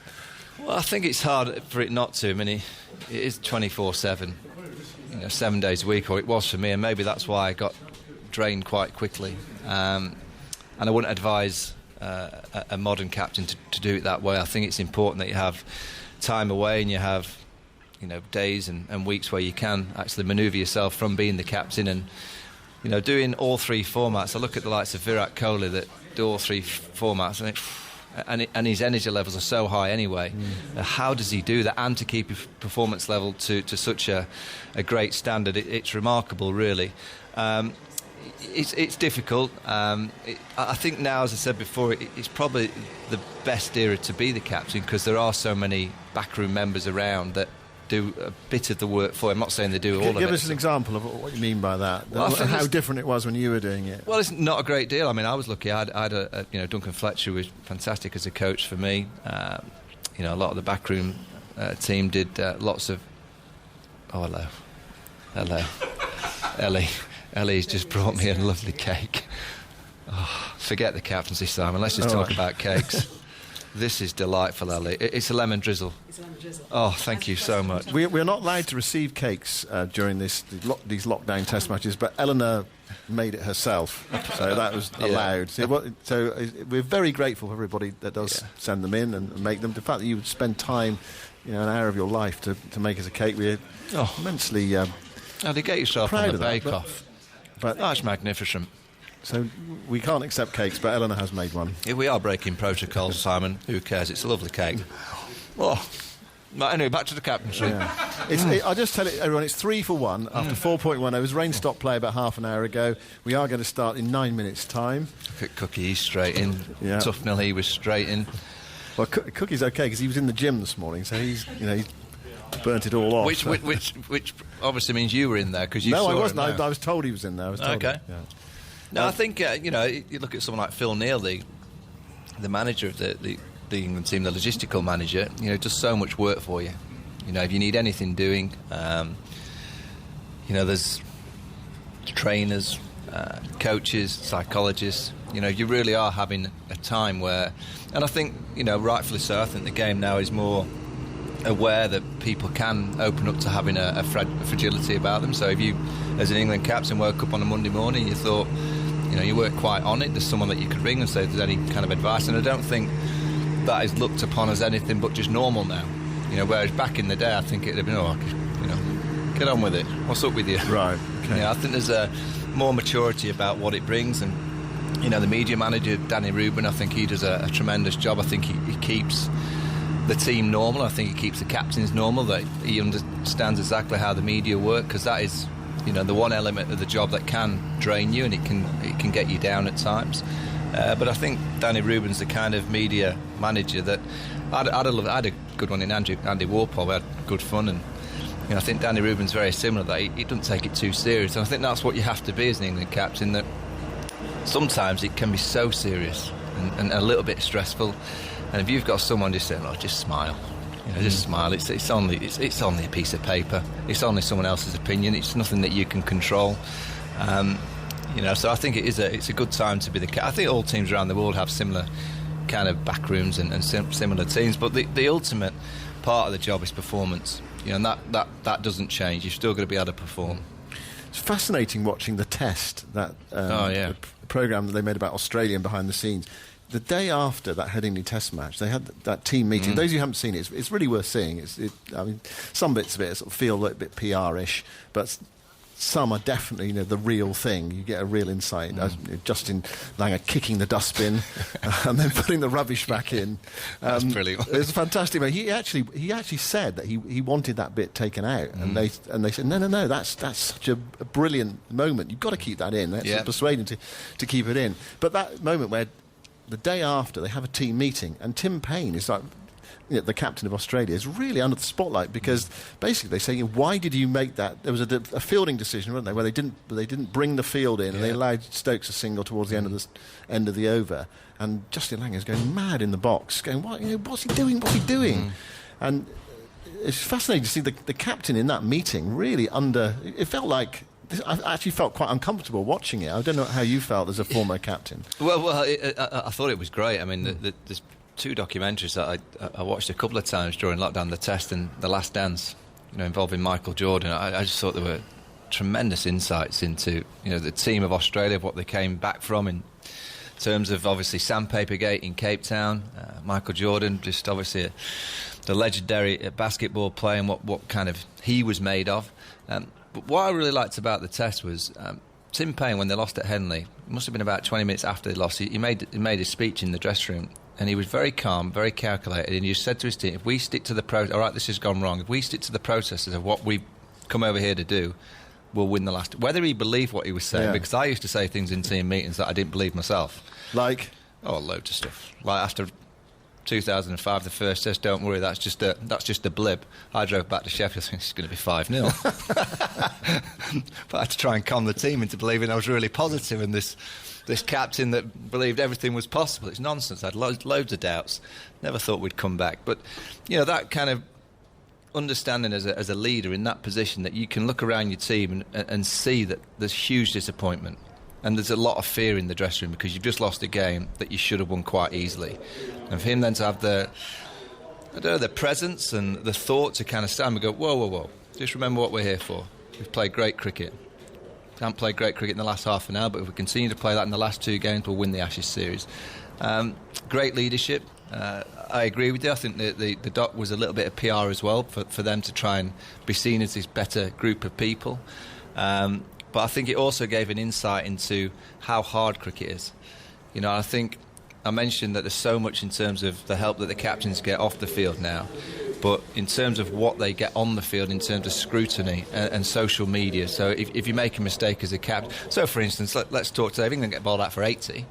Well, I think it's hard for it not to. I mean, it is 24/7, 7 days a week, or it was for me, and maybe that's why I got drained quite quickly. And I wouldn't advise a modern captain to do it that way. I think it's important that you have time away and you have, days and weeks where you can actually manoeuvre yourself from being the captain and, doing all 3 formats. I look at the likes of Virat Kohli that do all 3 formats, and his energy levels are so high anyway. How does he do that, and to keep his performance level to such a great standard? It's remarkable, really. It's difficult. I think now, as I said before, it's probably the best era to be the captain, because there are so many backroom members around that do a bit of the work for him. I'm not saying they do all of it. Give us an example of what you mean by that. Well, how different it was when you were doing it. Well, it's not a great deal. I mean, I was lucky. I had Duncan Fletcher was fantastic as a coach for me. A lot of the backroom team did lots of. Oh, hello, Ellie's just brought me a lovely cake. Oh, forget the captaincy, Simon. Let's just talk about cakes. This is delightful, Ellie. It's a lemon drizzle. It's a lemon drizzle. Oh, thank you so much. We're not allowed to receive cakes during these lockdown Test matches, but Eleanor made it herself, so that was allowed. So we're very grateful for everybody that does send them in and make them. The fact that you would spend time, an hour of your life to make us a cake, we're immensely now to get yourself proud on of the that, bake-off. But that's magnificent. So we can't accept cakes, but Eleanor has made one. If we are breaking protocol, Simon, who cares? It's a lovely cake. Oh, Right, anyway, back to the captaincy. Yeah. I'll just tell everyone, it's 3 for 1 after 4.1 overs. Rain stopped play about half an hour ago. We are going to start in 9 minutes' time. Look at Cookie, he's straight in. Tufnell, he was straight in. Well, Cookie's okay because he was in the gym this morning, so he's burnt it all off. Which obviously means you were in there because you saw I wasn't. him I was told he was in there. Okay. No, I think you look at someone like Phil Neal, the manager of the England team, the logistical manager. Does so much work for you. If you need anything doing, there's trainers, coaches, psychologists. You really are having a time where, and I think rightfully so. I think the game now is more aware that people can open up to having a fragility about them. So if you, as an England captain, woke up on a Monday morning, you thought, you weren't quite on it, there's someone that you could ring and say if there's any kind of advice. And I don't think that is looked upon as anything but just normal now. Whereas back in the day, I think it'd have been, get on with it. What's up with you? Right. Okay. I think there's a more maturity about what it brings. And, the media manager, Danny Rubin, I think he does a tremendous job. I think he keeps the team normal. I think he keeps the captains normal, that he understands exactly how the media work, because that is, the one element of the job that can drain you and it can get you down at times. But I think Danny Rubin's the kind of media manager that I had a good one in Andy Warpole. We had good fun, and I think Danny Rubin's very similar. That he doesn't take it too serious, and I think that's what you have to be as an England captain. That sometimes it can be so serious and a little bit stressful, and if you've got someone just saying, just smile. Just smile. It's only a piece of paper. It's only someone else's opinion. It's nothing that you can control. So I think it's a good time to be the. I think all teams around the world have similar kind of back rooms and similar teams. But the ultimate part of the job is performance. And that doesn't change. You've still got to be able to perform. It's fascinating watching the test the programme that they made about Australia and behind the scenes. The day after that Headingley Test match, they had that team meeting. Those who haven't seen it, it's really worth seeing. Some bits of it sort of feel a little bit PR-ish, but some are definitely, the real thing. You get a real insight. Justin Langer kicking the dustbin and then putting the rubbish back in. That's brilliant. It was fantastic. He actually said that he wanted that bit taken out, and they said no, that's such a brilliant moment. You've got to keep that in. Let's persuade him to keep it in. But that moment where the day after they have a team meeting, and Tim Payne is like, the captain of Australia, is really under the spotlight because basically they say, why did you make that? There was a fielding decision, wasn't there, where they didn't bring the field in and they allowed Stokes a single towards the end of the over, and Justin Langer is going mad in the box, going, what's he doing? And it's fascinating to see the captain in that meeting really it felt like. I actually felt quite uncomfortable watching it. I don't know how you felt as a former captain. Well, I thought it was great. I mean, there's two documentaries that I watched a couple of times during lockdown, The Test and The Last Dance, involving Michael Jordan. I just thought there were tremendous insights into, the team of Australia, what they came back from in terms of, obviously, Sandpaper Gate in Cape Town. Michael Jordan, just obviously the legendary basketball player and what kind of he was made of. But what I really liked about the Test was Tim Payne, when they lost at Henley, it must have been about 20 minutes after they lost, he made his speech in the dressing room, and he was very calm, very calculated, and he just said to his team, if we stick to the process, all right, this has gone wrong, if we stick to the processes of what we've come over here to do, we'll win the last. Whether he believed what he was saying, because I used to say things in team meetings that I didn't believe myself. Like? Oh, loads of stuff. Like after 2005, the first test, don't worry, that's just a blip. I drove back to Sheffield thinking it's going to be 5-0. But I had to try and calm the team into believing I was really positive, and this captain that believed everything was possible. It's nonsense. I had loads of doubts. Never thought we'd come back. But, that kind of understanding as a leader in that position, that you can look around your team and see that there's huge disappointment. And there's a lot of fear in the dressing room because you've just lost a game that you should have won quite easily. And for him then to have the presence and the thought to kind of stand and go, whoa, just remember what we're here for. We've played great cricket. Haven't played great cricket in the last half an hour, but if we continue to play that in the last two games, we'll win the Ashes series. Great leadership. I agree with you. I think the doc was a little bit of PR as well for them to try and be seen as this better group of people. But I think it also gave an insight into how hard cricket is. I think I mentioned that there's so much in terms of the help that the captains get off the field now, but in terms of what they get on the field in terms of scrutiny and social media. So if you make a mistake as a captain, so for instance, let's talk today, if England get bowled out for 80,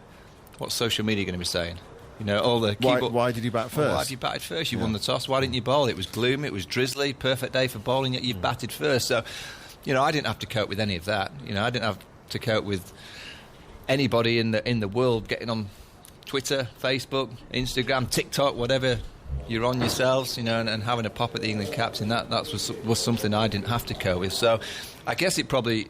what's social media going to be saying? You know, all the why did you bat first? Why did you bat first? You won the toss. Why didn't you bowl? It was gloomy, it was drizzly, perfect day for bowling, yet you batted first. So, you know, I didn't have to cope with any of that. You know, I didn't have to cope with anybody in the world getting on Twitter, Facebook, Instagram, TikTok, whatever you're on yourselves, you know, and having a pop at the England captain. That was something I didn't have to cope with. So I guess it probably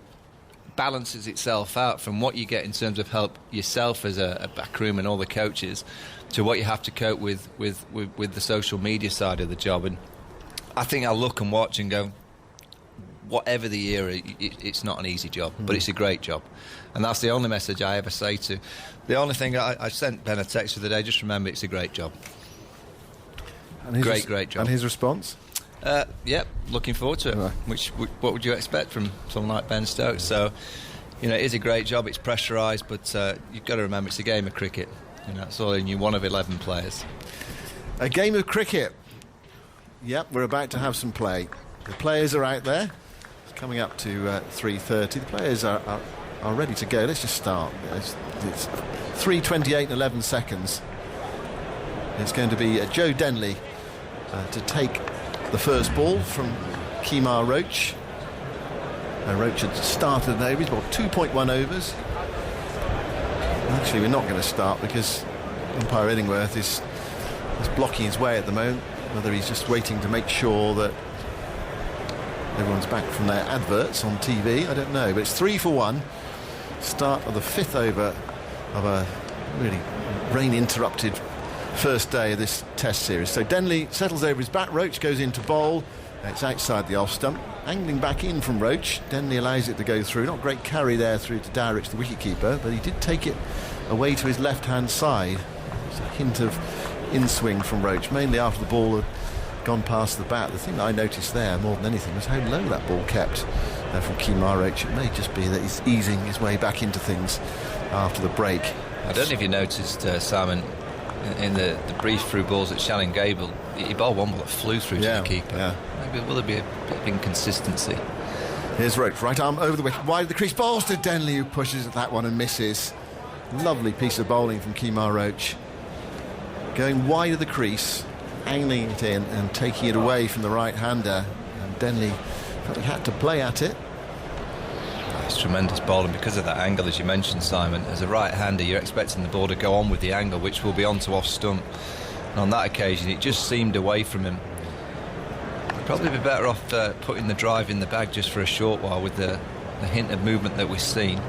balances itself out from what you get in terms of help yourself as a backroom and all the coaches to what you have to cope with the social media side of the job. And I think I'll look and watch and go, whatever the era, it's not an easy job, but it's a great job. And that's the only message I ever say to... The only thing I sent Ben a text the other day, just remember it's a great job. Great job. And his response? Yep, looking forward to it. Right. What would you expect from someone like Ben Stokes? So, you know, it is a great job, it's pressurised, but you've got to remember it's a game of cricket. You know, it's only one of 11 players. A game of cricket. Yep, we're about to have some play. The players are out there. It's coming up to 3:30. The players are ready to go. Let's just start. It's 3:28 and 11 seconds. It's going to be Joe Denley to take the first ball from Kimo Roach. Roach had started an over. He's bowled 2.1 overs. Actually, we're not going to start because umpire Illingworth is blocking his way at the moment. Whether he's just waiting to make sure that everyone's back from their adverts on TV, I don't know. But it's 3 for 1. Start of the 5th over of a really rain-interrupted first day of this Test series. So Denley settles over his bat. Roach goes into bowl. It's outside the off stump. Angling back in from Roach. Denley allows it to go through. Not great carry there through to Dowrich, the wicketkeeper, but he did take it away to his left-hand side. There's a hint of in-swing from Roach, mainly after the ball had gone past the bat. The thing that I noticed there more than anything was how low that ball kept from Kimo Roach. It may just be that he's easing his way back into things after the break. I don't know if you noticed, Simon, in the brief through balls at Shannon Gable, he bowled one ball that flew through to the keeper. Yeah. Maybe will there be a bit of inconsistency? Here's Roach, right arm over the wicket, wide of the crease, balls to Denley, who pushes at that one and misses. Lovely piece of bowling from Kimo Roach. Going wide of the crease, angling it in and taking it away from the right-hander. And Denley felt he had to play at it. It's tremendous bowling because of that angle, as you mentioned, Simon. As a right-hander, you're expecting the ball to go on with the angle, which will be onto off-stump. And on that occasion, it just seemed away from him. Probably be better off putting the drive in the bag just for a short while with the hint of movement that we've seen.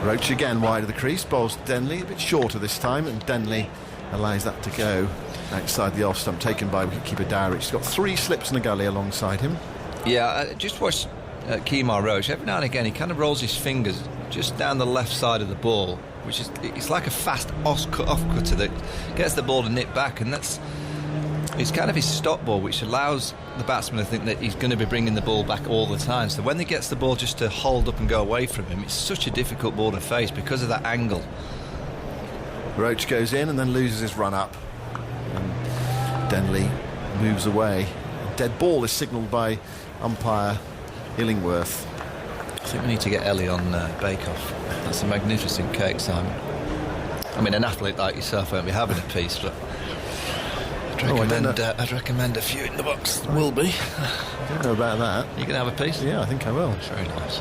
Roach again wide of the crease, bowls Denley, a bit shorter this time, and Denley allows that to go outside the off-stump, taken by wicketkeeper Dowrich. He's got 3 slips in the gully alongside him. Yeah, I just watched Kimo Roach. Every now and again, he kind of rolls his fingers just down the left side of the ball, which is, it's like a fast off-cutter that gets the ball to nip back, and it's kind of his stop ball, which allows the batsman to think that he's going to be bringing the ball back all the time. So when he gets the ball just to hold up and go away from him, it's such a difficult ball to face because of that angle. Roach goes in and then loses his run up, and Denley moves away. Dead ball is signalled by umpire Illingworth. I think we need to get Ellie on Bake-Off. That's a magnificent cake, Simon. I mean, an athlete like yourself won't be having a piece, but I'd recommend a few in the box. Will be. I don't know about that. You can have a piece? Yeah, I think I will. That's very nice.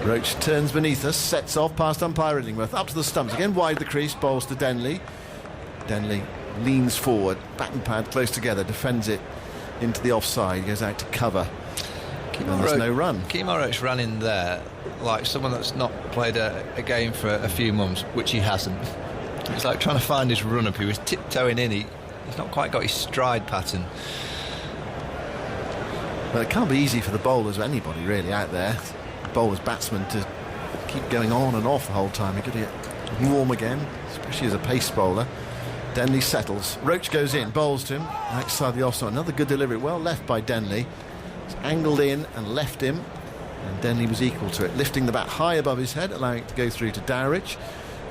Roach turns beneath us, sets off past umpire Illingworth, up to the stumps again, wide the crease, bowls to Denley. Denley leans forward, bat and pad close together, defends it into the offside, goes out to cover. And there's no run. Kimo Roach ran in there like someone that's not played a game for a few months, which he hasn't. It's like trying to find his run-up. He was tiptoeing in. He's not quite got his stride pattern. Well, it can't be easy for the bowlers or anybody really out there, bowlers, batsmen, to keep going on and off the whole time. You've got to get warm again, especially as a pace bowler. Denley settles. Roach goes in, bowls to him outside the offside. Another good delivery, well left by Denley. It's angled in and left him, and Denley was equal to it, lifting the bat high above his head, allowing it to go through to Dowrich.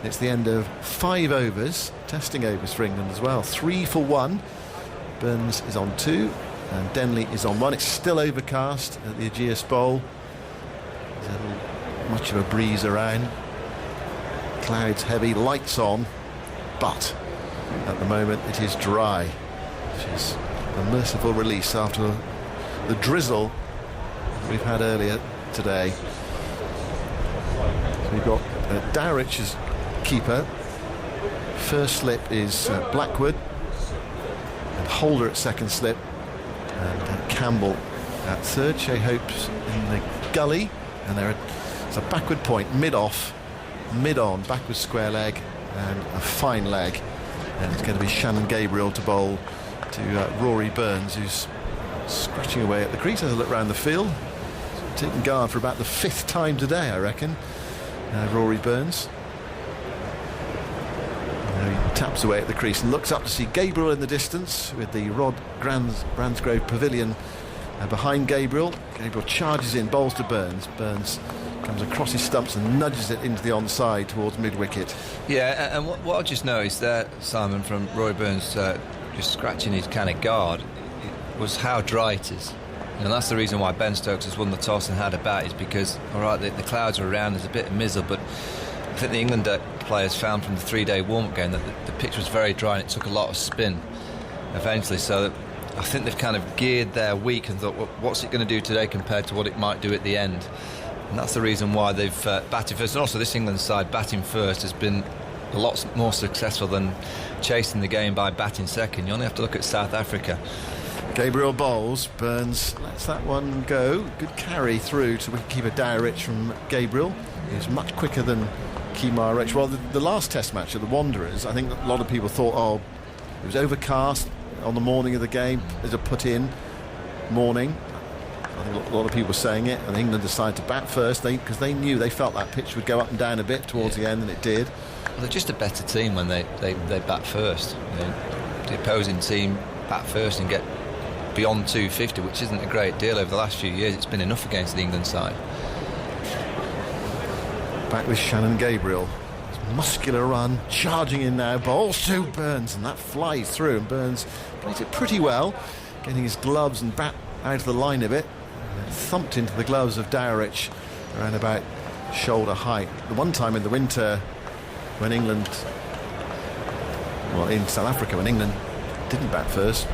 It's the end of 5 overs, testing overs for England as well. 3 for 1. Burns is on 2 and Denley is on 1. It's still overcast at the Ageas Bowl. There's much of a breeze around. Clouds heavy, lights on, but at the moment it is dry, which is a merciful release after the drizzle we've had earlier today. So we've got Dowrich as keeper. First slip is Blackwood, and Holder at second slip, and Campbell at third. Shea Hope's in the gully, and it's a backward point, mid-off, mid-on, backward square leg, and a fine leg. And it's going to be Shannon Gabriel to bowl to Rory Burns, who's scratching away at the crease. Has a look round the field, taking guard for about the 5th time today, I reckon. Rory Burns. He taps away at the crease and looks up to see Gabriel in the distance with the Rod Bransgrove Pavilion behind Gabriel. Gabriel charges in, bowls to Burns. Burns comes across his stumps and nudges it into the onside towards mid-wicket. Yeah, and what I just noticed there, Simon, from Rory Burns just scratching his kind of guard, was how dry it is. And that's the reason why Ben Stokes has won the toss and had a bat, is because, all right, the clouds are around, there's a bit of mizzle, but I think the England players found from the 3-day warm-up game that the pitch was very dry and it took a lot of spin eventually. So I think they've kind of geared their week and thought, well, what's it going to do today compared to what it might do at the end? And that's the reason why they've batted first. And also this England side batting first has been a lot more successful than chasing the game by batting second. You only have to look at South Africa. Gabriel bowls, Burns lets that one go. Good carry through to wicketkeeper Dowrich from Gabriel. He's much quicker than Kimo Roach. Well, the last test match at the Wanderers, I think a lot of people thought, it was overcast on the morning of the game as a put-in morning. I think a lot of people were saying it, and England decided to bat first because they knew, they felt that pitch would go up and down a bit towards the end, and it did. Well, they're just a better team when they bat first. The opposing team bat first and get beyond 250, which isn't a great deal over the last few years. It's been enough against the England side. Back with Shannon Gabriel. Muscular run, charging in now, bowls to Burns, and that flies through, and Burns plays it pretty well, getting his gloves and bat out of the line of it, and thumped into the gloves of Dowrich around about shoulder height. The one time in the winter when England, in South Africa, when England didn't bat first,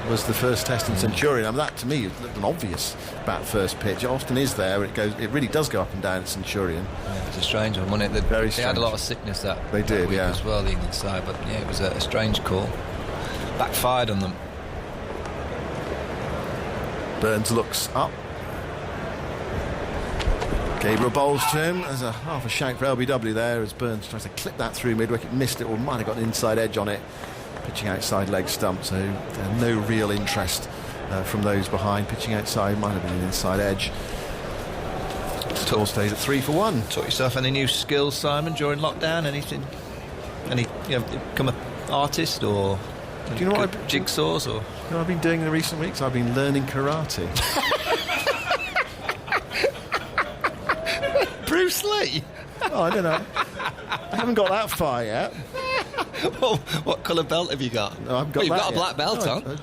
was the first test in Centurion. I mean, that to me is an obvious bat first pitch. It often is there. It really does go up and down at Centurion. Yeah, it's a strange one, wasn't it? Very strange. They had a lot of sickness that week yeah, as well, the England side. But yeah, it was a strange call. Backfired on them. Burns looks up. Gabriel bowls to him. There's a half a shout for LBW there as Burns tries to clip that through mid-wicket, missed it, or might have got an inside edge on it. Pitching outside leg stump, so no real interest from those behind. Pitching outside might have been an inside edge. Score stays at 3 for 1. Taught yourself any new skills, Simon, during lockdown? Anything? Become an artist or? Do you know what jigsaws or? You know what I've been doing in the recent weeks? I've been learning karate. Bruce Lee? Oh, I don't know. I haven't got that far yet. Well, what colour belt have you got? No, I've got you've got a black belt on.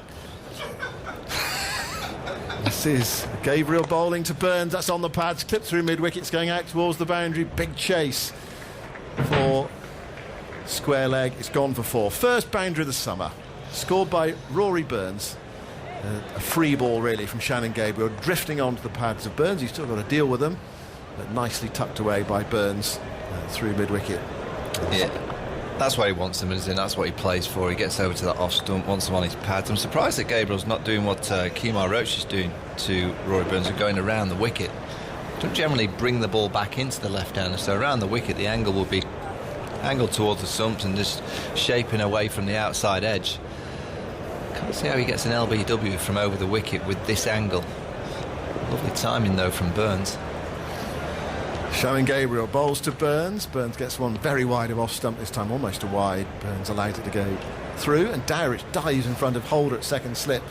This is Gabriel bowling to Burns. That's on the pads. Clipped through mid-wicket. It's going out towards the boundary. Big chase for square leg. It's gone for 4. First boundary of the summer. Scored by Rory Burns. A free ball, really, from Shannon Gabriel. Drifting onto the pads of Burns. He's still got to deal with them. But nicely tucked away by Burns through mid-wicket. Yeah. That's where he wants them, isn't it? That's what he plays for. He gets over to that off stump, wants them on his pads. I'm surprised that Gabriel's not doing what Kimo Roach is doing to Rory Burns, and going around the wicket. Don't generally bring the ball back into the left-hander, so around the wicket the angle will be angled towards the stumps and just shaping away from the outside edge. Can't see how he gets an LBW from over the wicket with this angle. Lovely timing though from Burns. Shannon Gabriel bowls to Burns. Burns gets one very wide of off stump this time, almost a wide. Burns allows it to go through, and Dowrich dives in front of Holder at second slip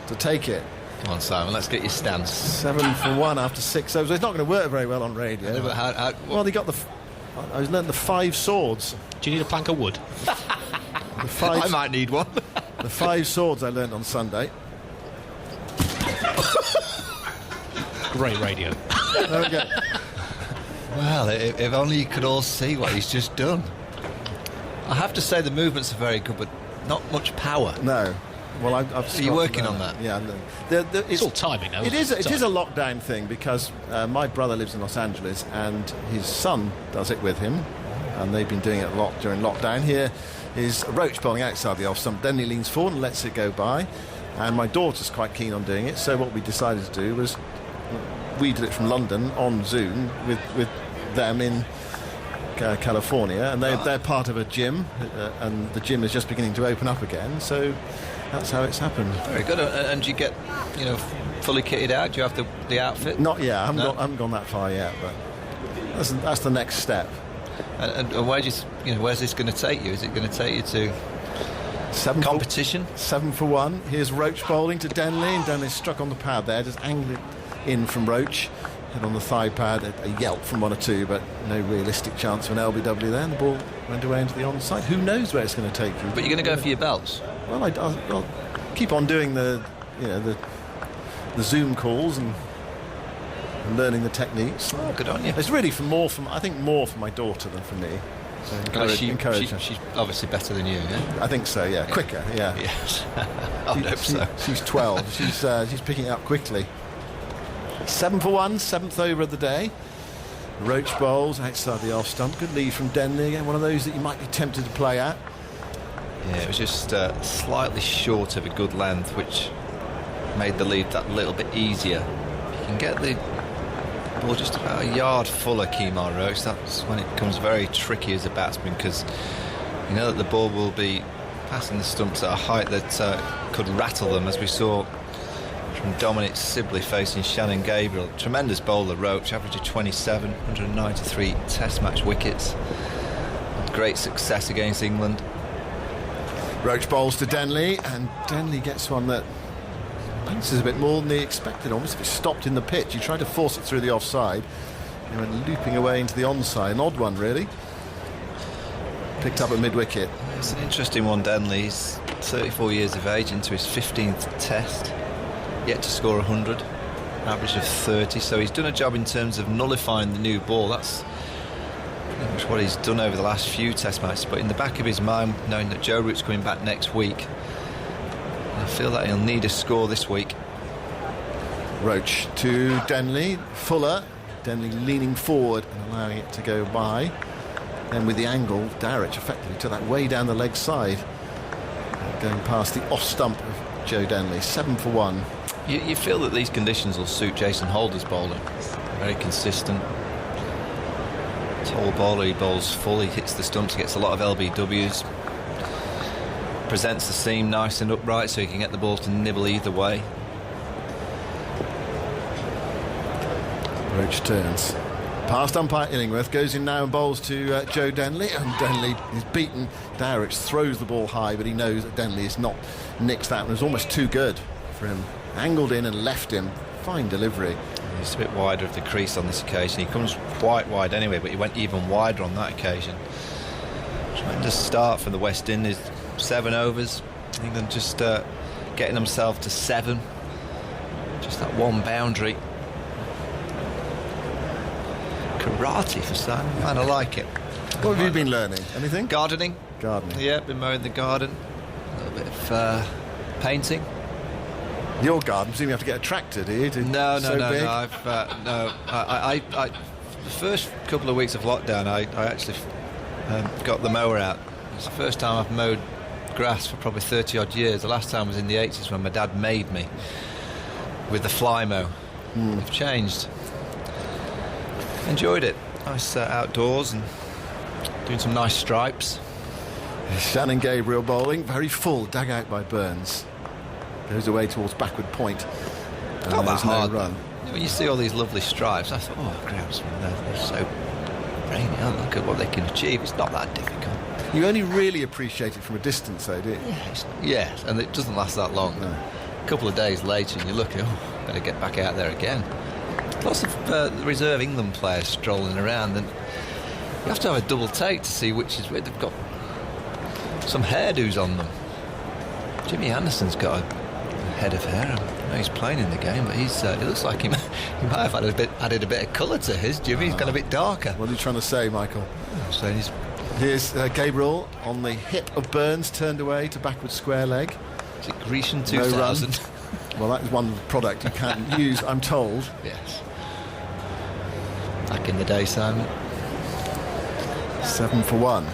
to take it. Come on, Simon, let's get your stance. 7 for 1 after 6 overs. It's not going to work very well on radio. Well, they got the I learned the 5 swords. Do you need a plank of wood? I might need one. The 5 swords I learned on Sunday. Great radio. Okay. Well, if only you could all see what he's just done. I have to say the movements are very good, but not much power. No. Well, Are you working on that? Yeah. It's all timing now. It is a lockdown thing because my brother lives in Los Angeles and his son does it with him, and they've been doing it a lot during lockdown. Here is Roach bowling outside the off stump. Then he leans forward and lets it go by, and my daughter's quite keen on doing it. So what we decided to do was we did it from London on Zoom with them in California, and they're part of a gym, and the gym is just beginning to open up again. So that's how it's happened. Very good. And do you get, fully kitted out? Do you have the outfit? Not yet. I haven't gone that far yet, but that's the next step. And where where's this going to take you? Is it going to take you to competition? 7 for 1. Here's Roach bowling to Denley, and Denley's struck on the pad there, just angled it in from Roach. Hit on the thigh pad, a yelp from 1 or 2, but no realistic chance of an LBW there. And the ball went away into the onside. Who knows where it's going to take you? But you're going to go for your belts? Well, I'll keep on doing the Zoom calls and learning the techniques. Oh, good on you. It's really more for my daughter than for me. So encourage her. She's obviously better than you, yeah? I think so, yeah. Quicker, yeah. Yes. I hope so. She's 12. She's picking it up quickly. 7 for 1, 7th over of the day. Roach bowls outside the off stump. Good lead from Denley again. One of those that you might be tempted to play at. Yeah, it was just slightly short of a good length, which made the lead that little bit easier. You can get the ball just about a yard fuller, Kimo Roach. That's when it becomes very tricky as a batsman, because you know that the ball will be passing the stumps at a height that could rattle them, as we saw from Dominic Sibley facing Shannon Gabriel. Tremendous bowler, Roach, average of 27, 193 test match wickets. Great success against England. Roach bowls to Denley, and Denley gets one that bounces a bit more than he expected. Almost if it stopped in the pitch. He tried to force it through the offside. He went looping away into the onside. An odd one, really. Picked up at mid-wicket. It's an interesting one, Denley. He's 34 years of age, into his 15th test. Yet to score 100. Average of 30. So he's done a job in terms of nullifying the new ball. That's pretty much what he's done over the last few test matches. But in the back of his mind, knowing that Joe Root's coming back next week, I feel that he'll need a score this week. Roach to Denley. Fuller. Denley leaning forward and allowing it to go by. Then with the angle, Darrich effectively took that way down the leg side, going past the off stump of Joe Denley. 7 for 1. You feel that these conditions will suit Jason Holder's bowling. Very consistent. Tall bowler, he bowls full, he hits the stumps, he gets a lot of LBWs. Presents the seam nice and upright so he can get the ball to nibble either way. Roach turns. Past umpire Illingworth, goes in now and bowls to Joe Denley, and Denley is beaten. Darrich throws the ball high, but he knows that Denley is not nicked that one. It was almost too good for him. Angled in and left him. Fine delivery. He's a bit wider of the crease on this occasion. He comes quite wide anyway, but he went even wider on that occasion. Tremendous start for the West Indies. 7 overs. England just getting themselves to 7. Just that one boundary. Karate for Simon. Man, I like it. What have you been learning? Anything? Gardening. Gardening. Yeah, been mowing the garden. A little bit of painting. Your garden, presume you have to get a tractor, do you? No. Big? I the first couple of weeks of lockdown, I actually got the mower out. It's the first time I've mowed grass for probably 30 odd years. The last time was in the 80s when my dad made me with the fly mow. I've changed. Enjoyed it. Nice outdoors and doing some nice stripes. Shannon Gabriel bowling, very full, dug out by Burns. Goes away towards backward point. Not that hard. No run. When you see all these lovely stripes, I thought, oh, groundsmen, they're so brainy. Look at what they can achieve. It's not that difficult. You only really appreciate it from a distance, though, do you? Yes, and it doesn't last that long. No. A couple of days later, and you look, better get back out there again. Lots of Reserve England players strolling around, and You have to have a double take to see which is which. They've got some hairdos on them. Jimmy Anderson's got a head of hair. I know he's playing in the game, but it looks like he might have added a bit of colour to his. Jimmy's gone a bit darker. What are you trying to say, Michael? I'm saying here's Gabriel on the hip of Burns, turned away to backward square leg. Is it Grecian 2000? Well, that is one product you can't use, I'm told. Yes. Back in the day, Simon. 7 for 1.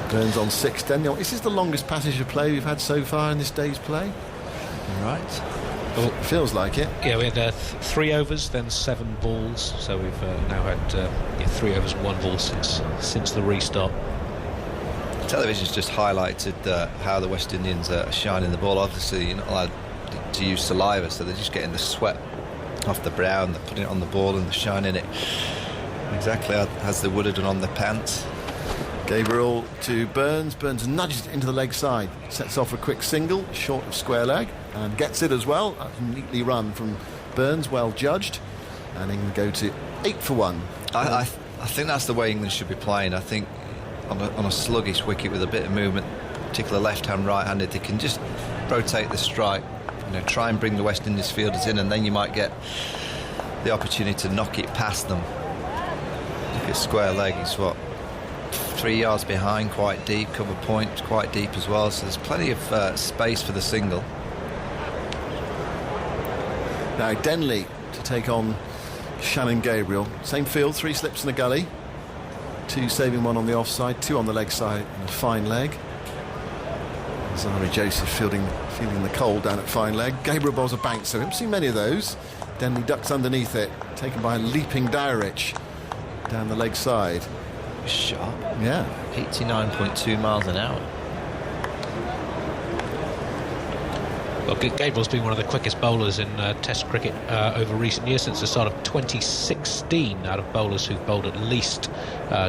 Burns on 6. Daniel, this is the longest passage of play we've had so far in this day's play. Right. Well, it feels like it. Yeah, we had 3 overs, then 7 balls. So we've now had 3 overs and 1 ball since the restart. Television's just highlighted how the West Indians are shining the ball. Obviously, you're not allowed to use saliva, so they're just getting the sweat off the brow and they're putting it on the ball and they're shining it exactly as they would have done on the pants. Gabriel to Burns. Burns nudges it into the leg side. Sets off a quick single, short of square leg, and gets it as well. That's neatly run from Burns, well judged. And England go to 8 for 1. I think that's the way England should be playing. I think on a sluggish wicket with a bit of movement, particularly left-hand, right-handed, they can just rotate the strike, try and bring the West Indies fielders in, and then you might get the opportunity to knock it past them. Look at square leg, he's 3 yards behind, quite deep, cover point quite deep as well, so there's plenty of space for the single. Now Denley to take on Shannon Gabriel. Same field, 3 slips in the gully. 2 saving, 1 on the offside, 2 on the leg side and a fine leg. Zari Joseph feeling the cold down at fine leg. Gabriel bowls a bank, so we haven't seen many of those. Denley ducks underneath it, taken by a leaping Dowrich down the leg side. Sharp. Yeah. 89.2 miles an hour. Well, Gabriel's been one of the quickest bowlers in Test cricket over recent years, since the start of 2016. Out of bowlers who've bowled at least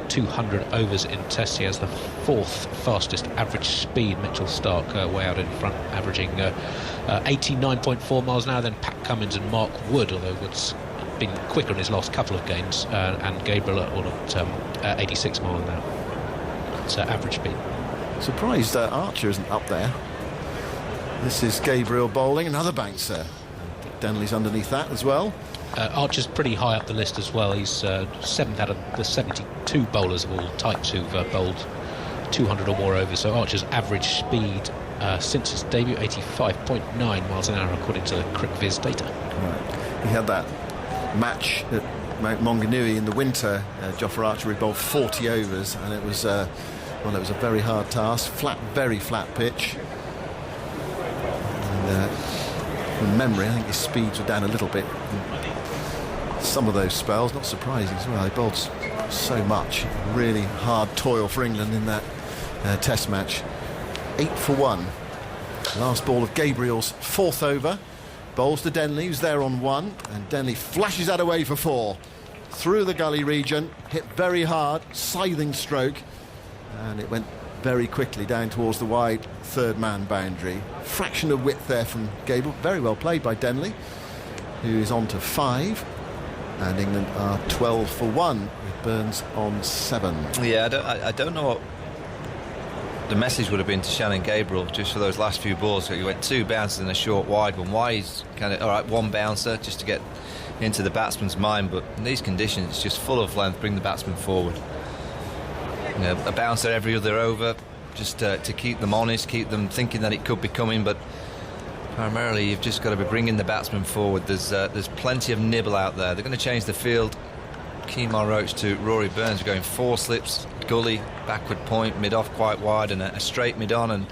200 overs in Tests, he has the 4th fastest average speed. Mitchell Stark way out in front, averaging 89.4 miles an hour. Then Pat Cummins and Mark Wood, although Wood's been quicker in his last couple of games, and Gabriel at 86 miles an hour. It's average speed. Surprised Archer isn't up there. This is Gabriel bowling, another bouncer. Denley's underneath that as well. Archer's pretty high up the list as well. He's 7th out of the 72 bowlers of all types who've bowled 200 or more overs. So Archer's average speed since his debut, 85.9 miles an hour, according to CricViz data. Right. He had that match at Mount Maunganui in the winter. Jofra Archer bowled 40 overs, and it was it was a very hard task. Very flat pitch. From memory, I think his speeds were down a little bit. Some of those spells, not surprising as well. They bowled so much. Really hard toil for England in that Test match. 8 for 1. Last ball of Gabriel's 4th over. Bowls to Denley, who's there on 1, and Denley flashes that away for 4. Through the gully region, hit very hard, scything stroke, and it went very quickly down towards the wide 3rd man boundary. Fraction of width there from Gabriel. Very well played by Denley, who is on to 5. And England are 12 for 1 with Burns on 7. Yeah, I don't know what the message would have been to Shannon Gabriel just for those last few balls. So he went 2 bounces and a short wide one. Why he's kind of, all right, 1 bouncer just to get into the batsman's mind. But in these conditions, it's just full of length, bring the batsman forward. A bouncer every other over, just to keep them honest, keep them thinking that it could be coming, but primarily you've just got to be bringing the batsman forward. There's plenty of nibble out there. They're going to change the field. Kimo Roach to Rory Burns, going 4 slips, gully, backward point, mid-off quite wide, and a straight mid-on, and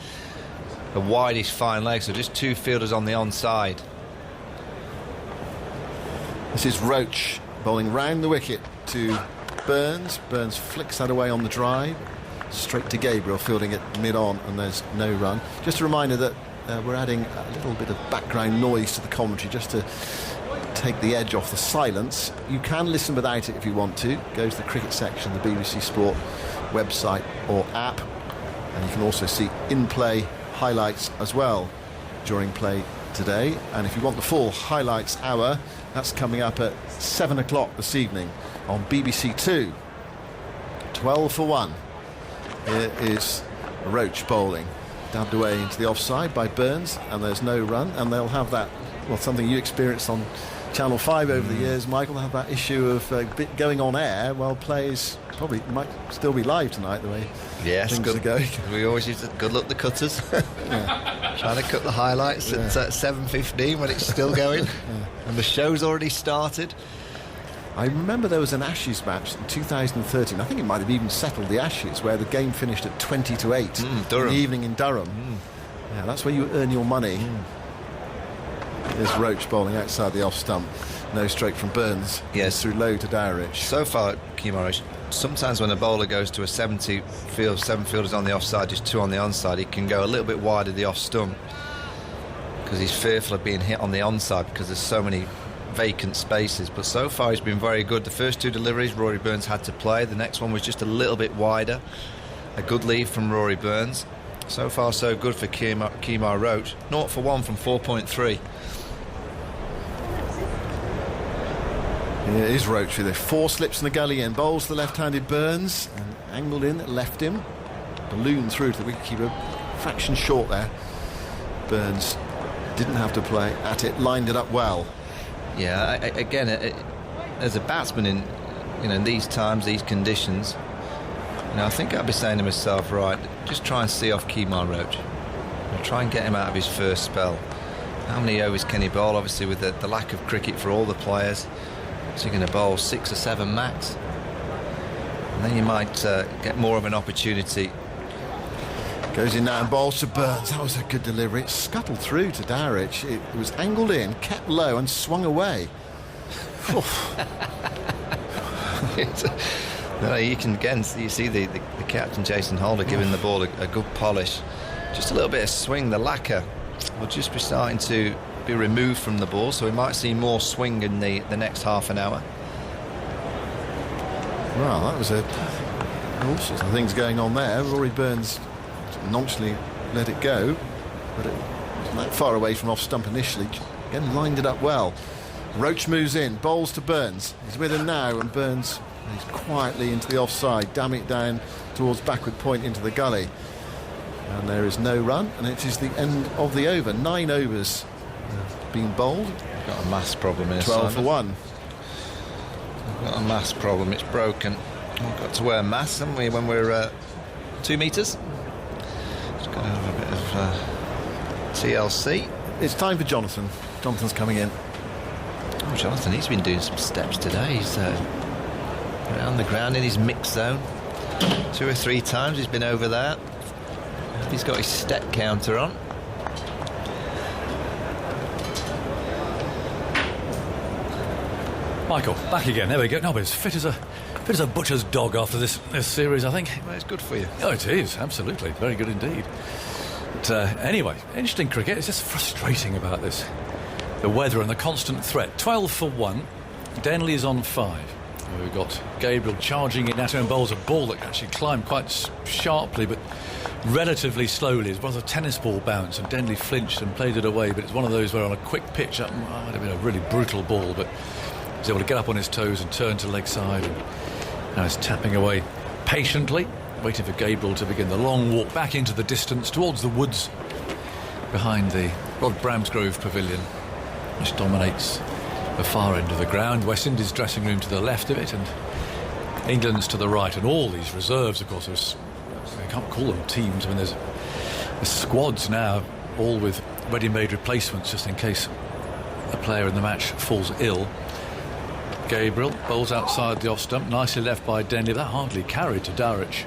a wideish fine leg, so just 2 fielders on the onside. This is Roach bowling round the wicket to Burns. Burns flicks that away on the drive, straight to Gabriel, fielding it mid-on, and there's no run. Just a reminder that we're adding a little bit of background noise to the commentary just to take the edge off the silence. You can listen without it if you want to. Go to the cricket section of the BBC Sport website or app, and you can also see in-play highlights as well during play today. And if you want the full highlights hour, that's coming up at 7 o'clock this evening on BBC Two. 12 for 1. Here is Roach bowling, dabbed away into the offside by Burns, and there's no run, and they'll have that, well, something you experienced on Channel 5 over the years, Michael. They'll have that issue of going on air while players probably might still be live tonight, the way things are going. We always use good luck the cutters. Trying to cut the highlights at 7:15 when it's still going, and the show's already started. I remember there was an Ashes match in 2013. I think it might have even settled the Ashes, where the game finished at 20-8 in the evening in Durham. Yeah, that's where you earn your money. There's Roach bowling outside the off stump. No stroke from Burns. Yes, through low to Dowrich. So far, Kimo Roach, sometimes when a bowler goes to a 70 field, 7 fielders on the offside, just 2 on the onside, he can go a little bit wide of the off stump because he's fearful of being hit on the onside because there's so many vacant spaces. But so far he's been very good. The first 2 deliveries Rory Burns had to play. The next one was just a little bit wider. A good lead from Rory Burns. So far so good for Kimo Roach. 0 for 1 from 4.3. Here is Roach with 4 slips in the gully and bowls the left-handed Burns, and angled in, left him, balloon through to the wicketkeeper, fraction short there. Burns didn't have to play at it, lined it up well. Yeah, again, as a batsman in these times, these conditions, I think I'd be saying to myself, right, just try and see off Kimo Roach. Try and get him out of his first spell. How many overs can he bowl? Obviously, with the lack of cricket for all the players, so you're going to bowl 6 or 7 max, and then you might get more of an opportunity. Goes in now and bowls to Burns. That was a good delivery. It scuttled through to Dowrich. It was angled in, kept low and swung away. You can again you see the captain Jason Holder giving the ball a good polish. Just a little bit of swing. The lacquer will just be starting to be removed from the ball, so we might see more swing in the next half an hour. Well, that was all sorts of things going on there. Rory Burns nonchalantly let it go, but it wasn't that far away from off stump initially. Again, lined it up well. Roach moves in, bowls to Burns. He's with him now, and Burns is quietly into the offside, damn it down towards backward point into the gully. And there is no run, and it is the end of the over. 9 overs being bowled. We've got a mass problem here. 12 for 1. We've got a mass problem. It's broken. We've got to wear masks, haven't we, when we're 2 metres? Just got to have a bit of TLC. It's time for Jonathan. Jonathan's coming in. Oh, Jonathan, he's been doing some steps today. He's around the ground in his mixed zone. 2 or 3 times he's been over there. He's got his step counter on. Michael, back again. There we go. No, but it's fit as a butcher's dog after this series, I think. Well, it's good for you. Oh, it is, absolutely. Very good indeed. But anyway, interesting cricket. It's just frustrating about this. The weather and the constant threat. 12 for 1. Denley is on 5. We've got Gabriel charging in at him and bowls a ball that actually climbed quite sharply, but relatively slowly. It was a tennis ball bounce, and Denley flinched and played it away, but it's one of those where on a quick pitch, that might have been a really brutal ball, but he was able to get up on his toes and turn to leg side, and now he's tapping away patiently, waiting for Gabriel to begin the long walk back into the distance towards the woods behind the Rod Bramsgrove Pavilion, which dominates the far end of the ground. West Indies dressing room to the left of it, and England's to the right, and all these reserves, of course, I can't call them teams. I mean, there's squads now, all with ready-made replacements just in case a player in the match falls ill. Gabriel bowls outside the off stump, nicely left by Denley. That hardly carried to Dowrich.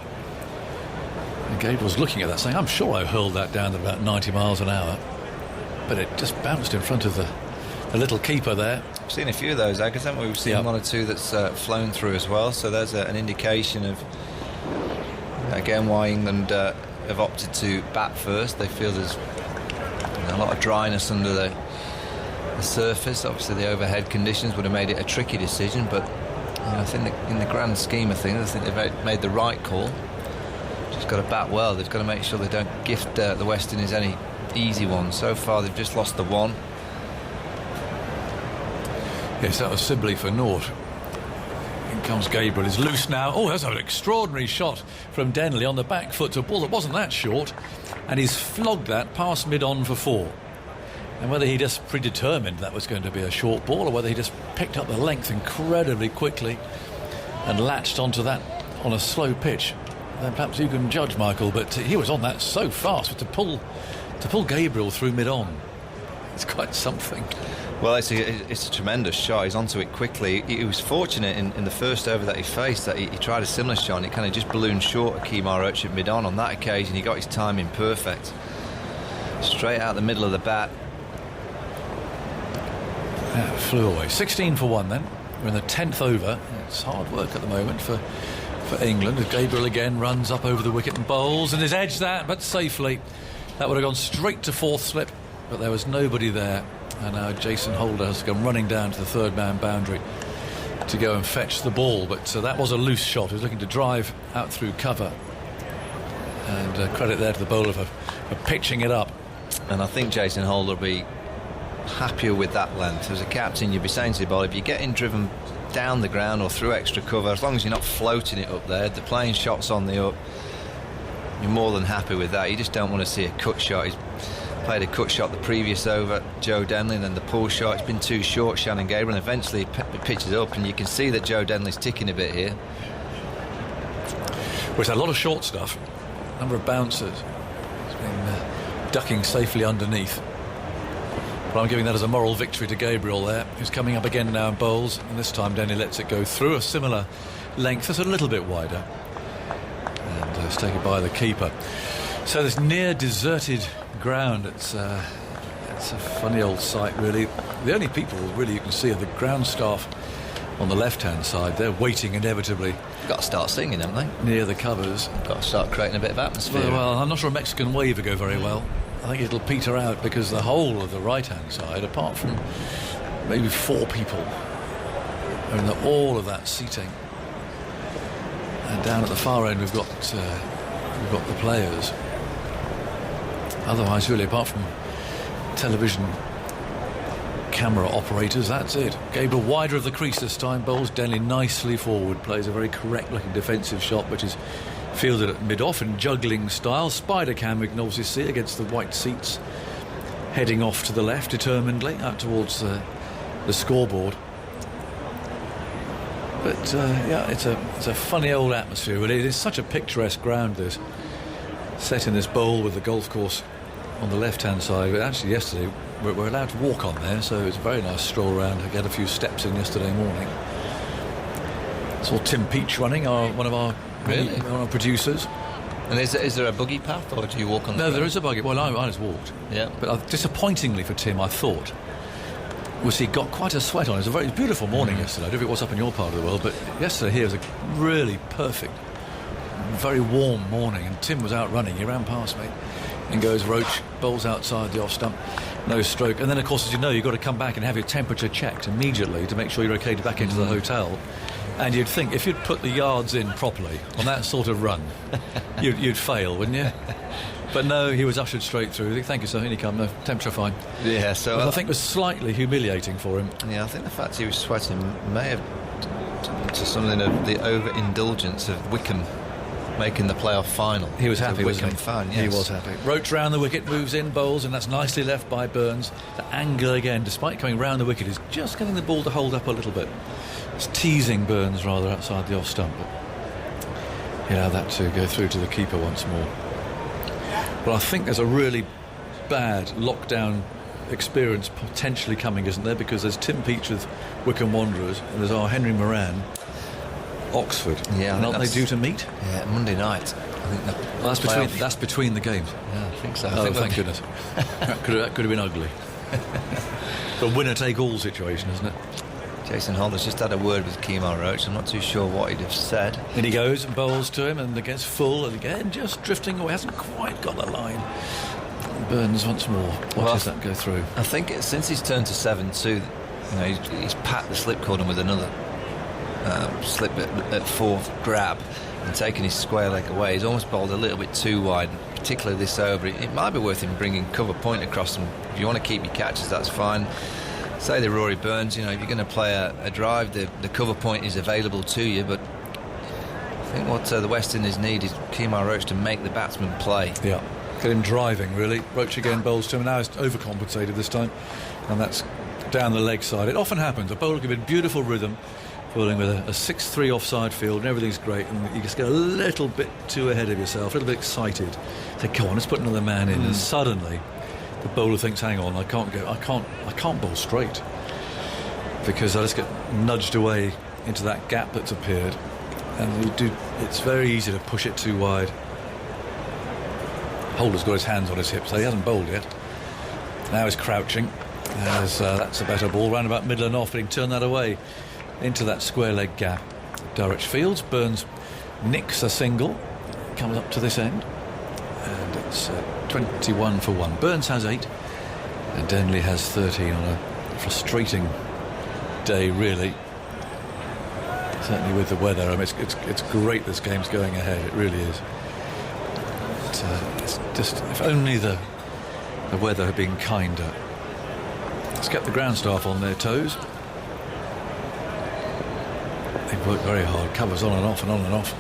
And Gabriel's looking at that saying, I'm sure I hurled that down at about 90 miles an hour, but it just bounced in front of the little keeper there. We've seen a few of those, Ageas, haven't we? We've seen 1 or 2 that's flown through as well, so there's an indication of, again, why England have opted to bat first. They feel there's a lot of dryness under the surface. Obviously the overhead conditions would have made it a tricky decision, but I think that in the grand scheme of things, I think they've made the right call. Just got to bat well. They've got to make sure they don't gift the West Indies any easy ones. So far, they've just lost the one. Yes, that was Sibley for naught. In comes Gabriel. He's loose now. Oh, that's an extraordinary shot from Denley on the back foot to a ball that wasn't that short. And he's flogged that past mid-on for 4. And whether he just predetermined that was going to be a short ball or whether he just picked up the length incredibly quickly and latched onto that on a slow pitch, then perhaps you can judge, Michael. But he was on that so fast, but to pull Gabriel through mid-on, it's quite something. Well, it's a tremendous shot. He's onto it quickly. He was fortunate in the first over that he faced that he tried a similar shot and it kind of just ballooned short of Kimo Roach at mid-on. On that occasion, he got his timing perfect. Straight out the middle of the bat. Yeah, flew away. 16 for 1 then. We're in the 10th over. It's hard work at the moment for England. Gabriel again runs up over the wicket and bowls and has edged that, but safely. That would have gone straight to 4th slip, but there was nobody there. And now Jason Holder has gone running down to the 3rd man boundary to go and fetch the ball. But that was a loose shot. He was looking to drive out through cover. And credit there to the bowler for pitching it up. And I think Jason Holder will be happier with that length. As a captain, you'd be saying to the bowler, if you're getting driven down the ground or through extra cover, as long as you're not floating it up there, the playing shots on the up, you're more than happy with that. You just don't want to see a cut shot. He's played a cut shot the previous over, Joe Denley, and then the pull shot. It's been too short, Shannon Gabriel, and eventually he pitches up, and you can see that Joe Denley's ticking a bit here. Well, it's a lot of short stuff, number of bouncers. It's been ducking safely underneath. But I'm giving that as a moral victory to Gabriel there, who's coming up again now and bowls, and this time Denley lets it go through a similar length. It's a little bit wider, and it's taken by the keeper. So this near deserted ground, it's a funny old sight really. The only people really you can see are the ground staff on the left hand side. They're waiting inevitably. You've got to start singing, haven't they? Near the covers. Got to start creating a bit of atmosphere. Well, I'm not sure a Mexican wave will go very well. I think it'll peter out because the whole of the right hand side, apart from maybe 4 people, are in all of that seating. And down at the far end we've got the players. Otherwise, really, apart from television camera operators, that's it. Gabriel wider of the crease this time, bowls Denley nicely forward, plays a very correct-looking defensive shot, which is fielded at mid-off in juggling style. Spider cam we can obviously see against the white seats, heading off to the left determinedly, out towards the scoreboard. But, yeah, it's a funny old atmosphere, really. It is such a picturesque ground, this. Set in this bowl with the golf course on the left-hand side. But actually yesterday we're allowed to walk on there, so it's a very nice stroll around. I had a few steps in yesterday morning. Saw Tim Peach running, one of our producers. And is there a buggy path, or do you walk on the ground? There is a buggy. Well, I just walked. Yeah. But disappointingly for Tim, I thought, was he got quite a sweat on. It was a very beautiful morning yesterday. I don't know if it was up in your part of the world, but yesterday here was a really perfect, very warm morning, and Tim was out running. He ran past me, and goes Roach, bowls outside the off stump, no stroke. And then, of course, as you know, you've got to come back and have your temperature checked immediately to make sure you're okay to back into the hotel. And you'd think if you'd put the yards in properly on that sort of run, you'd fail, wouldn't you? But no, he was ushered straight through. Thank you, sir. In you come. No, temperature fine. Yeah, so I think it was slightly humiliating for him. Yeah, I think the fact he was sweating may have to something of the overindulgence of Wickham making the playoff final. He was happy, wasn't he? Fan, yes. He was happy. Roach round the wicket, moves in, bowls, and that's nicely left by Burns. The angle again, despite coming round the wicket, is just getting the ball to hold up a little bit. It's teasing Burns rather outside the off stump. But he allowed that to go through to the keeper once more. Well, I think there's a really bad lockdown experience potentially coming, isn't there? Because there's Tim Peach with Wycombe Wanderers, and there's our Henry Moran, Oxford. Yeah, aren't they due to meet? Yeah, Monday night. I think that's between the games. Yeah, I think so. Oh, thank goodness. that could have been ugly. The winner-take-all situation, isn't it? Jason Holder's just had a word with Kimo Roach. I'm not too sure what he'd have said. And he goes and bowls to him, and gets full, and again just drifting away. Hasn't quite got the line. Burns once more watches that go through. I think since he's turned to 7-2, he's packed the slip cordon with another slip at 4th grab and taken his square leg away. He's almost bowled a little bit too wide, particularly this over, it might be worth him bringing cover point across them. If you want to keep your catches, that's fine. Say the Rory Burns, if you're going to play a drive, the cover point is available to you, but I think what the West Indies need is Kimo Roach to make the batsman play. Yeah, get him driving, really. Roach again bowls to him. Now he's overcompensated this time, and that's down the leg side. It often happens. A bowler can be in beautiful rhythm, bowling with a 6-3 offside field, and everything's great, and you just get a little bit too ahead of yourself, a little bit excited. Say, come on, let's put another man in, and suddenly the bowler thinks, hang on, I can't bowl straight, because I just get nudged away into that gap that's appeared, and it's very easy to push it too wide. Holder's got his hands on his hips, so he hasn't bowled yet. Now he's crouching. That's a better ball, round about middle and off, but he can turn that away into that square leg gap. Durrich fields. Burns nicks a single, comes up to this end, and it's 21 for 1. Burns has 8, and Denley has 13 on a frustrating day, really. Certainly with the weather. I mean, it's great this game's going ahead. It really is. It's just, if only the weather had been kinder. It's kept the ground staff on their toes. They've worked very hard. Covers on and off and on and off.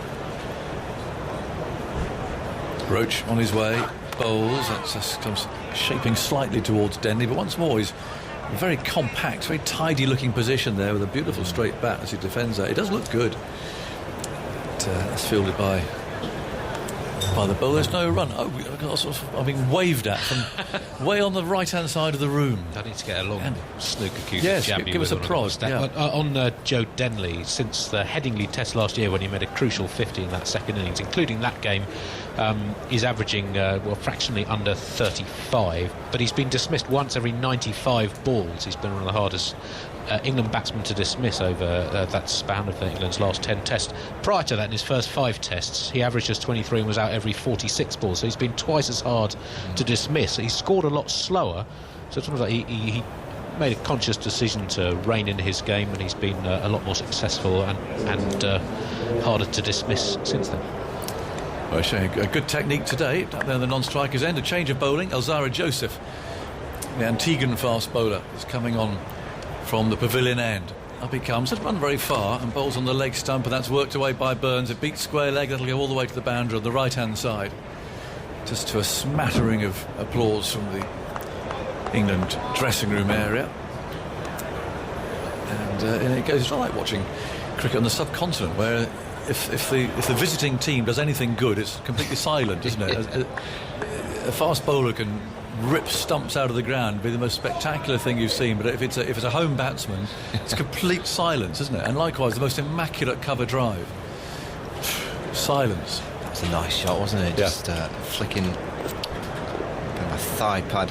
Roach on his way. Bowls. That's just comes shaping slightly towards Denley, but once more he's a very compact, very tidy looking position there with a beautiful straight bat as he defends that. It does look good. It's fielded by the bowler. There's no run. I've been waved at from way on the right hand side of the room. I need to get a long snooker cue. Yes, give us a prod. Yeah. On Joe Denley, since the Headingley Test last year when he made a crucial 50 in that second innings, including that game, he's averaging fractionally under 35, but he's been dismissed once every 95 balls. He's been one of the hardest England batsmen to dismiss over that span of England's last 10 tests. Prior to that, in his first 5 tests, he averaged just 23 and was out every 46 balls, so he's been twice as hard to dismiss. He scored a lot slower, so it's almost like he made a conscious decision to rein in his game, and he's been a lot more successful and harder to dismiss since then. Well, showing a good technique today. Up there in the non-strikers end, a change of bowling. Alzara Joseph, the Antiguan fast bowler, is coming on from the pavilion end. Up he comes, doesn't run very far, and bowls on the leg stump, and that's worked away by Burns. It beats square leg, that'll go all the way to the boundary on the right hand side, just to a smattering of applause from the England dressing room area. And it goes, it's not like watching cricket on the subcontinent, where if the visiting team does anything good, it's completely silent, isn't it? A fast bowler can rip stumps out of the ground, be the most spectacular thing you've seen, but if it's a home batsman, it's complete silence, isn't it? And likewise, the most immaculate cover drive, silence. That's a nice shot, wasn't it? Yeah. Just flicking a thigh pad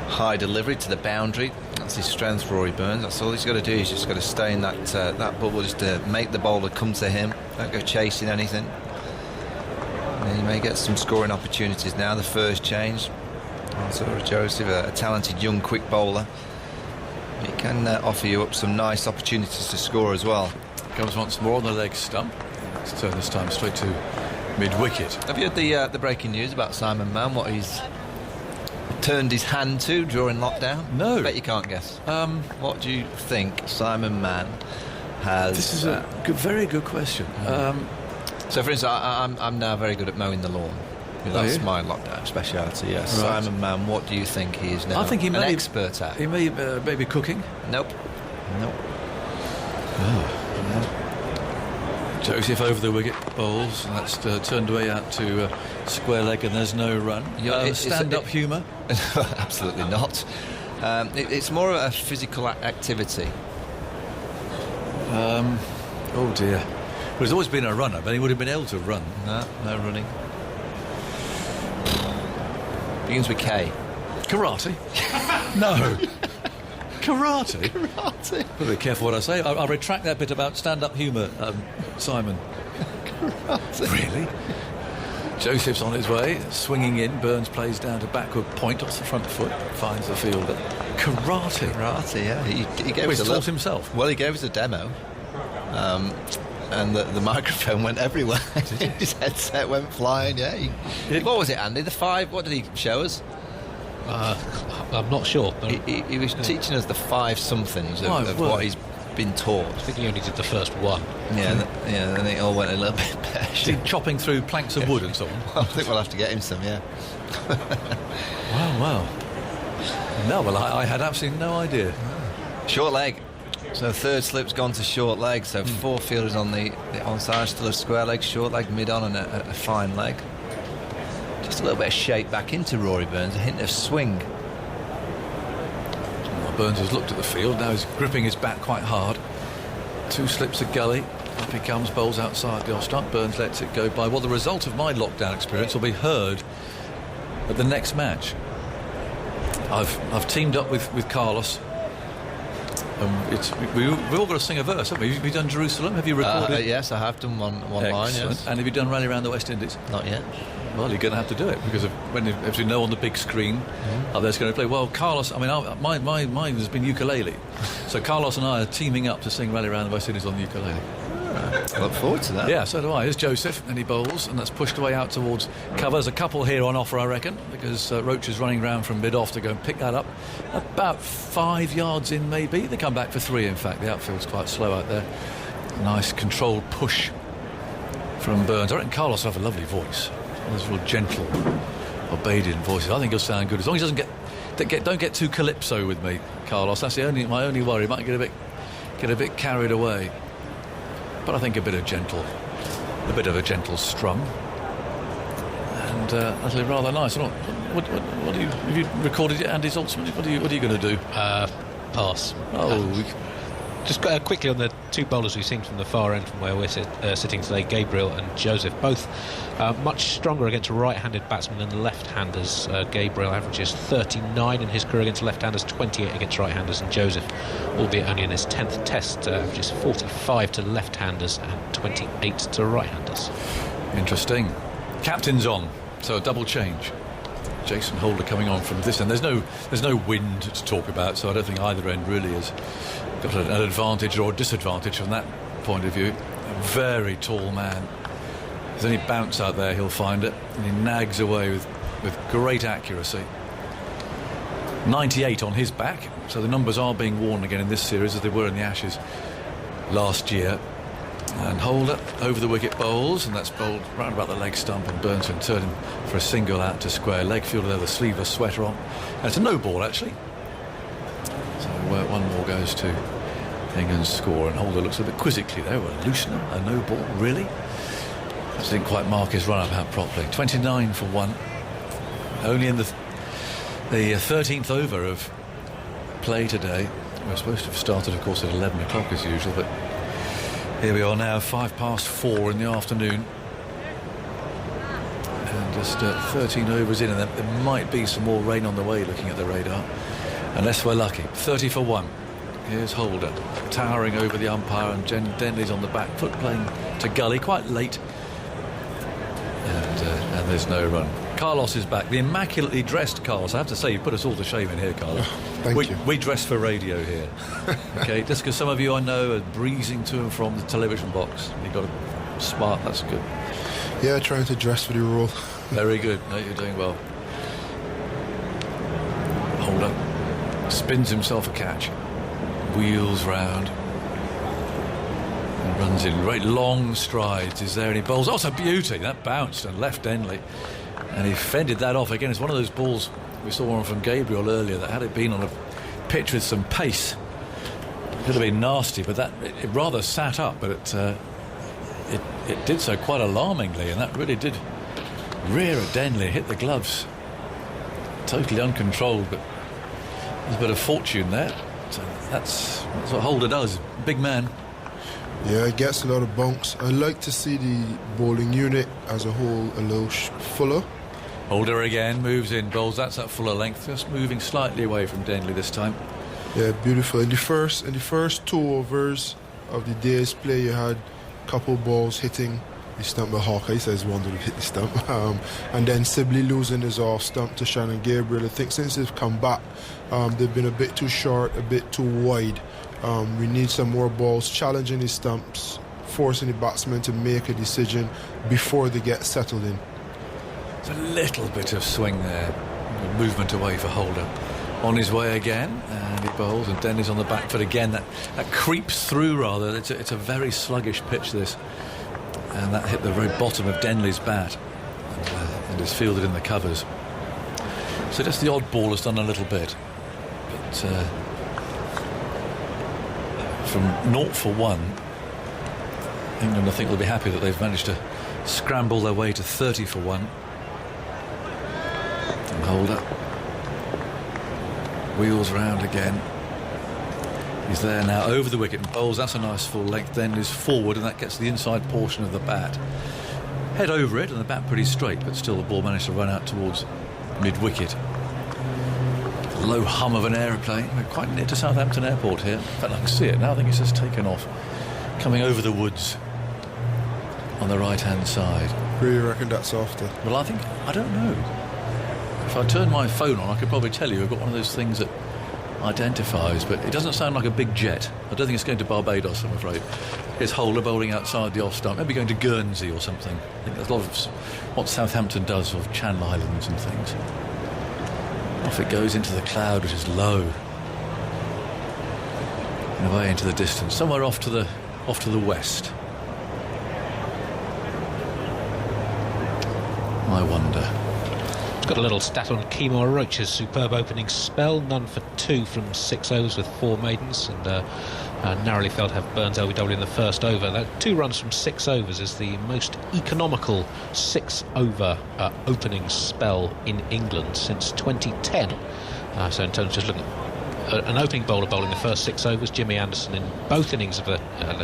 high delivery to the boundary. That's his strength, Rory Burns. That's all he's got to do. He's just got to stay in that bubble, just to make the bowler come to him. Don't go chasing anything. And he may get some scoring opportunities now. The first change. Also, Joseph, a talented young quick bowler. He can offer you up some nice opportunities to score as well. Comes once more on the leg stump. Let's turn this time straight to mid-wicket. Have you heard the breaking news about Simon Mann, what he's turned his hand to during lockdown? No. I bet you can't guess. What do you think Simon Mann has... This is a very good question. So, for instance, I'm now very good at mowing the lawn. That's my lockdown speciality, yes. Right. Simon Mann, what do you think he is now I think he an expert at? He may maybe cooking. Nope. Joseph over the wicket, bowls, and that's turned away out to square leg, and there's no run. Stand-up humour? Absolutely not. It's more of a physical activity. Oh dear. Well, he's always been a runner, but he would have been able to run. No running. Begins with K. Karate? No. Karate? Karate. Better be careful what I say. I'll retract that bit about stand-up humour, Simon. Karate. Really? Joseph's on his way, swinging in. Burns plays down to backward point off the front foot, finds the fielder. Karate. Karate, yeah. He gave us taught himself. Well, he gave us a demo. and the microphone went everywhere. His headset went flying. Yeah. What was it, Andy? The 5? What did he show us? I'm not sure. He was teaching us the 5 somethings of what he's been taught. I think he only did the first one. Yeah, then it all went a little bit better. Chopping through planks of wood and so on. I think we'll have to get him some, yeah. Wow. No, well, I had absolutely no idea. Short leg. So third slip's gone to short leg. So 4 fielders on the onside, still a square leg, short leg, mid-on, and a fine leg. Just a little bit of shape back into Rory Burns, a hint of swing. Well, Burns has looked at the field, now he's gripping his bat quite hard. 2 slips of gully, up he comes, bowls outside the off stump. Burns lets it go by. Well, the result of my lockdown experience will be heard at the next match. I've teamed up with Carlos. We all got to sing a verse, haven't we? Have you done Jerusalem? Have you recorded? Yes, I have done one line, yes. And have you done Rally Around the West Indies? Not yet. Well, you're going to have to do it because as you know on the big screen, there's going to play. Well, Carlos, I mean, mine has been ukulele. So Carlos and I are teaming up to sing Rally Around the West Indies on the ukulele. I look forward to that. Yeah, so do I. Here's Joseph, and he bowls, and that's pushed away out towards cover. There's a couple here on offer, I reckon, because Roach is running round from mid-off to go and pick that up. About 5 yards in, maybe. They come back for 3, in fact. The outfield's quite slow out there. Nice controlled push from Burns. I reckon Carlos will have a lovely voice. Those real gentle, Obadian voices. I think he'll sound good as long as he don't get too calypso with me, Carlos. That's my only worry. He might get a bit carried away. But I think a bit of a gentle strum, and that'll be rather nice. What have you recorded it, Andy's ultimate? What are you going to do? Pass. Just quickly on the 2 bowlers we've seen from the far end from where we're sitting today, Gabriel and Joseph, both much stronger against right-handed batsmen than left-handers. Gabriel averages 39 in his career against left-handers, 28 against right-handers, and Joseph, albeit only in his 10th test, averages 45 to left-handers and 28 to right-handers. Interesting. Captain's on, so a double change. Jason Holder coming on from this end. There's no wind to talk about, so I don't think either end really has got an advantage or a disadvantage from that point of view. A very tall man. If there's any bounce out there, he'll find it, and he nags away with great accuracy. 98 on his back, so the numbers are being worn again in this series as they were in the Ashes last year. And Holder over the wicket bowls, and that's bowled round about the leg stump, and Burns can turn him for a single out to square leg. Fielder there, the sleeveless sweater on, and it's a no ball actually. So one more goes to England's score, and Holder looks a bit quizzically there. Well, a loosener, a no ball, really? I didn't quite mark his run up out properly. 29 for 1. Only in the 13th over of play today. We're supposed to have started, of course, at 11 o'clock as usual, but here we are now, 4:05 in the afternoon. And just 13 overs in, and there might be some more rain on the way, looking at the radar. Unless we're lucky. 30 for 1. Here's Holder, towering over the umpire, and Denley's on the back foot, playing to gully, quite late. And there's no run. Carlos is back, the immaculately dressed Carlos. I have to say, you put us all to shame in here, Carlos. Thank you. We dress for radio here. Okay, just because some of you I know are breezing to and from the television box. You've got a smart, that's good. Yeah, trying to dress for the role. Very good. No, you're doing well. Holder spins himself a catch, wheels round, and runs in very long strides. Is there any bowls? Oh, it's a beauty. That bounced and left Denley, and he fended that off again. It's one of those balls we saw one from Gabriel earlier that had it been on a pitch with some pace, it could have been nasty, but that it rather sat up, but it did so quite alarmingly, and that really did rear at Denley, hit the gloves, totally uncontrolled, but there's a bit of fortune there. So that's what Holder does. Big man. Yeah, it gets a lot of bunks. I like to see the bowling unit as a whole a little fuller. Holder again moves in, bowls. That's at fuller length, just moving slightly away from Denley this time. Yeah, beautiful. In the first 2 overs of the day's play, you had a couple balls hitting the stump. But Hawkeye says one didn't hit the stump. And then Sibley losing his off stump to Shannon Gabriel. I think since they've come back, they've been a bit too short, a bit too wide. We need some more balls challenging his stumps forcing the batsmen to make a decision before they get settled in. It's a little bit of swing there. Movement away for Holder. On his way again, and he bowls, and Denley's on the back foot again. That creeps through rather. It's a very sluggish pitch, this. And that hit the very bottom of Denley's bat and is fielded in the covers. So just the odd ball has done a little bit. But from 0 for 1, England I think will be happy that they've managed to scramble their way to 30 for 1. And Holder wheels round again. He's there now over the wicket and bowls. That's a nice full length. Then is forward, and that gets the inside portion of the bat. Head over it, and the bat pretty straight, but still the ball managed to run out towards mid-wicket. Low hum of an aeroplane. We're quite near to Southampton Airport here. In fact, I can see it now. I think it's just taken off, coming over the woods on the right-hand side. Really reckon that's after? Well, I don't know. If I turn my phone on, I could probably tell you. I've got one of those things that identifies, but it doesn't sound like a big jet. I don't think it's going to Barbados, I'm afraid. It's Holder bowling outside the off stump, maybe going to Guernsey or something. I think there's a lot of what Southampton does of Channel Islands and things. Off it goes into the cloud, which is low, and away into the distance, somewhere off to the west. I wonder. Got a little stat on Kimo Roach's superb opening spell. None for 2 from 6 overs with 4 maidens, and narrowly failed to have Burns LBW in the first over. That 2 runs from 6 overs is the most economical 6-over opening spell in England since 2010. So in terms of just looking at an opening bowler bowling the first 6 overs, Jimmy Anderson in both innings of the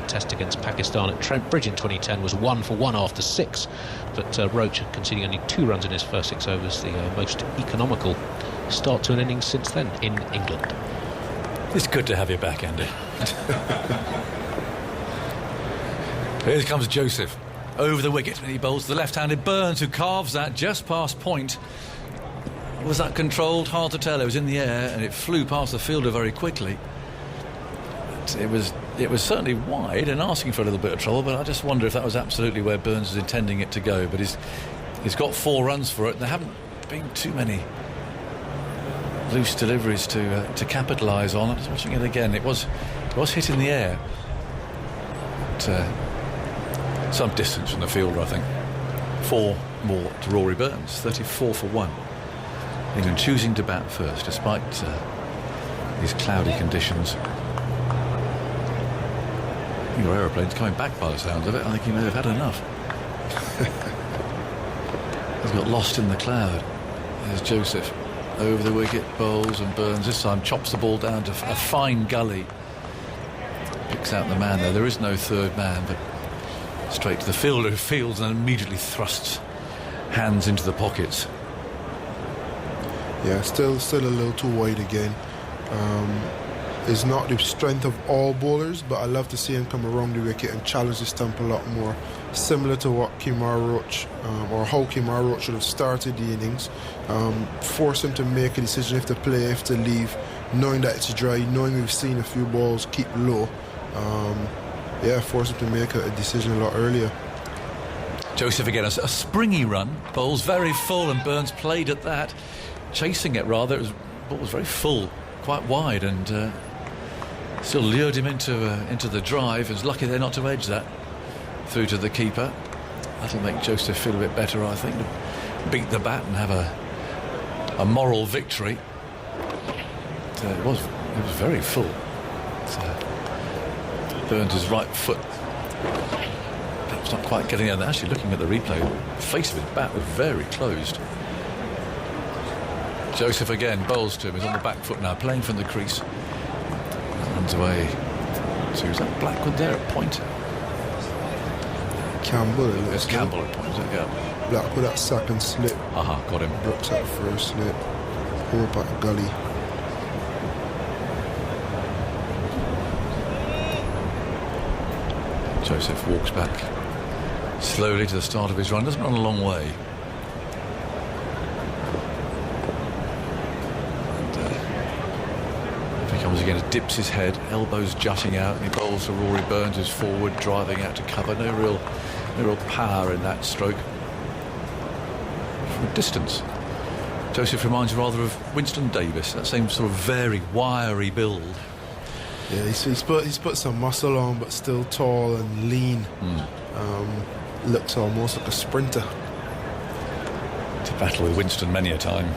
test against Pakistan at Trent Bridge in 2010 was 1 for 1 after 6. But Roach conceding only 2 runs in his first 6 overs, the most economical start to an innings since then in England. It's good to have you back, Andy. Here comes Joseph over the wicket, and he bowls the left-handed Burns, who carves that just past point. Was that controlled? Hard to tell. It was in the air and it flew past the fielder very quickly. It was certainly wide and asking for a little bit of trouble, but I just wonder if that was absolutely where Burns was intending it to go. But he's got 4 runs for it, and there haven't been too many loose deliveries to capitalise on. I was watching it again. It was hit in the air at some distance from the fielder, I think. 4 more to Rory Burns, 34 for 1. England choosing to bat first, despite these cloudy conditions. Your aeroplane's coming back by the sounds of it. I think he may have had enough. He's got lost in the cloud. There's Joseph over the wicket, bowls, and Burns this time chops the ball down to a fine gully. Picks out the man there. There is no third man, but straight to the fielder, who fields and immediately thrusts hands into the pockets. Yeah, still a little too wide again. It's not the strength of all bowlers, but I love to see him come around the wicket and challenge the stump a lot more, similar to what Kimo Roach, or how Kimo Roach should have started the innings. Force him to make a decision if to play, if to leave, knowing that it's dry, knowing we've seen a few balls keep low. Force him to make a decision a lot earlier. Joseph again, a springy run, bowls very full, and Burns played at that. Chasing it rather, the ball was very full, quite wide, and still lured him into the drive. He was lucky there not to edge that through to the keeper. That'll make Joseph feel a bit better, I think, to beat the bat and have a moral victory. It was very full. Burns' right foot perhaps not quite getting there. Actually, looking at the replay, the face of his bat was very closed. Joseph again bowls to him. He's on the back foot now, playing from the crease. Runs away. So is that Blackwood there at point? Campbell. It's Campbell at point, is it? Yeah. Blackwood at second slip. Got him. Brooks at first slip. Hope at gully. Joseph walks back slowly to the start of his run. Doesn't run a long way. Comes again, dips his head, elbows jutting out, and he bowls to Rory Burns, who's forward, driving out to cover. No real power in that stroke. From a distance, Joseph reminds you rather of Winston Davis, that same sort of very wiry build. Yeah, he's put some muscle on, but still tall and lean. Looks almost like a sprinter. To battle with Winston many a time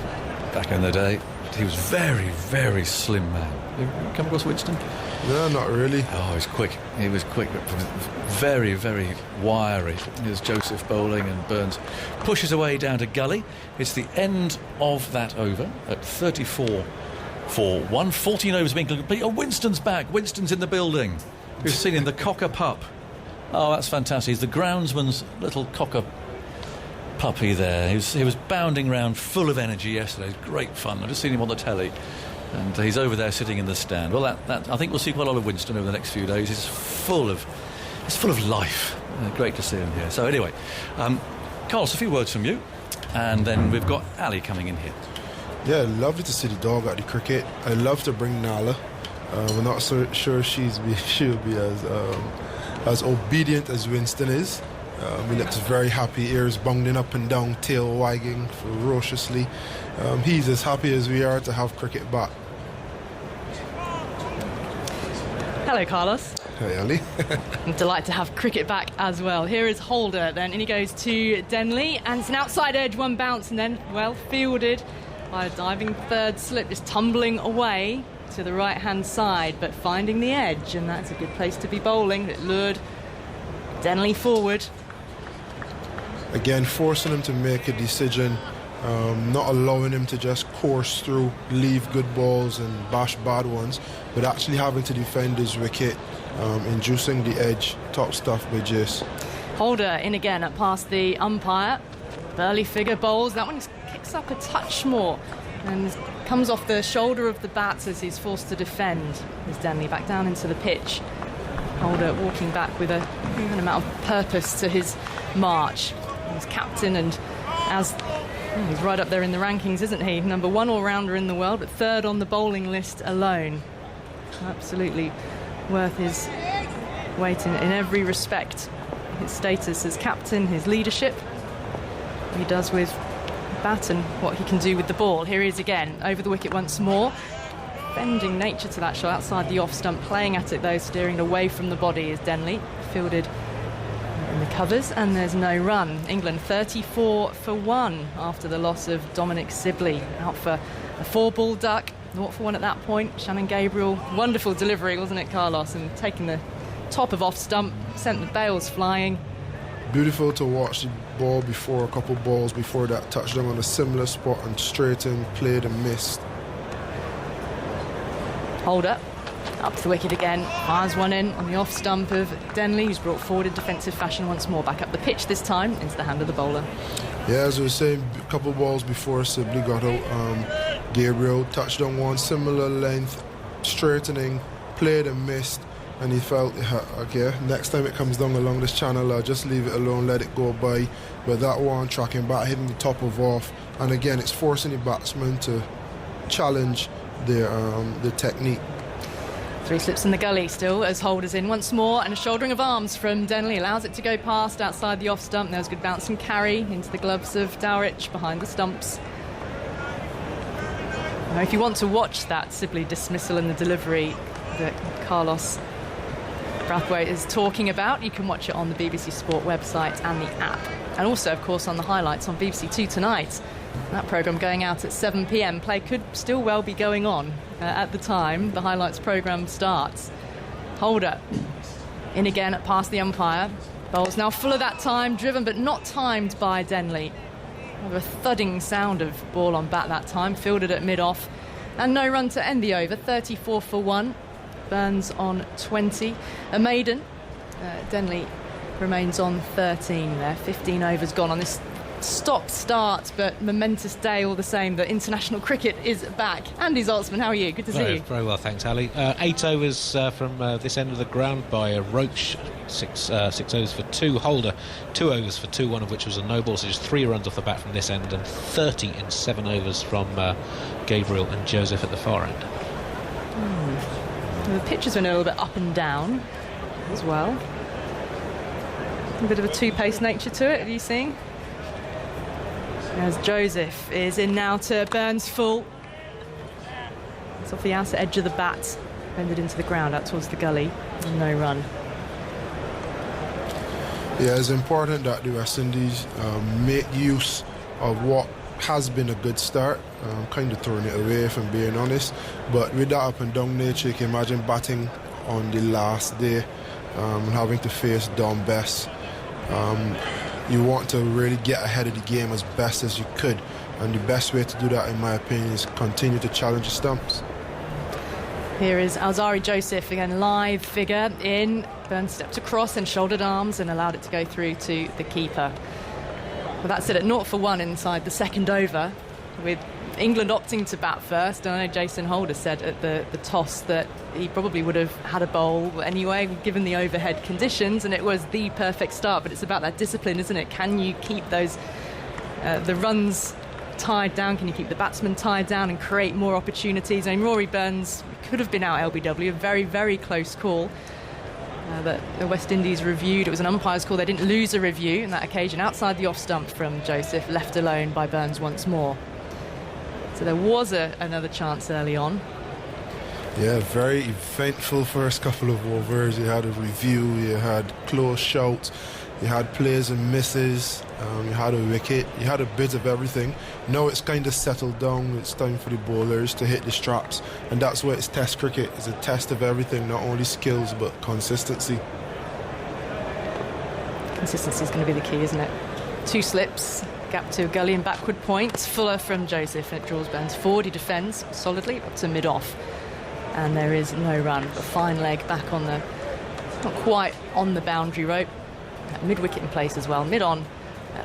back in the day. He was very, very slim man. You come across Winston? No, not really. Oh, he's quick. He was quick, but very, very wiry. Here's Joseph bowling, and Burns pushes away down to gully. It's the end of that over at 34 for 1. 14 overs being complete. Oh, Winston's back. Winston's in the building. We've seen him, the cocker pup. Oh, that's fantastic. He's the groundsman's little cocker puppy there. He was bounding around full of energy yesterday. It was great fun. I've just seen him on the telly, and he's over there sitting in the stand. Well, that I think we'll see quite a lot of Winston over the next few days. It's full of life. Great to see him here. So anyway, Carlos, a few words from you, and then we've got Ali coming in here. Yeah, lovely to see the dog at the cricket. I love to bring Nala. We're not so sure she'll be as obedient as Winston is. He looks very happy, ears bounding up and down, tail wagging ferociously. He's as happy as we are to have cricket back. Hello, Carlos. Hey, Ali. I'm delighted to have cricket back as well. Here is Holder, then in he goes to Denley, and it's an outside edge, one bounce, and then well fielded by a diving third slip, just tumbling away to the right-hand side, but finding the edge, and that's a good place to be bowling. It lured Denley forward. Again, forcing him to make a decision, not allowing him to just course through, leave good balls and bash bad ones, but actually having to defend his wicket, inducing the edge. Top stuff by Jace. Holder in again at past the umpire. Burley figure bowls. That one just kicks up a touch more and comes off the shoulder of the bats as he's forced to defend. As Denley back down into the pitch. Holder walking back with a even amount of purpose to his march. He's captain, and he's right up there in the rankings, isn't he? Number 1 all-rounder in the world, but 3rd on the bowling list alone. Absolutely worth his weight in every respect. His status as captain, his leadership, what he does with bat and what he can do with the ball. Here he is again, over the wicket once more. Bending nature to that shot outside the off stump, playing at it though, steering away from the body is Denley. Fielded in the covers, and there's no run. England 34 for 1 after the loss of Dominic Sibley. Out for a 4-ball duck, 0 for 1 at that point. Shannon Gabriel, wonderful delivery, wasn't it, Carlos? And taking the top of off stump, sent the bails flying. Beautiful to watch the ball before, a couple balls before that, touched them on a similar spot and straight in, played and missed. Holder up to the wicket again, fires one in on the off stump of Denley, who's brought forward in defensive fashion once more. Back up the pitch this time into the hand of the bowler. Yeah, as we were saying, a couple of balls before Sibley got out, Gabriel touched on one, similar length, straightening, played and missed, and he felt, okay, next time it comes down along this channel, I'll just leave it alone, let it go by. But that one, tracking back, hitting the top of off, and again, it's forcing the batsman to challenge the technique. 3 slips in the gully still as Holder's in once more, and a shouldering of arms from Denley allows it to go past outside the off stump. There's a good bounce and carry into the gloves of Dowrich behind the stumps. Now, if you want to watch that Sibley dismissal and the delivery that Carlos Brathwaite is talking about, you can watch it on the BBC Sport website and the app, and also of course on the highlights on BBC 2 tonight. That programme going out at 7 p.m. Play could still well be going on at the time the highlights programme starts. Holder in again at past the umpire. Bowl's now full of that time, driven but not timed by Denley. A thudding sound of ball on bat that time, fielded at mid-off. And no run to end the over, 34 for 1. Burns on 20. A maiden. Denley remains on 13 there. 15 overs gone on this stop-start, but momentous day all the same. The international cricket is back. Andy Zaltzman, how are you? Good to see you. Very well, thanks, Ali. 8 overs from this end of the ground by Roach. 6 overs for 2. Holder, 2 overs for 2, one of which was a no ball, so just 3 runs off the bat from this end, and 30 in 7 overs from Gabriel and Joseph at the far end. The pitch has been a little bit up and down as well. A bit of a two-paced nature to it, have you seen? As Joseph is in now to Burns full. It's off the outer edge of the bat, bended into the ground out towards the gully. No run. Yeah, it's important that the West Indies make use of what has been a good start. Kind of throwing it away, if I'm being honest. But with that up and down nature, you can imagine batting on the last day and having to face Dom Bess. You want to really get ahead of the game as best as you could. And the best way to do that, in my opinion, is continue to challenge the stumps. Here is Alzari Joseph, again, live figure in. Burns stepped across and shouldered arms and allowed it to go through to the keeper. Well, that's it at 0 for 1 inside the second over, with England opting to bat first. And I know Jason Holder said at the toss that he probably would have had a bowl anyway, given the overhead conditions, and it was the perfect start. But it's about that discipline, isn't it? Can you keep those the runs tied down? Can you keep the batsmen tied down and create more opportunities? I mean, Rory Burns could have been out LBW, a very, very close call that the West Indies reviewed. It was an umpire's call. They didn't lose a review on that occasion, outside the off stump from Joseph, left alone by Burns once more. So there was another chance early on. Yeah, very eventful first couple of overs. You had a review, you had close shouts, you had plays and misses, you had a wicket, you had a bit of everything. Now it's kind of settled down. It's time for the bowlers to hit the straps, and that's why it's Test cricket. It's a test of everything, not only skills but consistency. Consistency is going to be the key, isn't it? 2 slips, gap to gully and backward point. Fuller from Joseph, and it draws Burns forward. He defends solidly up to mid-off, and there is no run. A fine leg back on the, not quite on the boundary rope. Mid-wicket in place as well, mid-on,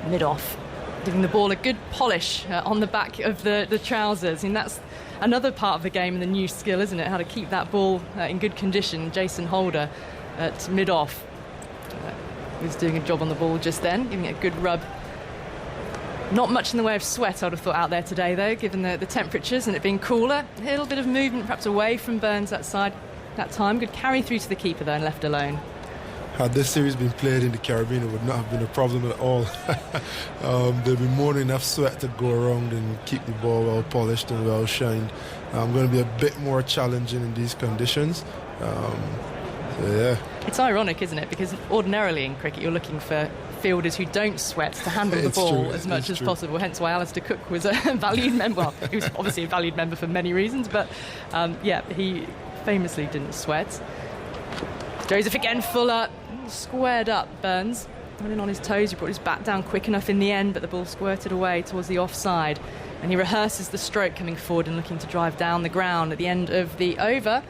mid-off, giving the ball a good polish on the back of the trousers. And that's another part of the game and the new skill, isn't it? How to keep that ball in good condition. Jason Holder at mid-off was doing a job on the ball just then, giving it a good rub. Not much in the way of sweat, I would have thought, out there today, though, given the temperatures and it being cooler. A little bit of movement, perhaps away from Burns that side that time. Good carry through to the keeper, though, and left alone. Had this series been played in the Caribbean, it would not have been a problem at all. There'd be more than enough sweat to go around and keep the ball well polished and well shined. Going to be a bit more challenging in these conditions. So yeah. It's ironic, isn't it? Because ordinarily in cricket you're looking for fielders who don't sweat to handle the ball as much as possible. Hence why Alistair Cook was a valued member. Well, he was obviously a valued member for many reasons, but yeah, he famously didn't sweat. Joseph again, Fuller, squared up. Burns running on his toes. He brought his bat down quick enough in the end, but the ball squirted away towards the offside. And he rehearses the stroke, coming forward and looking to drive down the ground at the end of the over.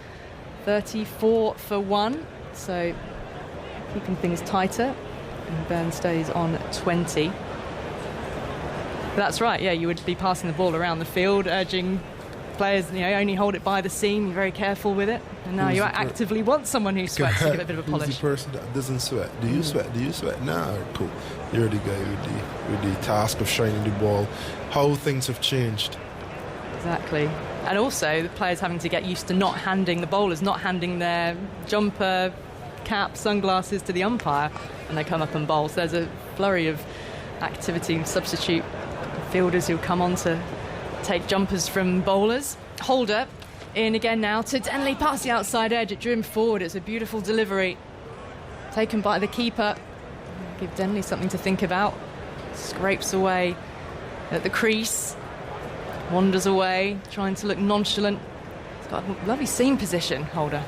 34 for 1, so keeping things tighter. And Burns stays on 20. But that's right, yeah, you would be passing the ball around the field, urging players, only hold it by the seam, be very careful with it. And now you actively want someone who sweats to give it a bit of a polish. Who's the person that doesn't sweat? Do you sweat? Do you sweat? Nah, cool. You're the guy with the task of shining the ball. How things have changed. Exactly. And also the players having to get used to not handing the bowlers, not handing their jumper, cap, sunglasses to the umpire when they come up and bowl. So there's a flurry of activity, substitute fielders who'll come on to take jumpers from bowlers. Holder in again now to Denley past the outside edge. It drew him forward. It's a beautiful delivery taken by the keeper. Give Denley something to think about. Scrapes away at the crease, wanders away, trying to look nonchalant. He's got a lovely seam position, Holder.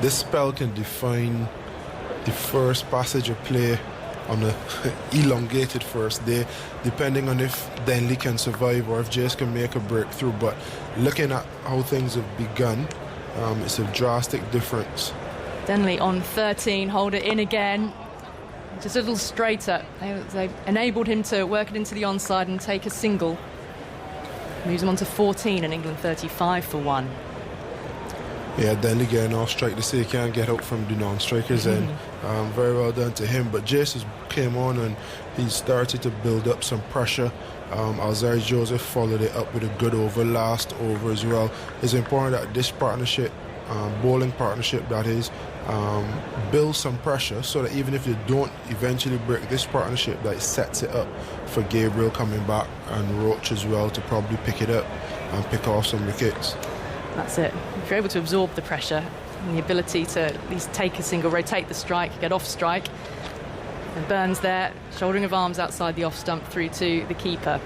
This spell can define the first passage of play on an elongated first day, depending on if Denley can survive or if Jace can make a breakthrough. But looking at how things have begun, it's a drastic difference. Denley on 13, Holder in again. Just a little straighter. They've enabled him to work it into the onside and take a single. Moves him on to 14 and England 35 for 1. Yeah, Denley getting off strike to say he can't get out from the non-strikers end. Very well done to him. But Jason came on and he started to build up some pressure Alzari Joseph followed it up with a good over last over as well. It's important that this partnership, bowling partnership that is, build some pressure so that even if you don't eventually break this partnership, that it sets it up for Gabriel coming back and Roach as well to probably pick it up and pick off some wickets. That's it. If you're able to absorb the pressure and the ability to at least take a single, rotate the strike, get off strike, and Burns there, shouldering of arms outside the off stump through to the keeper,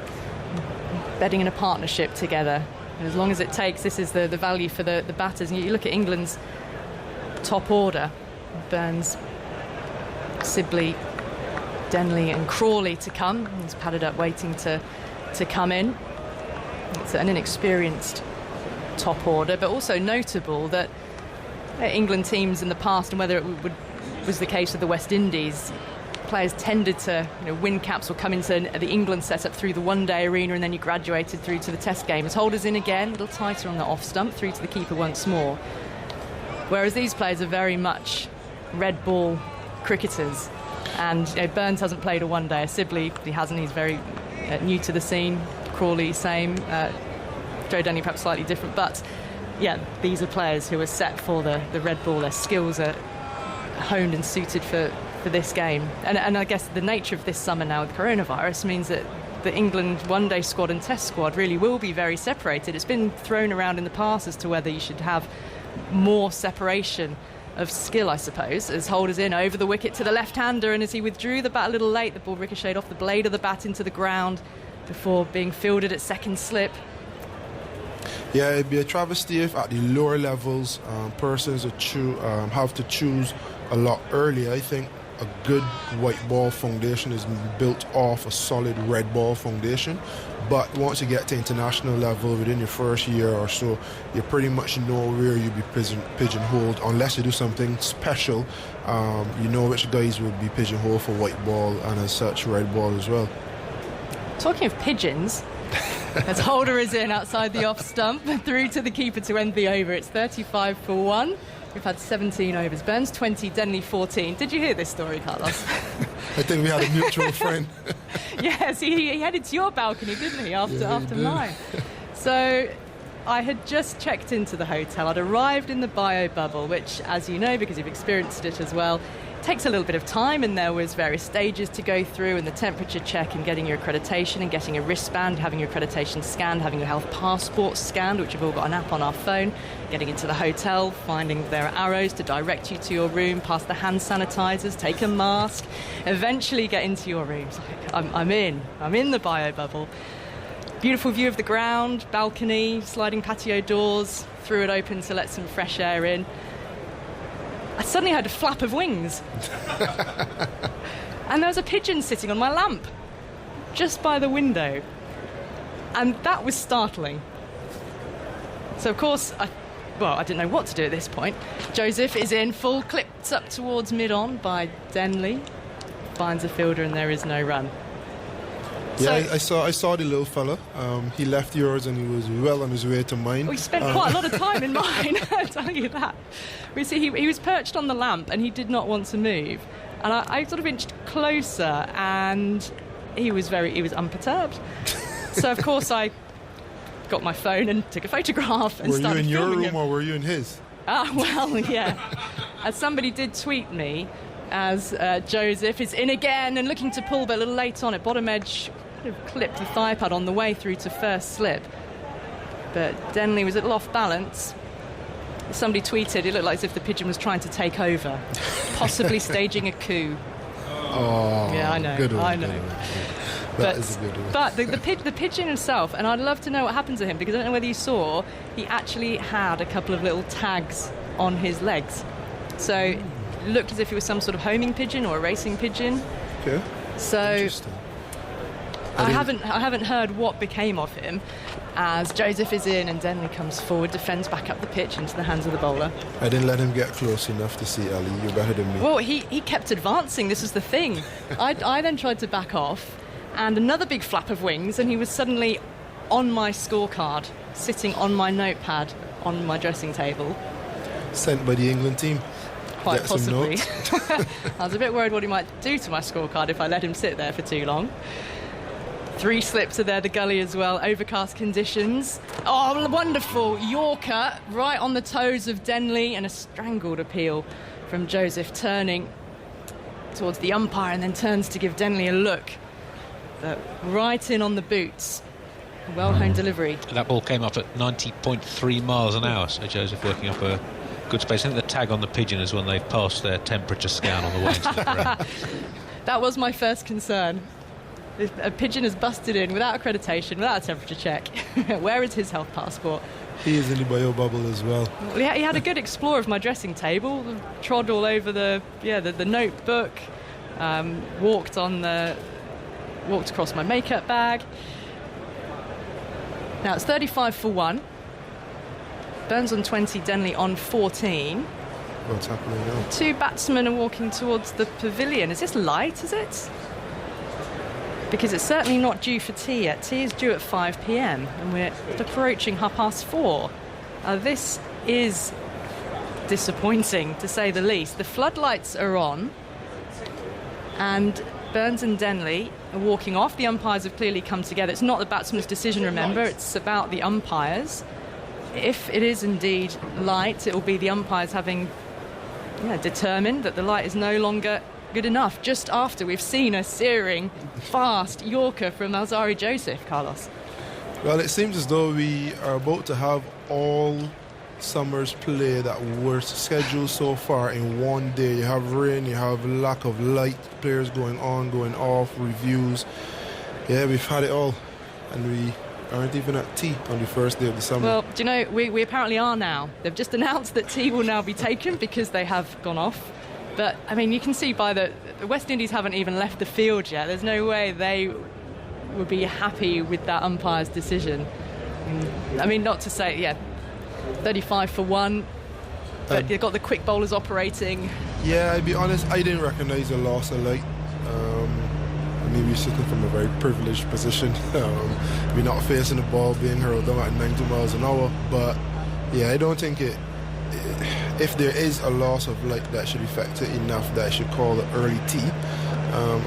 bedding in a partnership together. And as long as it takes, this is the value for the batters. And you look at England's top order, Burns, Sibley, Denley and Crawley to come. He's padded up waiting to come in. It's an inexperienced top order, but also notable that England teams in the past, and whether it was the case with the West Indies, players tended to win caps or come into the England setup through the one-day arena, and then you graduated through to the test game. As Holders in again, a little tighter on the off stump, through to the keeper once more. Whereas these players are very much red ball cricketers. And Burns hasn't played a one-day. Sibley, he hasn't. He's very new to the scene. Crawley, same. Joe Denny, perhaps slightly different. But, yeah, these are players who are set for the red ball. Their skills are honed and suited for this game. And I guess the nature of this summer now with coronavirus means that the England one-day squad and test squad really will be very separated. It's been thrown around in the past as to whether you should have more separation of skill, I suppose, as Holders in over the wicket to the left-hander, and as he withdrew the bat a little late, the ball ricocheted off the blade of the bat into the ground before being fielded at second slip. Yeah, it'd be a travesty if at the lower levels persons have to choose a lot earlier. I think a good white ball foundation is built off a solid red ball foundation, but once you get to international level within your first year or so, you pretty much know where you'll be pigeonholed unless you do something special. You know which guys will be pigeonholed for white ball and as such red ball as well. Talking of pigeons, as Holder is in outside the off stump through to the keeper to end the over. It's 35 for 1. We've had 17 overs. Burns 20, Denley 14. Did you hear this story, Carlos? I think we had a mutual friend. Yes, he headed to your balcony, didn't he, after mine? So I had just checked into the hotel. I'd arrived in the bio bubble, which, as you know, because you've experienced it as well, takes a little bit of time, and there was various stages to go through, and the temperature check and getting your accreditation and getting a wristband, having your accreditation scanned, having your health passport scanned, which we've all got an app on our phone, getting into the hotel, finding there are arrows to direct you to your room, past the hand sanitizers, take a mask, eventually get into your room. So I'm in the bio bubble. Beautiful view of the ground, balcony, sliding patio doors, threw it open to let some fresh air in. I suddenly heard a flap of wings. And there was a pigeon sitting on my lamp, just by the window. And that was startling. So, of course, I didn't know what to do at this point. Joseph is in, full clipped up towards mid-on by Denley. Finds a fielder and there is no run. Yeah, I saw the little fella. He left yours and he was well on his way to mine. We spent quite a lot of time in mine, I'll tell you that. We see he was perched on the lamp and he did not want to move. And I sort of inched closer and he was unperturbed. So, of course, I got my phone and took a photograph and started filming him. Were you in your room or were you in his? Well, yeah. As somebody did tweet me, as Joseph is in again and looking to pull, but a little late on it. Bottom edge kind of clipped the thigh pad on the way through to first slip. But Denley was a little off balance. Somebody tweeted it looked like as if the pigeon was trying to take over, possibly staging a coup. Oh, yeah, I know. Good one, I know. Good one. That is a good one. But the pigeon himself, and I'd love to know what happened to him, because I don't know whether you saw, he actually had a couple of little tags on his legs. So it looked as if he was some sort of homing pigeon or a racing pigeon. Okay. So interesting. I haven't heard what became of him, as Joseph is in and Denley comes forward, defends back up the pitch into the hands of the bowler. I didn't let him get close enough to see Ali. You're better than me. Well, he kept advancing. This is the thing. I then tried to back off, and another big flap of wings, and he was suddenly on my scorecard, sitting on my notepad on my dressing table. Sent by the England team. Quite Get possibly. some notes. I was a bit worried what he might do to my scorecard if I let him sit there for too long. 3 slips are there, the gully as well. Overcast conditions. Oh, wonderful. Yorker right on the toes of Denley, and a strangled appeal from Joseph, turning towards the umpire and then turns to give Denley a look. But right in on the boots. Well-honed delivery. That ball came up at 90.3 miles an hour, so Joseph working up a good space. I think the tag on the pigeon is when they've passed their temperature scan on the way into the ground. That was my first concern. If a pigeon has busted in without accreditation, without a temperature check, where is his health passport? He is in the bio bubble as well. He had a good explore of my dressing table, trod all over the notebook, walked across my makeup bag. Now it's 35 for 1. Burns on 20, Denley on 14. What's happening now? 2 batsmen are walking towards the pavilion. Is this light, is it? Because it's certainly not due for tea yet. Tea is due at 5 p.m. and we're approaching 4:30. This is disappointing, to say the least. The floodlights are on, and Burns and Denley are walking off. The umpires have clearly come together. It's not the batsman's decision, remember. It's about the umpires. If it is indeed light, it will be the umpires having determined that the light is no longer good enough, just after we've seen a searing, fast Yorker from Alzari Joseph, Carlos. Well, it seems as though we are about to have all summer's play that were scheduled so far in one day. You have rain, you have lack of light, players going on, going off, reviews. Yeah, we've had it all, and we aren't even at tea on the first day of the summer. Well, do you know, we apparently are now. They've just announced that tea will now be taken because they have gone off. But, I mean, you can see by the West Indies haven't even left the field yet. There's no way they would be happy with that umpire's decision. I mean, not to say, 35 for 1, but you've got the quick bowlers operating. Yeah, I'll be honest, I didn't recognise the loss of light. I mean, we're sitting from a very privileged position. We're not facing the ball being hurled down at 90 miles an hour. But, yeah, I don't think if there is a loss of light, that should affect it enough that I should call it early tea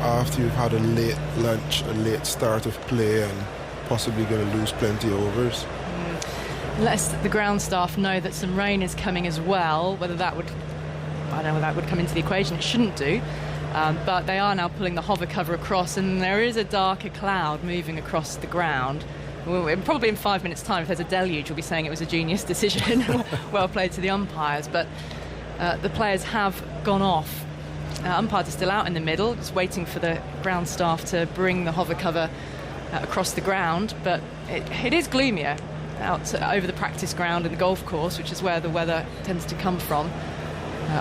after you've had a late lunch, a late start of play, and possibly going to lose plenty of overs. Unless the ground staff know that some rain is coming as well, I don't know whether that would come into the equation. It shouldn't do. But they are now pulling the hover cover across, and there is a darker cloud moving across the ground. Probably in 5 minutes' time, if there's a deluge, we'll be saying it was a genius decision. Well played to the umpires. But the players have gone off. Umpires are still out in the middle, just waiting for the ground staff to bring the hover cover across the ground. But it is gloomier out over the practice ground and the golf course, which is where the weather tends to come from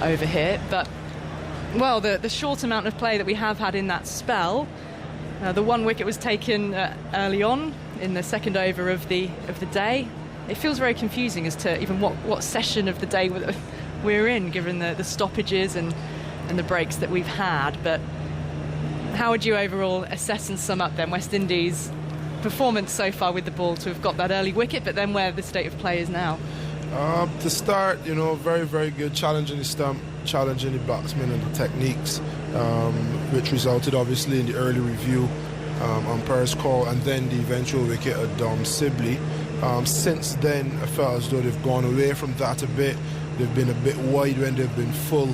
over here. But, well, the short amount of play that we have had in that spell, the 1 wicket was taken early on in the second over of the day. It feels very confusing as to even what session of the day we're in, given the stoppages and the breaks that we've had. But how would you overall assess and sum up then West Indies' performance so far with the ball to have got that early wicket, but then where the state of play is now? To start, very, very good, challenging the stump, challenging the batsmen and the techniques, which resulted obviously in the early review umpire's call, and then the eventual wicket of Dom Sibley. Since then, I felt as though they've gone away from that a bit. They've been a bit wide when they've been full,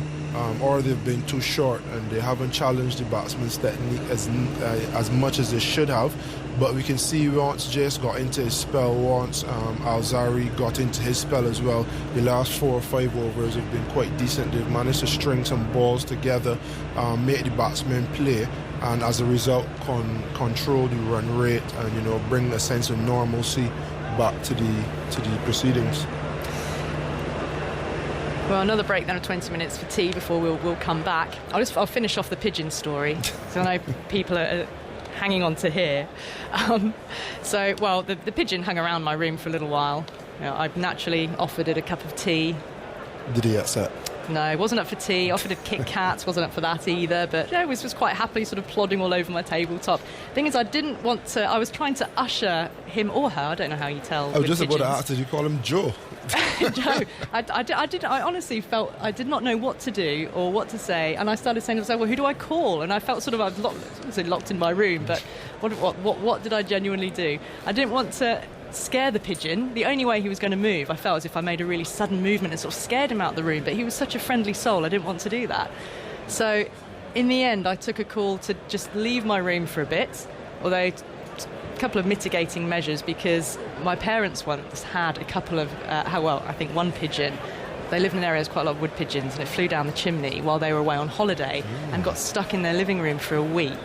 or they've been too short, and they haven't challenged the batsman's technique as much as they should have. But we can see once Jace got into his spell, once Alzari got into his spell as well, the last 4 or 5 overs have been quite decent. They've managed to string some balls together, make the batsmen play, and as a result control the run rate and bring a sense of normalcy back to the proceedings. Well, another break then of 20 minutes for tea before we'll come back. I'll finish off the pigeon story, so I know people are hanging on to hear. The pigeon hung around my room for a little while. I've naturally offered it a cup of tea. Did he accept? No, wasn't up for tea. Offered a Kit Kat, wasn't up for that either. But yeah, was quite happily sort of plodding all over my tabletop. Thing is, I didn't want to. I was trying to usher him or her. I don't know how you tell. I was just about to ask, did you call him Joe? Joe. I honestly felt I did not know what to do or what to say, and I started saying to myself, well, who do I call? And I felt sort of I was locked in my room. But what did I genuinely do? I didn't want to scare the pigeon. The only way he was going to move, I felt, as if I made a really sudden movement and sort of scared him out of the room, but he was such a friendly soul, I didn't want to do that. So in the end, I took a call to just leave my room for a bit, although a couple of mitigating measures, because my parents once had a couple of I think one pigeon. They live in an area with quite a lot of wood pigeons, and it flew down the chimney while they were away on holiday and got stuck in their living room for a week.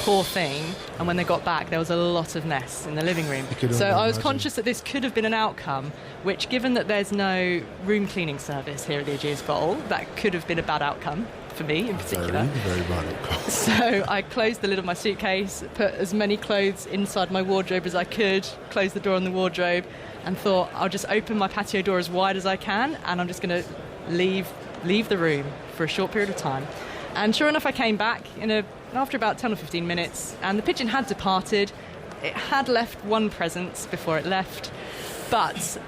Poor thing. And when they got back, there was a lot of mess in the living room. So I was conscious that this could have been an outcome, which, given that there's no room cleaning service here at the Ageas Bowl, that could have been a bad outcome for me in particular. Very bad outcome. So I closed the lid of my suitcase, put as many clothes inside my wardrobe as I could, closed the door on the wardrobe, and thought I'll just open my patio door as wide as I can, and I'm just going to leave the room for a short period of time. And sure enough, I came back after about 10 or 15 minutes, and the pigeon had departed. It had left one present before it left, but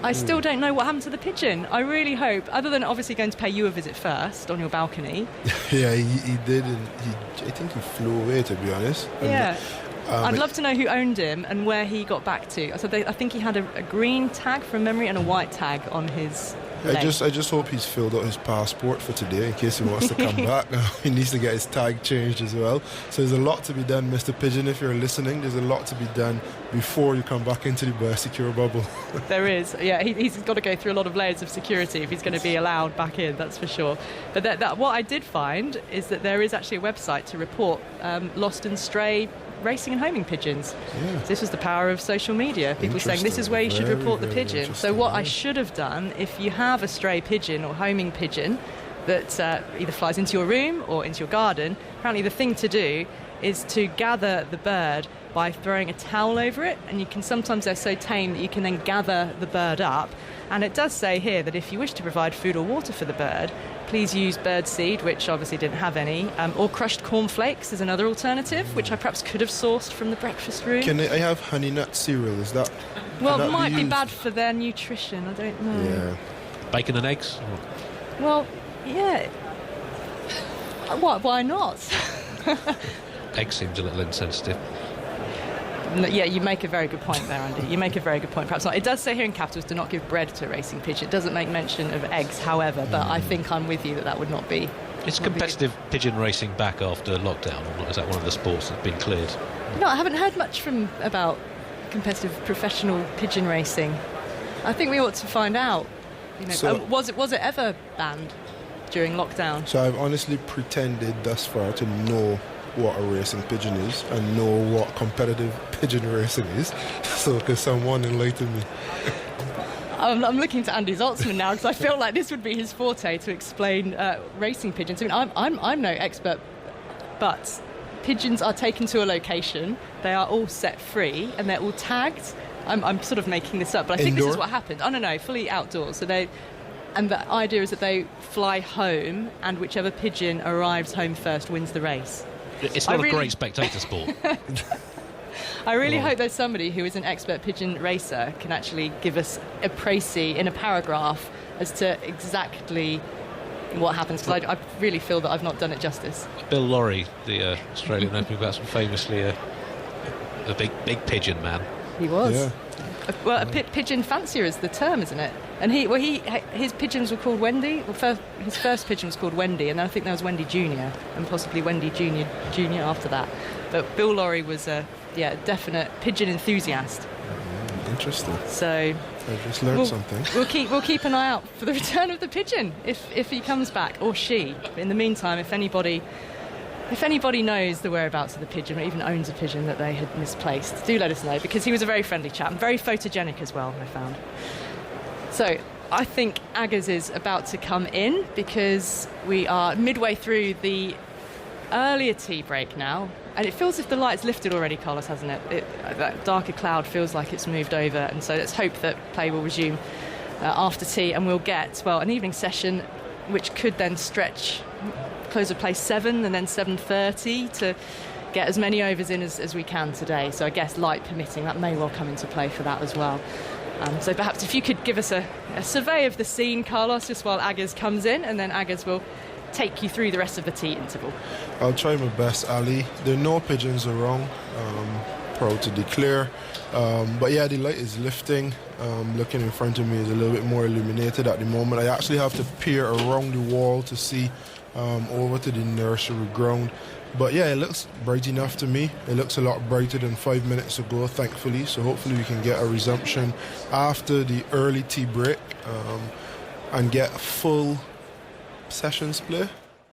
I still don't know what happened to the pigeon. I really hope, other than obviously going to pay you a visit first on your balcony. Yeah, he did, and I think he flew away, to be honest. Yeah. I'd love to know who owned him and where he got back to. So I think he had a green tag from memory and a white tag on his leg. I just hope he's filled out his passport for today in case he wants to come back. He needs to get his tag changed as well. So there's a lot to be done, Mr. Pigeon, if you're listening. There's a lot to be done before you come back into the biosecure bubble. There is. Yeah, he's got to go through a lot of layers of security if he's going to be allowed back in, that's for sure. But what I did find is that there is actually a website to report lost and stray racing and homing pigeons. Yeah. This was the power of social media. People saying this is where you should report the pigeon. So what I should have done, if you have a stray pigeon or homing pigeon that either flies into your room or into your garden, apparently the thing to do is to gather the bird by throwing a towel over it, and sometimes they're so tame that you can then gather the bird up. And it does say here that if you wish to provide food or water for the bird, please use bird seed, which obviously didn't have any, or crushed cornflakes is another alternative, which I perhaps could have sourced from the breakfast room. Can I have honey nut cereal? Is that? Well, it might be bad for their nutrition. I don't know. Yeah. Bacon and eggs? Well, yeah. Why not? Egg seems a little insensitive. Yeah, you make a very good point there, Andy. You make a very good point. Perhaps not. It does say here in capitals, do not give bread to a racing pigeon. It doesn't make mention of eggs, however, but I think I'm with you that would not be. Is competitive pigeon racing back after lockdown, or is that one of the sports that's been cleared? No, I haven't heard much about competitive professional pigeon racing. I think we ought to find out. Was it ever banned during lockdown? So I've honestly pretended thus far to know what a racing pigeon is and know what competitive pigeon racing is. So can someone enlighten me? I'm looking to Andy Zaltzman now because I feel like this would be his forte to explain racing pigeons. I mean, I'm no expert, but pigeons are taken to a location. They are all set free and they're all tagged. I'm sort of making this up, but I think this is what happened. Oh no, fully outdoors. So and the idea is that they fly home, and whichever pigeon arrives home first wins the race. It's not a great spectator sport. I really hope there's somebody who is an expert pigeon racer can actually give us a précis in a paragraph as to exactly what happens, because I really feel that I've not done it justice. Bill Lawry, the Australian opening batsman, famously a big pigeon man. He was. Yeah. Well, a pigeon fancier is the term, isn't it? And his pigeons were called Wendy. Well, his first pigeon was called Wendy, and then I think there was Wendy Junior, and possibly Wendy Junior after that. But Bill Lawry was a definite pigeon enthusiast. Interesting. So I just learned something. We'll keep an eye out for the return of the pigeon if he comes back, or she. But in the meantime, if anybody knows the whereabouts of the pigeon, or even owns a pigeon that they had misplaced, do let us know, because he was a very friendly chap and very photogenic as well, I found. So I think Ageas is about to come in, because we are midway through the earlier tea break now, and it feels as if the light's lifted already, Carlos, hasn't it? That darker cloud feels like it's moved over, and so let's hope that play will resume after tea, and we'll get, an evening session which could then stretch close of play 7 and then 7:30 to get as many overs in as we can today. So I guess light permitting, that may well come into play for that as well. So perhaps if you could give us a survey of the scene, Carlos, just while Ageas comes in, and then Ageas will take you through the rest of the tee interval. I'll try my best, Ali. There are no pigeons around. Proud to declare. But yeah, the light is lifting. Looking in front of me is a little bit more illuminated at the moment. I actually have to peer around the wall to see over to the nursery ground. But yeah, it looks bright enough to me. It looks a lot brighter than 5 minutes ago, thankfully. So hopefully we can get a resumption after the early tea break and get full sessions play.